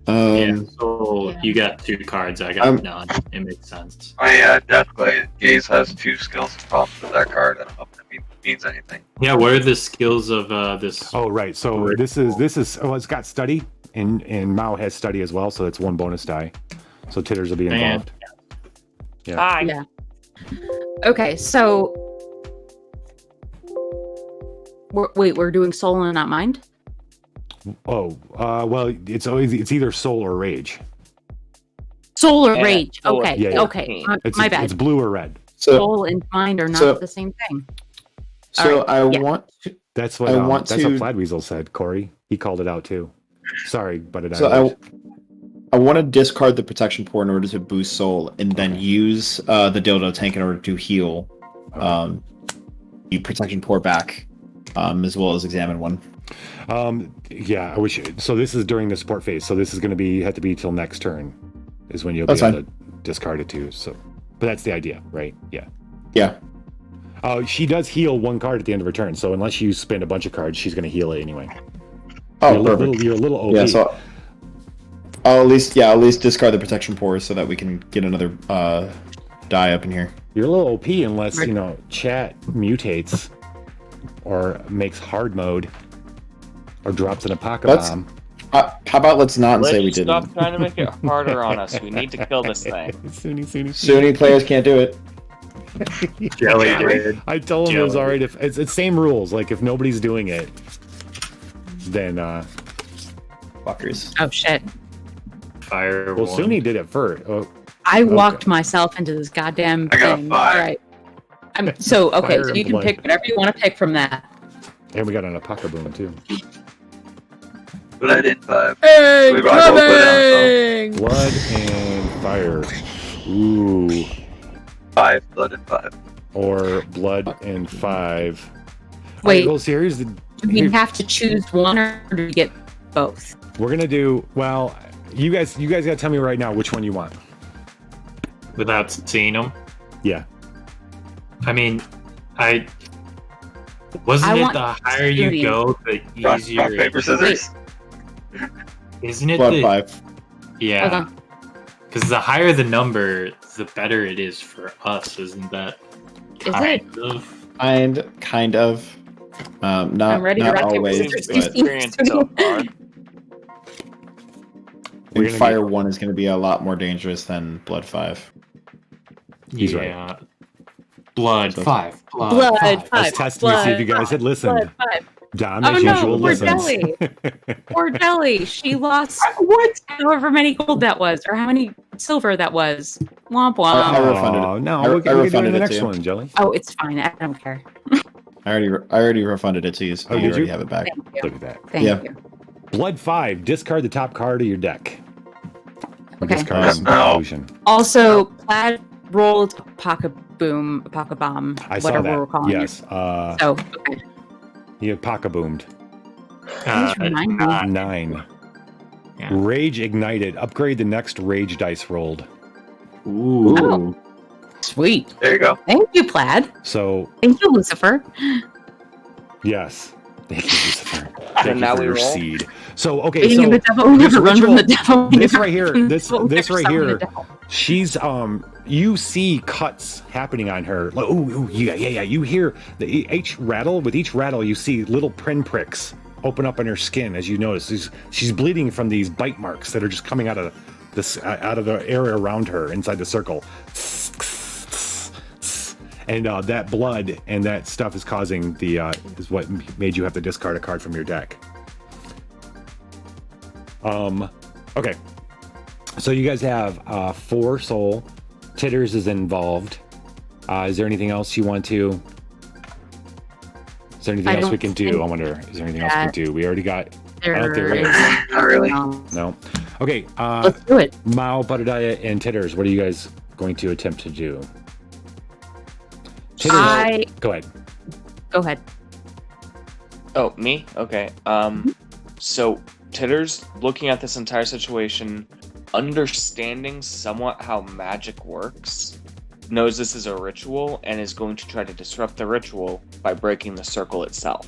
So you got 2 cards, I got none. It makes sense. Oh yeah, Death Gaze has 2 skills and problems with that card. I don't know if that means anything. Yeah, what are the skills of this? Oh, right. So this is it's got study, and Mao has study as well, so that's 1 bonus die. So Titters will be involved. Yeah. Hi. Yeah. Okay, so we're doing soul and not mind. Oh, well, it's either Soul or Rage. Soul or Yeah, rage. soul Okay. yeah, yeah. Okay. It's, My bad. It's blue or red. Soul and mind are not the same thing. So All right, want. That's what that's what Fladweasel said. Corey, he called it out too. Sorry, but I want to discard the protection port in order to boost soul, and then use the dildo tank in order to heal the protection port back, as well as examine one. Yeah, I wish. So this is during the support phase. So this is going to have to be till next turn, is when you'll be able to discard it too. So, but that's the idea, right? Yeah. Yeah. She does heal 1 card at the end of her turn. So unless you spend a bunch of cards, she's going to heal it anyway. Oh, you're a little OP. Yeah. So I'll at least discard the protection port so that we can get another die up in here. You're a little OP unless chat mutates or makes hard mode or drops an Apocrypha bomb. How about let's not say we didn't. Stop trying to make it harder on us. We need to kill this thing. Sunni players can't do it. Jelly did. I told him it was alright if it's same rules. Like if nobody's doing it, then fuckers. Oh shit. Fire. Well, Sunni did it first. Oh, I walked myself into this goddamn thing. All right. So you can pick whatever you want to pick from that. And we got an Apocrypha boom too. Blood and 5. Hey, We rock both down, Blood and fire. Ooh. 5, blood and 5. Or blood and 5. Wait. Well, series. Do we have to choose one, or do we get both? We're gonna do well. You guys gotta tell me right now which one you want. Without seeing them. Yeah. I mean, wasn't it the higher you go, the easier. Rock, paper, scissors. Isn't it Blood 5. Yeah. Because the higher the number, the better it is for us, isn't that? Kind of. Not, I'm ready to rock always, paper, but Experience so far. I think Fire 1 is going to be a lot more dangerous than Blood 5. He's right. Blood 5. Blood 5. I was testing to see if you guys had listened. Dom, as usual, poor listens. Deli. Poor Deli. She lost however many gold that was, or how many silver that was. Womp womp. I refunded it. Oh, no, I we can do refunded the it next to you. one, Jelly. Oh, it's fine. I don't care. I already refunded it to you, so Oh, you did already you? have it back. Thank you. Look at that. Thank Yeah. you. Blood 5. Discard the top card of your deck. Okay. Discard some No. illusion. Also, Plaid rolled Apoca Bomb, I saw whatever that. we're calling Yes. it. So, okay. You Apocrypha boomed. Please remind me. 9. Yeah. Rage ignited. Upgrade the next rage dice rolled. Ooh. Oh. Sweet. There you go. Thank you, Plaid. So Thank you, Lucifer. yes. Thank you, Lucifer. And Thank you now for we your roll? seed. So okay, Beating so the devil, this never run from ritual- the devil. this never right here, run from the this devil, this never right summon the here, devil. she's you see cuts happening on her. Like, ooh, yeah. You hear each rattle. With each rattle, you see little pinpricks open up on her skin as you notice. She's bleeding from these bite marks that are just coming out of the area around her inside the circle. And that blood and that stuff is causing is what made you have to discard a card from your deck. Okay. So you guys have 4 soul. Titters is involved. Is there anything else you want to Is there anything else we can do? I wonder. Is there anything else we can do? We already got. I don't think there is. Not really. No. Okay. Let's do it. Mao, Butterdiah, and Titters. What are you guys going to attempt to do? Titters, go ahead. Go ahead. Oh, me? Okay. So Titter's looking at this entire situation, understanding somewhat how magic works, knows this is a ritual, and is going to try to disrupt the ritual by breaking the circle itself.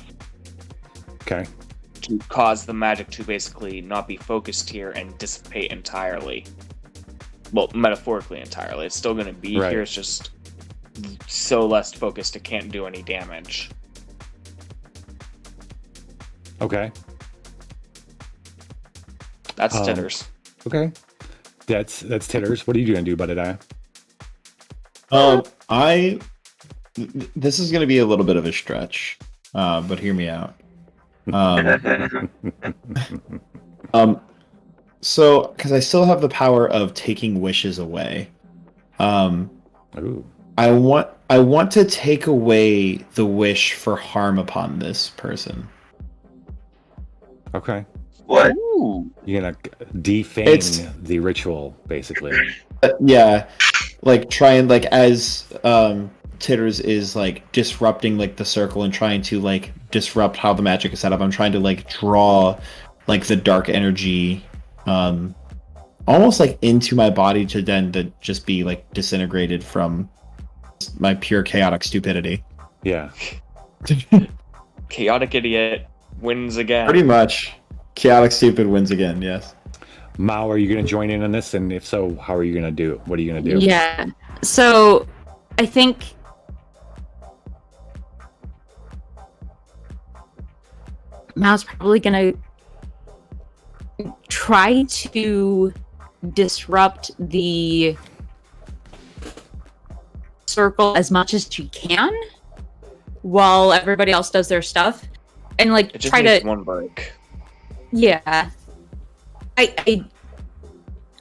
Okay. To cause the magic to basically not be focused here and dissipate entirely. Well, metaphorically entirely. It's still going to be here, it's just so less focused it can't do any damage. Okay. That's Titters. Okay. That's Titters. What are you going to do, Butterdiah? This is going to be a little bit of a stretch, but hear me out. So, because I still have the power of taking wishes away, Ooh. I want to take away the wish for harm upon this person. Okay. What? You're gonna defame the ritual, basically. Yeah, like try and like as Titters is like disrupting like the circle and trying to like disrupt how the magic is set up. I'm trying to like draw like the dark energy almost like into my body to then to just be like disintegrated from my pure chaotic stupidity. Yeah. Chaotic idiot wins again. Pretty much. Chaotic stupid wins again, yes. Mao, are you going to join in on this? And if so, how are you going to do? What are you going to do? Yeah. So, I think Mao's probably going to try to disrupt the circle as much as she can while everybody else does their stuff. And like It just try needs to one break. Yeah. I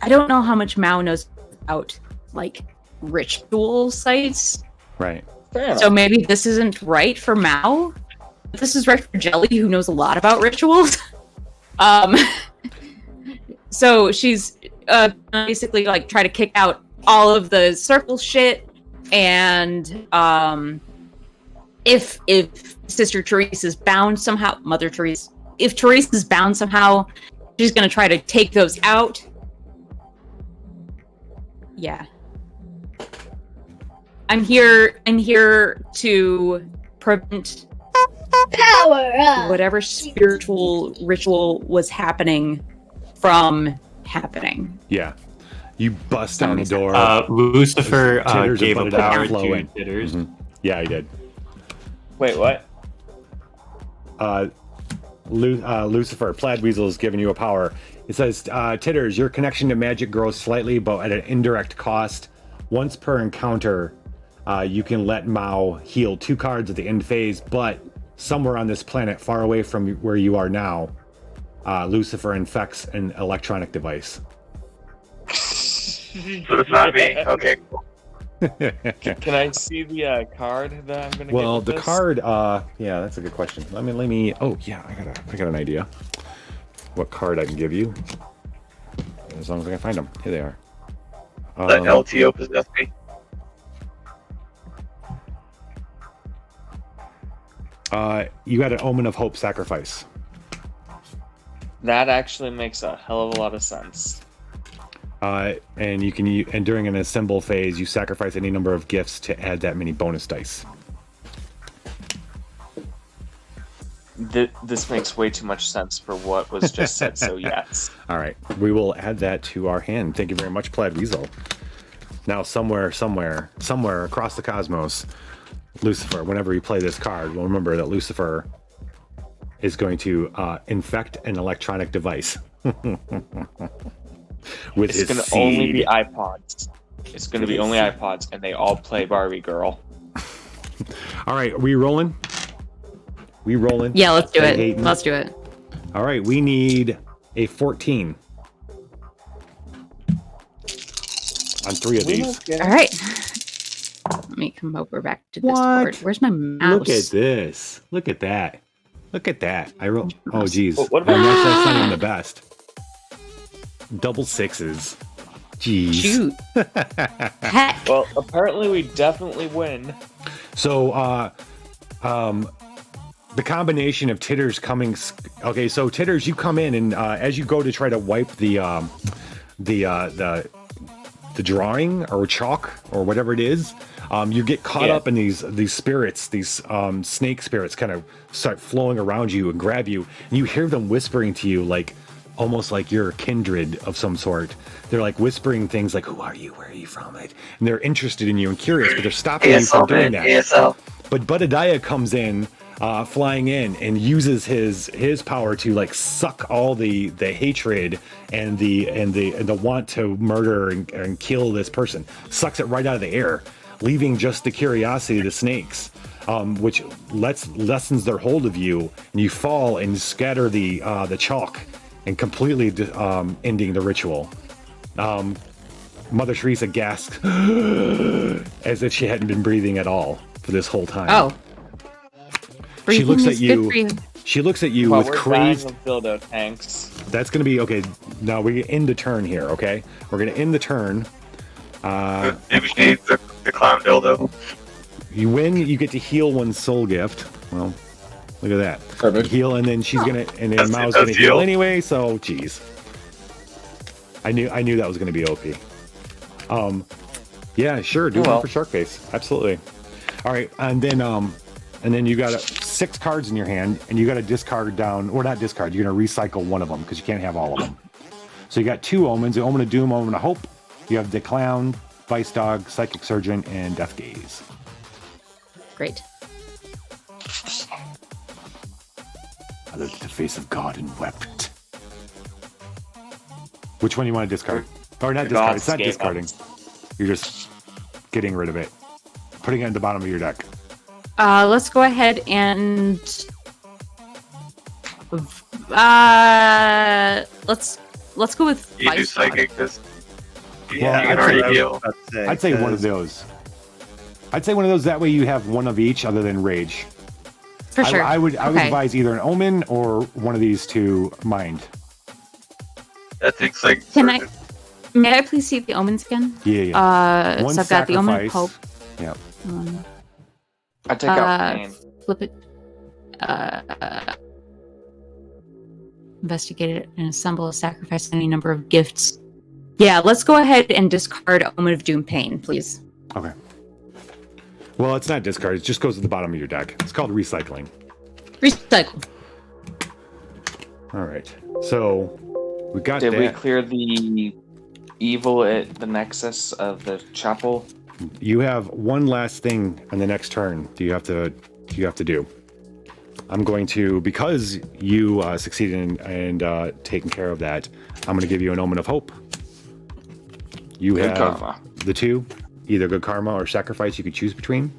don't know how much Mao knows about like ritual sites. Right. So maybe this isn't right for Mao. But this is right for Jelly, who knows a lot about rituals. So she's basically like try to kick out all of the circle shit, and if Sister Therese is bound somehow, Mother Therese, if Therese is bound somehow, she's gonna try to take those out. Yeah. I'm here to prevent Power up! whatever spiritual ritual was happening from happening. Yeah. You bust down the door. Lucifer Titters gave and a Butterdiah power flow to in. Titters. Yeah, he did. Wait, what? Lucifer, Plaid Weasel is giving you a power. It says, Titters, your connection to magic grows slightly, but at an indirect cost. Once per encounter, you can let Mao heal 2 cards at the end phase, but somewhere on this planet, far away from where you are now, Lucifer infects an electronic device. So it's not me. Okay. Can I see the card that I'm gonna Well, get with the this? card, yeah, that's a good question. Let me. Oh yeah, I got an idea. What card I can give you? As long as I can find them. Here they are. Let LTO possess me. You got an Omen of Hope sacrifice. That actually makes a hell of a lot of sense. And you can and during an assemble phase, you sacrifice any number of gifts to add that many bonus dice. This makes way too much sense for what was just said, so yes. All right, we will add that to our hand. Thank you very much, Plaid Weasel. Now, somewhere across the cosmos, Lucifer, whenever you play this card, we'll remember that Lucifer is going to infect an electronic device. With It's going to only be iPods. It's going to be only iPods, and they all play Barbie Girl. All right, are we rolling? We rolling? Yeah, let's do it. Hayden. Let's do it. All right, we need a 14 on 3 of these. All right. me come over back to What? Discord. Where's my mouse? Look at this. Look at that. Look at that. I wrote. Oh, geez. What about- And that's not even the best. Double sixes. Jeez. Shoot. Heck. Well, apparently we definitely win. So, the combination of Titters coming. Okay, so Titters, you come in, and as you go to try to wipe the drawing or chalk or whatever it is, you get caught up in these spirits, these snake spirits, kind of start flowing around you and grab you, and you hear them whispering to you, like almost like you're a kindred of some sort. They're like whispering things like, "Who are you? Where are you from?" And they're interested in you and curious, but they're stopping you from doing that. ASL. But Budadiah comes in, flying in, and uses his power to like suck all the hatred and the want to murder and kill this person. Sucks it right out of the air, leaving just the curiosity of the snakes, which lessens their hold of you, and you fall and scatter the chalk, and completely ending the ritual. Mother Teresa gasps as if she hadn't been breathing at all for this whole time. Oh. She looks at Breathing is good you. for you. She looks at you Well, with we're crazed. dying of dildo tanks. That's gonna be okay. Now we end the turn here. Okay, we're gonna end the turn. Maybe she needs the clown dildo. You win. You get to heal one soul gift. Well, look at that. Perfect. Heal, and then she's gonna, and then Mao's that's gonna heal heal. anyway. So, geez. I knew that was gonna be OP. Yeah, sure. Do one for Sharkface. Absolutely. All right, and then you got 6 cards in your hand, and you got to discard down, or not discard. You're gonna recycle one of them because you can't have all of them. So you got 2 omens: the Omen of Doom, Omen of Hope. You have the Clown, Vice Dog, Psychic Surgeon, and Death Gaze. Great. I looked at the face of God and wept. Which one do you want to discard? Or not discard? It's not discarding. You're just getting rid of it, putting it at the bottom of your deck. Let's go ahead and let's go with You do Vice Dog. psychic this. Yeah, You can already heal. I'd say one of those. I'd say one of those. That way you have one of each, other than Rage. For sure. I would Okay. advise either an Omen or one of these two Mind. That takes like. May I please see the omens again? Yeah. One So I've got the Omen of sacrifice. Hope. Yep. I take out pain. Flip it. Investigate it and assemble a sacrifice any number of gifts. Yeah, let's go ahead and discard Omen of Doom Pain, please. Okay. Well, it's not discard. It just goes to the bottom of your deck. It's called recycling. Recycle. All right. So we got Did that. we clear the evil at the nexus of the chapel? You have one last thing on the next turn. You have to do. I'm going to, because you succeeded in taking care of that, I'm going to give you an Omen of Hope. You Good have karma. the 2, either good karma or sacrifice. You could choose between.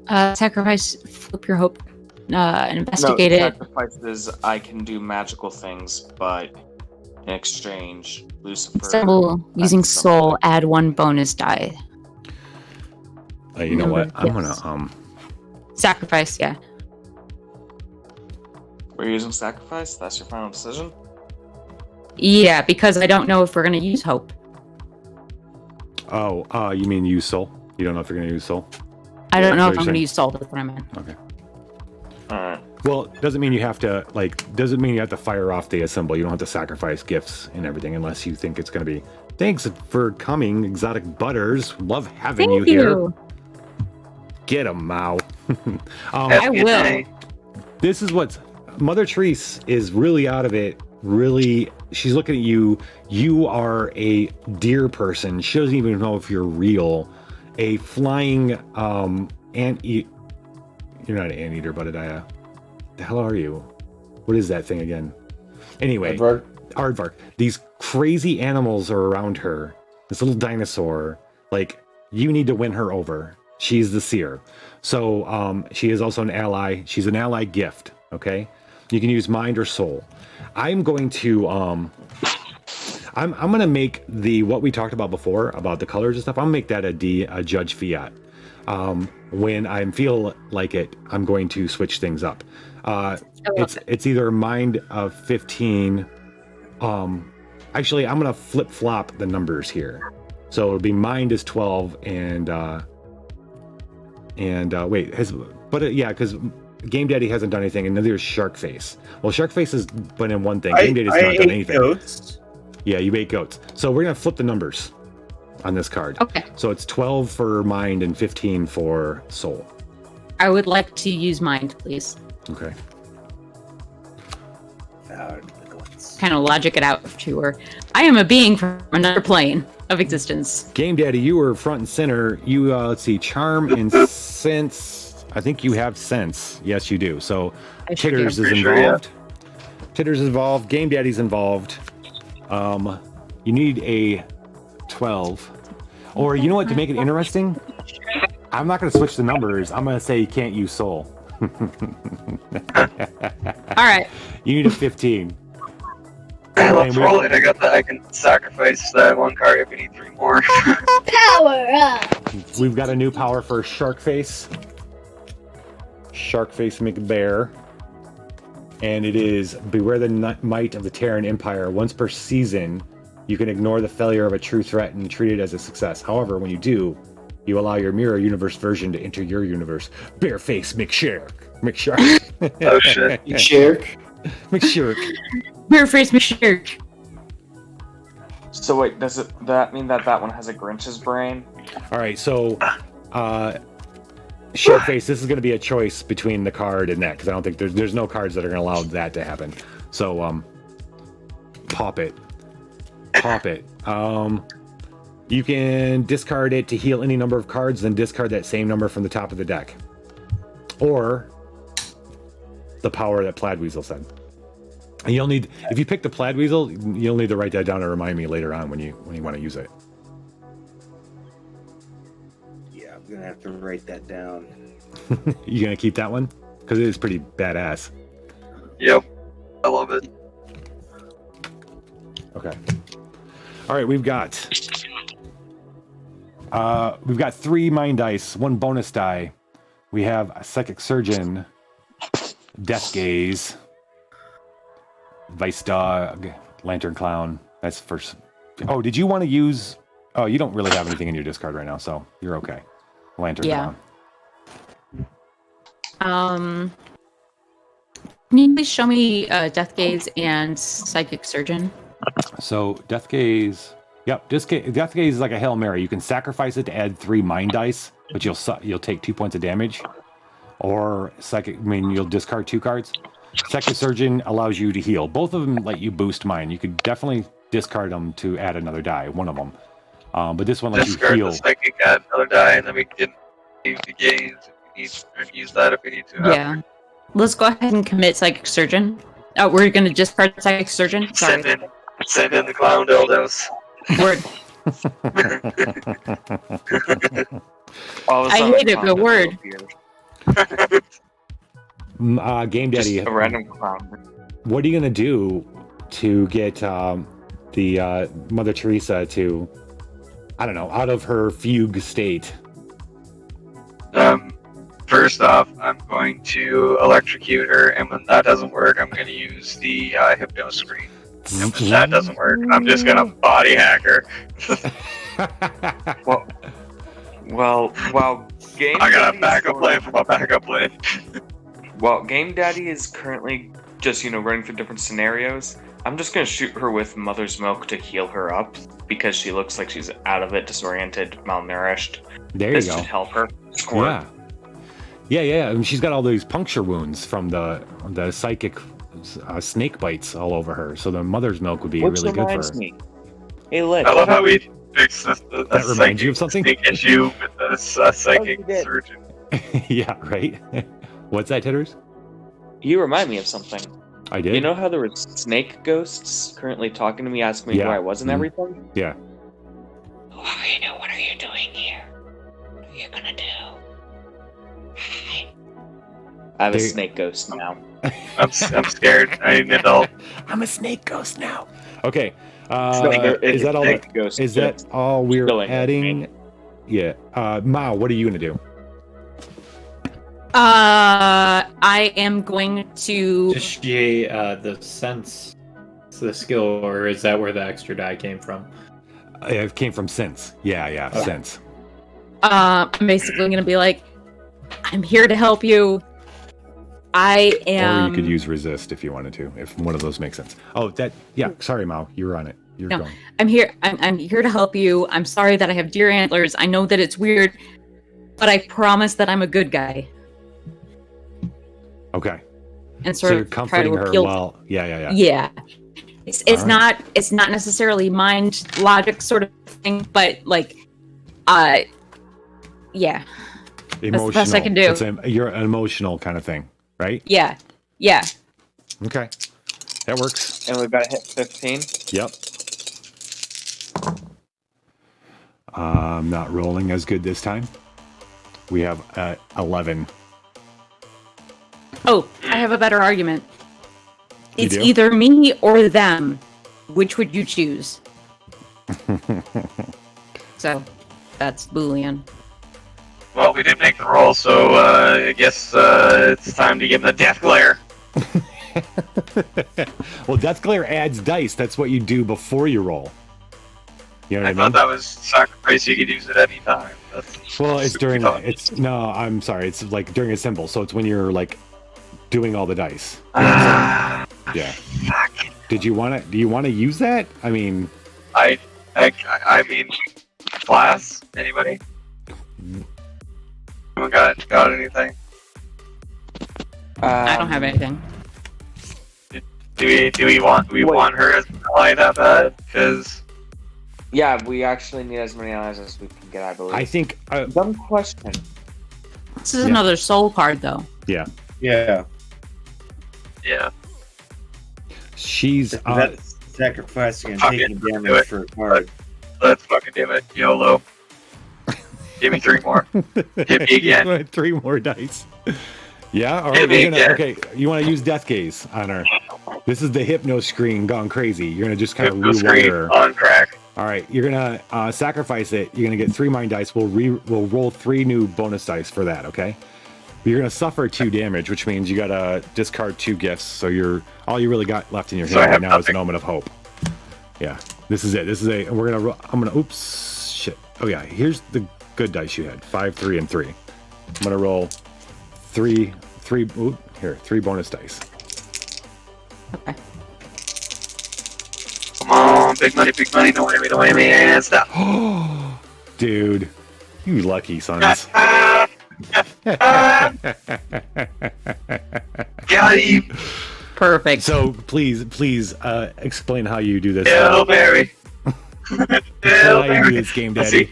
Sacrifice, flip your hope, and investigate it. Sacrifices, I can do magical things, but in exchange, Lucifer. Assemble using soul, add 1 bonus die. You know what? I'm Yes. gonna Sacrifice, yeah. We're using sacrifice? That's your final decision? Yeah, because I don't know if we're going to use hope. you mean use soul? You don't know if you're gonna use soul? I don't know if That's what I'm you're going to saying? use soul. That's what I meant. Okay. Alright. Well, it doesn't mean you have to doesn't mean you have to fire off the assemble. You don't have to sacrifice gifts and everything unless you think it's gonna be. Thanks for coming, Exotic Butters. Love having Thank you you. here. Get 'em, Mao. I will. This is what Mother Therese is really out of it. Really, she's looking at you. You are a deer person. She doesn't even know if you're real. A flying ant eat. You're not an anteater, but the hell are you? What is that thing again? Anyway, Aardvark. These crazy animals are around her. This little dinosaur. Like, you need to win her over. She's the seer. So she is also an ally. She's an ally gift. Okay, you can use mind or soul. I'm going to I'm gonna make what we talked about before about the colors and stuff. I'm gonna make that a judge fiat. When I feel like it, I'm going to switch things up. It's either mind of 15. Actually, I'm gonna flip flop the numbers here. So it'll be mind is 12 and because Game Daddy hasn't done anything, and neither is Sharkface. Well, Sharkface has been in one thing. Game Daddy's not done anything. Goats. Yeah, you ate goats. So we're gonna flip the numbers on this card. Okay. So it's 12 for mind and 15 for soul. I would like to use mind, please. Okay. Kind of logic it out to her. I am a being from another plane of existence. Game Daddy, you were front and center. You let's see, charm and sense. I think you have sense. Yes, you do. So Titters is involved. Titters is involved. Game Daddy's involved. You need a 12. Or you know what, to make it interesting, I'm not going to switch the numbers. I'm going to say you can't use soul. All right. You need a 15. Let's roll it. I can sacrifice that one card if we need 3 more. Power up! We've got a new power for Sharkface. Sharkface McBear. And it is Beware the Might of the Terran Empire. Once per season, you can ignore the failure of a true threat and treat it as a success. However, when you do, you allow your mirror universe version to enter your universe. Bareface McShark. Oh shit. McShark. Bareface McShark. So wait, does that mean that one has a Grinch's brain? All right, so Sharkface, this is going to be a choice between the card and that, because I don't think there's no cards that are going to allow that to happen. So pop it. You can discard it to heal any number of cards, then discard that same number from the top of the deck. Or the power that Plaid Weasel said. And you'll need, if you pick the Plaid Weasel, you'll need to write that down and remind me later on when you want to use it. Yeah, I'm gonna have to write that down. You gonna keep that one? Because it is pretty badass. Yep, I love it. Okay. All right, we've got 3 mind dice, 1 bonus die. We have a Psychic Surgeon, Death Gaze, Vice Dog, Lantern Clown. That's first. Oh, did you want to use? Oh, you don't really have anything in your discard right now, so you're okay. Lantern Clown. Can you please show me Death Gaze and Psychic Surgeon? So Death Gaze. Yep, Death Gaze is like a Hail Mary. You can sacrifice it to add 3 mind dice, but you'll take 2 points of damage. Or you'll discard 2 cards. Psychic Surgeon allows you to heal. Both of them let you boost mind. You could definitely discard them to add another die, one of them. But this one lets you heal. The Psychic, add another die, and then we can use the Gaze if we need to use that if we need to. Yeah. Let's go ahead and commit Psychic Surgeon. Oh, we're going to discard Psychic Surgeon? Sorry. Send in the Clown Dildos. Word. I hate it, but word. Game Daddy, Just a random clown. What are you going to do to get the Mother Teresa to, I don't know, out of her fugue state? First off, I'm going to electrocute her, and when that doesn't work, I'm going to use the Hypno Screen. And when that doesn't work, I'm just going to body hack her. Well, Game I got a backup plan for my backup plan. Well, Game Daddy is currently just, running through different scenarios. I'm just going to shoot her with Mother's Milk to heal her up, because she looks like she's out of it, disoriented, malnourished. There you this go. should help her score. Yeah. I mean, she's got all these puncture wounds from the psychic snake bites all over her, so the Mother's Milk would be really good for her. Me. Hey, Lit. I love how we fixed the that reminds you of something? snake issue with the Psychic Surgeon. Yeah, right? What's that, Titters? You remind me of something. I did? You know how there were snake ghosts currently talking to me, asking me where I was and everything? Yeah. What are you doing here? What are you gonna do? I have a snake ghost now. I'm scared. I need an adult. I'm a snake ghost now. Okay. Is that all? Ghost Is that all we're Still ain't adding? Yeah. Mao, what are you gonna do? I am going to. Does she the sense the skill, or is that where the extra die came from? It came from sense. Yeah, Okay. sense. I'm basically going to be like, I'm here to help you. I am. Or you could use resist if you wanted to, if one of those makes sense. Oh, sorry, Mao, you were on it. You're No, going. I'm here. I'm here to help you. I'm sorry that I have deer antlers. I know that it's weird, but I promise that I'm a good guy. Okay. And So sort you're of try comforting to her appeal. while. Yeah. Yeah. It's All right. not necessarily mind logic sort of thing, but like, yeah. Emotional. That's the best I can do. You're an emotional kind of thing, right? Yeah. Okay. That works. And we've got to hit 15. Yep. I'm not rolling as good this time. We have 11. Oh, I have a better argument. You It's do? either me or them. Which would you choose? So, that's Boolean. Well, we did make the roll, so I guess it's time to give him the death glare. Well, Death Glare adds dice. That's what you do before you roll. You know what I I mean? thought that was sacrifice. You could use it any time. Well, it's during. Stupid. It's no. I'm sorry. It's like during a symbol. So it's when you're like doing all the dice. Yeah. Did you want to? Do you want to use that? I mean. I mean, class. Anybody? Anyone got anything? I don't have anything. Do we want her as an ally that bad? Because Yeah, we actually need as many allies as we can get, I believe. I think. Dumb question. This is another soul card, though. Yeah. Yeah. She's. That's sacrificing and Fuck taking it, do damage it. for a card. let's fucking do it. YOLO. Give me 3 more. Hit me again. 3 more dice. Yeah. All right. Hit me You're gonna, again. okay. You want to use Death Gaze on her? This is the hypno screen gone crazy. You're gonna just kind of Hypno rewire screen her. on crack. All right. You're gonna sacrifice it. You're gonna get 3 mind dice. We'll roll 3 new bonus dice for that. Okay. You're gonna suffer 2 damage, which means you gotta discard 2 gifts. So all you really got left in your So hand I right have now is an nothing. omen of hope. Yeah. This is it. This is I'm gonna. Oops. Shit. Oh yeah. Here's the good dice you had. 5, 3, and 3. I'm gonna roll 3. Ooh, here, 3 bonus dice. Okay. Come on, big money, don't wait me, and stop. Dude, you lucky sons. Got him. Perfect. So please, explain how you do this. Hail Mary. How you do this game, Daddy.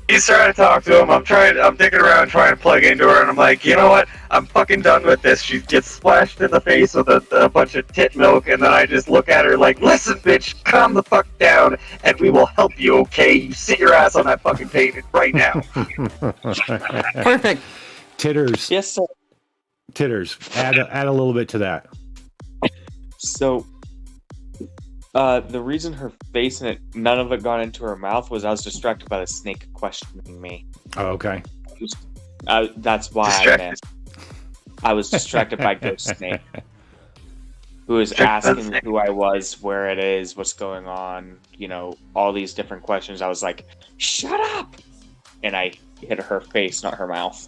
He's trying to talk to him. I'm dicking around trying to plug into her, and I'm like, you know what? I'm fucking done with this. She gets splashed in the face with a bunch of tit milk, and then I just look at her like, listen, bitch, calm the fuck down, and we will help you, okay? You sit your ass on that fucking pavement right now. Perfect. Titters. Yes, sir. Titters. Add a little bit to that. So, the reason her face and none of it got into her mouth was I was distracted by the snake questioning me. Oh, okay. That's why Distracted. I missed. I was distracted by Ghost Snake, who was Distracted asking Snake. who I was, where it is, what's going on, all these different questions. I was like, shut up! And I hit her face, not her mouth.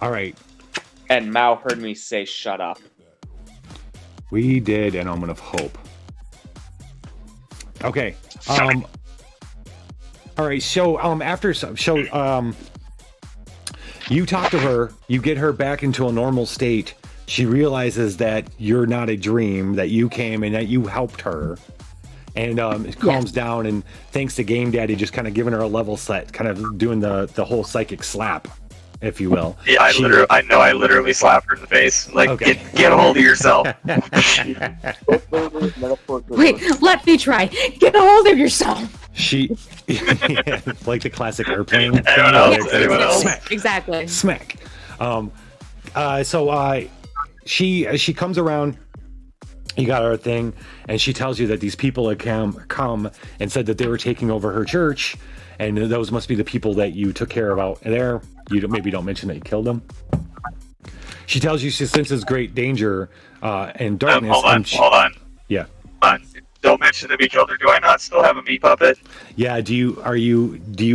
All right. And Mao heard me say, shut up. We did an omen of hope. Okay. All right. So you talk to her, you get her back into a normal state. She realizes that you're not a dream, that you came and that you helped her. And it calms down, and thanks to Game Daddy just kind of giving her a level set, kind of doing the whole psychic slap, if you will. Yeah, I literally slapped her in the face. Like, Okay. get a hold of yourself. Wait, let me try. Get a hold of yourself. She, like the classic airplane. Anyone else? Smack. Exactly. Smack. So she comes around, You got her thing, and she tells you that these people had come and said that they were taking over her church, and those must be the people that you took care of out there. Maybe don't mention that you killed them. She tells you she senses great danger and darkness. Hold on. Yeah. Don't mention that we killed her. Do I not still have a meat puppet? Yeah. Do you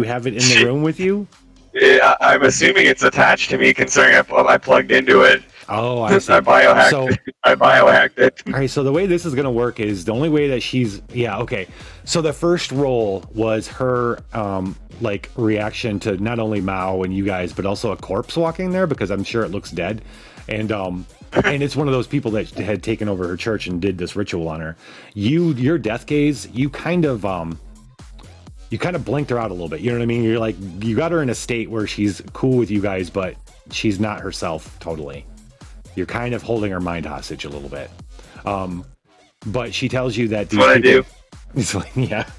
have it in the room with you? Yeah, I'm assuming it's attached to me, considering I plugged into it. Oh, I see. I biohacked it. All right, so the way this is going to work is the only way that okay. So the first roll was her reaction to not only Mao and you guys, but also a corpse walking there, because I'm sure it looks dead. And and it's one of those people that had taken over her church and did this ritual on her. Your death gaze, you kind of blinked her out a little bit. You know what I mean? You're like, you got her in a state where she's cool with you guys, but she's not herself totally. You're kind of holding her mind hostage a little bit. But she tells you that these That's what people, I do. It's like, yeah.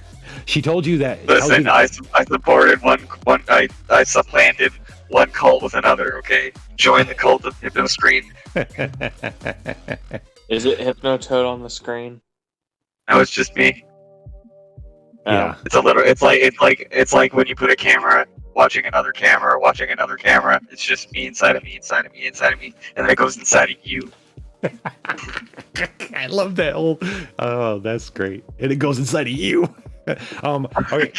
She told you that. Listen, I supported I supplanted one cult with another, okay? Join the cult of Hypno Screen. Is it Hypnotoad on the screen? No, it's just me. Yeah. It's like when you put a camera watching another camera, it's just me inside of me, and then it goes inside of you. I love that old. Oh, that's great. And it goes inside of you. Okay.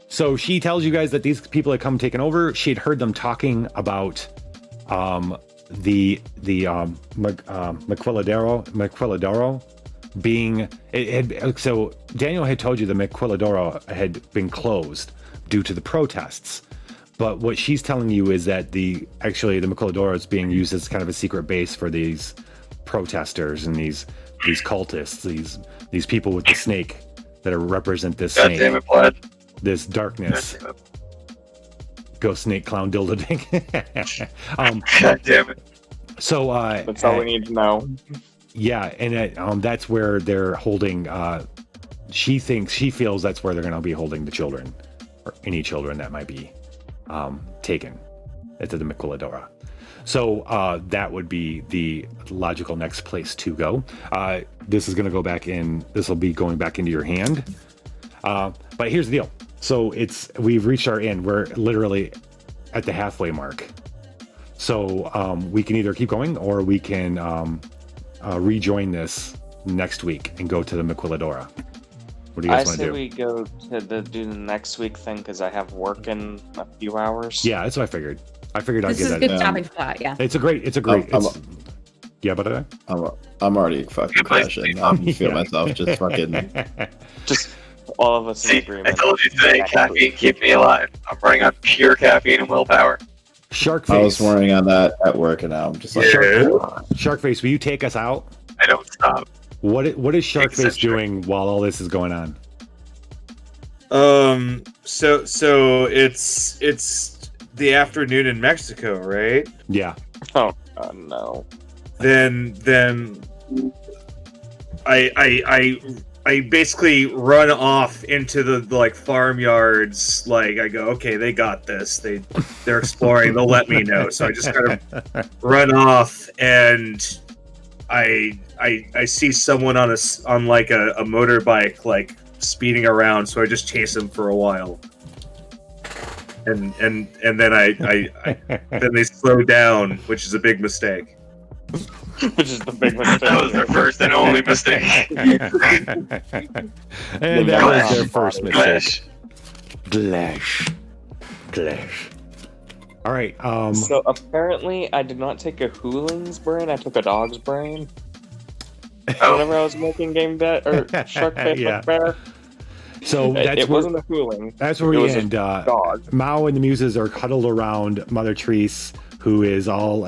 So she tells you guys that these people had come taken over. She had heard them talking about the Maquiladora being so Daniel had told you the Maquiladora had been closed due to the protests. But what she's telling you is that the Maquiladora is being used as kind of a secret base for these protesters and these cultists, these people with the snake that represent this God snake. damn it, Vlad. This darkness. Ghost snake clown dildo dick. God damn it. So that's all we need to know. Yeah, and that's where they're holding. She feels that's where they're going to be holding the children, or any children that might be taken into the Maquiladora. So that would be the logical next place to go. This is going to go back in. This will be going back into your hand. But here's the deal. So we've reached our end. We're literally at the halfway mark. So we can either keep going or we can rejoin this next week and go to the Maquiladora. What do you guys want to do? I say we go to do the next week thing because I have work in a few hours. Yeah, that's what I figured. I'd get that. This is a good stopping spot, yeah. It's a great. Yeah, but I'm already fucking crashing. I feel myself just fucking. Just all of us in agreement. I told you today, caffeine keep me alive. I'm running on pure caffeine and willpower. Sharkface. I was worrying on that at work, and now I'm just like, Sharkface, will you take us out? I don't stop. What is Sharkface doing while all this is going on? So it's the afternoon in Mexico, right? Yeah. Oh no. Then I basically run off into the farmyards. I go, okay, they got this. They're exploring. They'll let me know. So I just kind of run off, and I see someone on a motorbike speeding around. So I just chase him for a while, and then then they slow down, which is a big mistake. Which is the big mistake. That was their first and only mistake. And that was their first mistake. Glash. All right. So apparently, I did not take a Hooling's brain. I took a dog's brain. Whenever I was making game bet or Sharkface Bear. So it wasn't a Hooling. That's where we end. Dog. Mao and the Muses are huddled around Mother Therese, who is all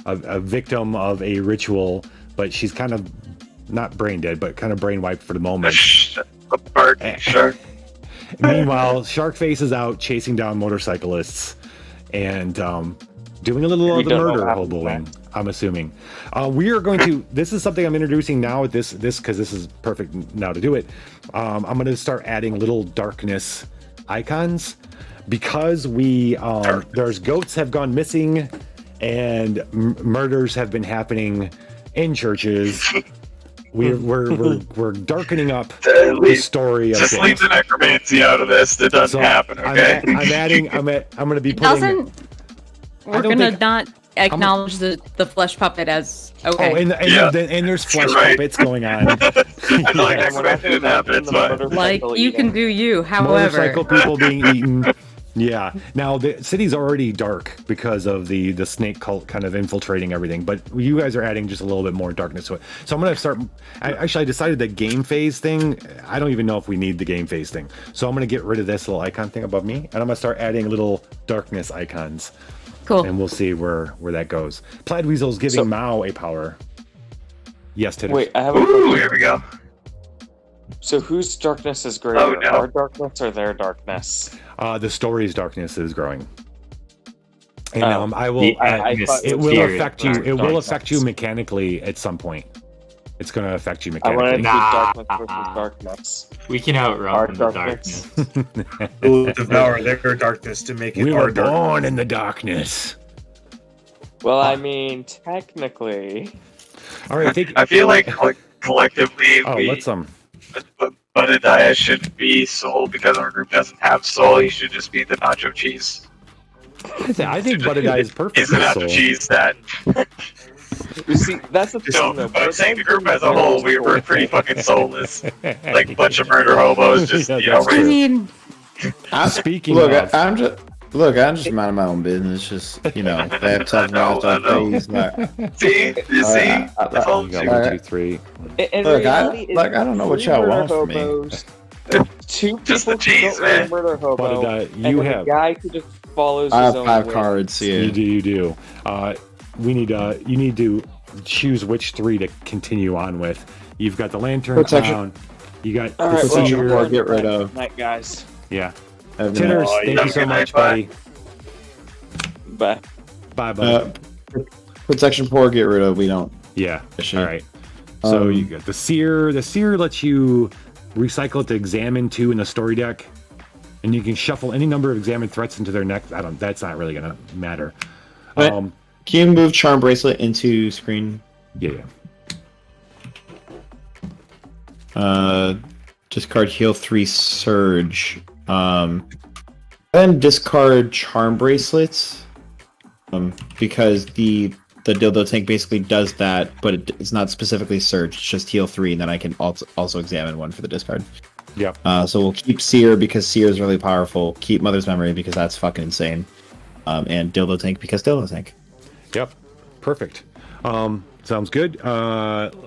a victim of a ritual, but she's kind of not brain dead, but kind of brain wiped for the moment. Sure. Meanwhile, Sharkface is out chasing down motorcyclists and doing a little of the murder hoboing, I'm assuming. We are going to. This is something I'm introducing now with this because this is perfect now to do it. I'm going to start adding little darkness icons because there's goats have gone missing. And murders have been happening in churches. we're darkening up Leave- the story of Just things. leave the necromancy out of this. It doesn't So happen, okay? I'm going to be It putting. doesn't. We're don't gonna think- not acknowledge the flesh puppet as okay. Oh, and there's flesh Right. puppets going on. I feel like Yes. necromancy didn't happen. It's fine. Like you can do you, however. Motorcycle people being eaten. Yeah. Now the city's already dark because of the snake cult kind of infiltrating everything, but you guys are adding just a little bit more darkness to it. So I'm gonna start. I decided the game phase thing. I don't even know if we need the game phase thing. So I'm gonna get rid of this little icon thing above me, and I'm gonna start adding little darkness icons. Cool. And we'll see where that goes. Plaid Weasel's giving Mao a power. Yes, Titters. Wait, I have a Ooh, question. here we go. So whose darkness is greater? Oh, no. Our darkness or their darkness? The story's darkness is growing. And Oh. I will. I thought it it was will theory. affect you. It will Darkness. affect you mechanically at some point. It's going to affect you I wanted mechanically. to do darkness versus darkness. We can Our outrun the darkness. darkness. We'll devour their darkness to make it We our were darkness. born in the darkness. Well, I mean, technically. All right, I feel like collectively Oh, we. let's Budadiah shouldn't be soul because our group doesn't have soul. He should just be the nacho cheese. I think Budadiah is perfect He's the for nacho soul. cheese that. You see, that's the No, thing, though. but I'm saying the group as a whole, we're pretty fucking soulless. Like a bunch of murder hobos, just Yeah, you know. that's I true. mean, Speaking Look, of, I'm just minding my own business. Just they have talking about I know. stuff. Like, See, you see. I told you got you. 1, 2, 3. In Look, reality, I don't know what three y'all murder want from me. hobos, two Just the people cheese, who don't really man. murder hobo, Budadiah, and you then have. a guy who just follows I his have own 5 whim. cards here. You do. We need. You need to choose which 3 to continue on with. You've got the lantern Protection. clown. You got All the right, well, seer. Or get rid of. Night, guys. Yeah. Have Titters, Oh, thank yeah. you so Okay, much, bye. buddy. Bye. Bye, buddy. Protection 4, get rid of. We don't. Yeah. Issue. All right. So Um, you got the seer. The seer lets you recycle it to examine 2 in the story deck, and you can shuffle any number of examined threats into their next. That's not really gonna matter. What? Um. Can you move Charm Bracelet into screen? Yeah. Discard heal 3 surge. Then discard charm bracelets. Because the dildo tank basically does that, but it's not specifically surge. It's just heal 3, and then I can also examine 1 for the discard. Yep. So we'll keep Seer because Seer is really powerful. Keep Mother's Memory because that's fucking insane. And dildo tank because dildo tank. Yep. Perfect. Sounds good.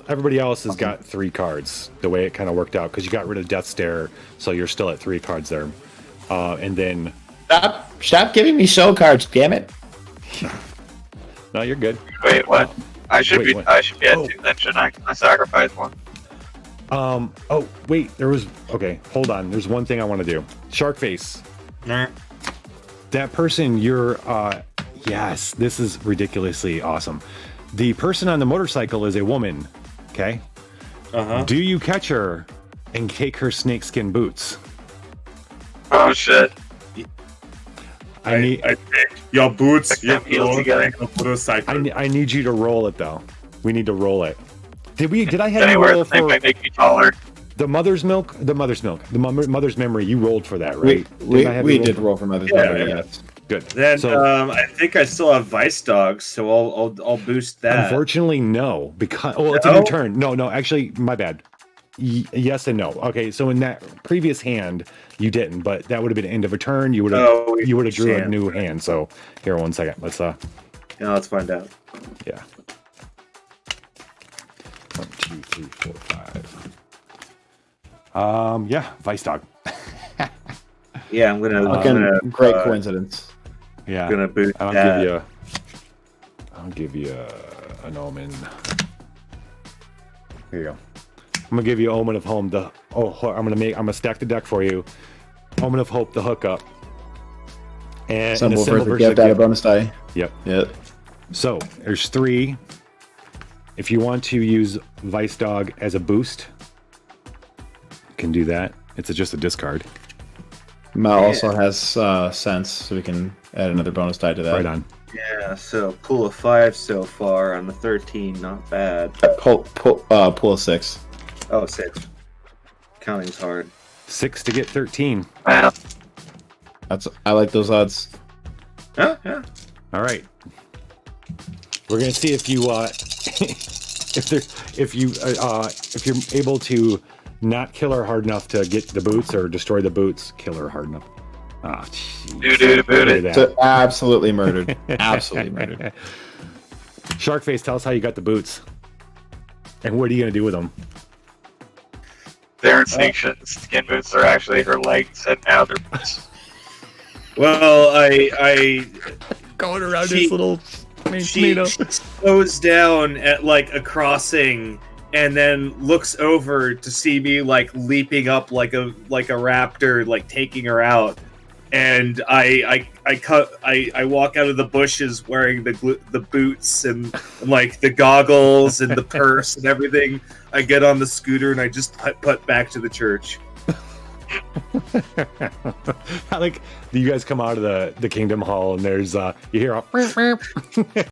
Everybody else has got 3 cards. The way it kind of worked out because you got rid of Death Stare, so you're still at 3 cards there. And then Stop giving me soul cards, damn it. no, you're good. Wait, what? I should Wait, be. what? I should be at Oh. 2 then, shouldn't I? I sacrificed 1. Oh wait, hold on. There's one thing I want to do. Shark face. Nah. That person, yes, this is ridiculously awesome. The person on the motorcycle is a woman. Okay. Uh-huh. Do you catch her and take her snakeskin boots? Oh shit! I need your boots. Like Your them heels together. motorcycle. I need you to roll it though. We need to roll it. Did I have you Anywhere roll the thing for might make me taller. the mother's milk? The mother's memory. You rolled for that, right? We Didn't I have you did roll for Mother's Yeah. Memory, yes. Good. Then So I think I still have Vice Dogs, so I'll boost that. unfortunately, no, because it's a No? new turn. No, actually, my bad. Yes and no. Okay, so in that previous hand, you didn't, but that would have been end of a turn. You would have drew a hand. new hand. So here, 1 second. Let's Yeah, let's find out. yeah. 1, 2, 3, 4, 5. Yeah, Vice Dog. Yeah, I'm gonna. Fucking great coincidence. Yeah, Gonna boost I'll that. give you an omen. Here you go. I'm gonna give you Omen of Home. I'm gonna stack the deck for you. Omen of Hope, the hookup. And Symbol a symbol versus versus gift, add a bonus die. Yep. Yep. So there's 3. If you want to use Vice Dog as a boost, you can do that. It's just a discard. Mal also has sense, so we can Add another bonus die to that. Right on. Yeah, so pool of 5 so far on the 13, not bad. Pull of 6. Oh, 6. Counting's hard. 6 to get 13. Wow. I like those odds. Yeah, yeah. All right. We're gonna see if you if you're able to not kill her hard enough to get the boots or destroy the boots. Kill her hard enough. Ah, jeez. So absolutely murdered. Absolutely murdered. Sharkface, tell us how you got the boots, and what are you gonna do with them? They're skin boots are actually her legs, and now they're boots. Well, I going around this little she slows down at like a crossing and then looks over to see me like leaping up like a raptor, like taking her out. And I walk out of the bushes wearing the boots and like the goggles and the purse and everything. I get on the scooter and I just put back to the church. Like, you guys come out of the Kingdom Hall and there's you hear a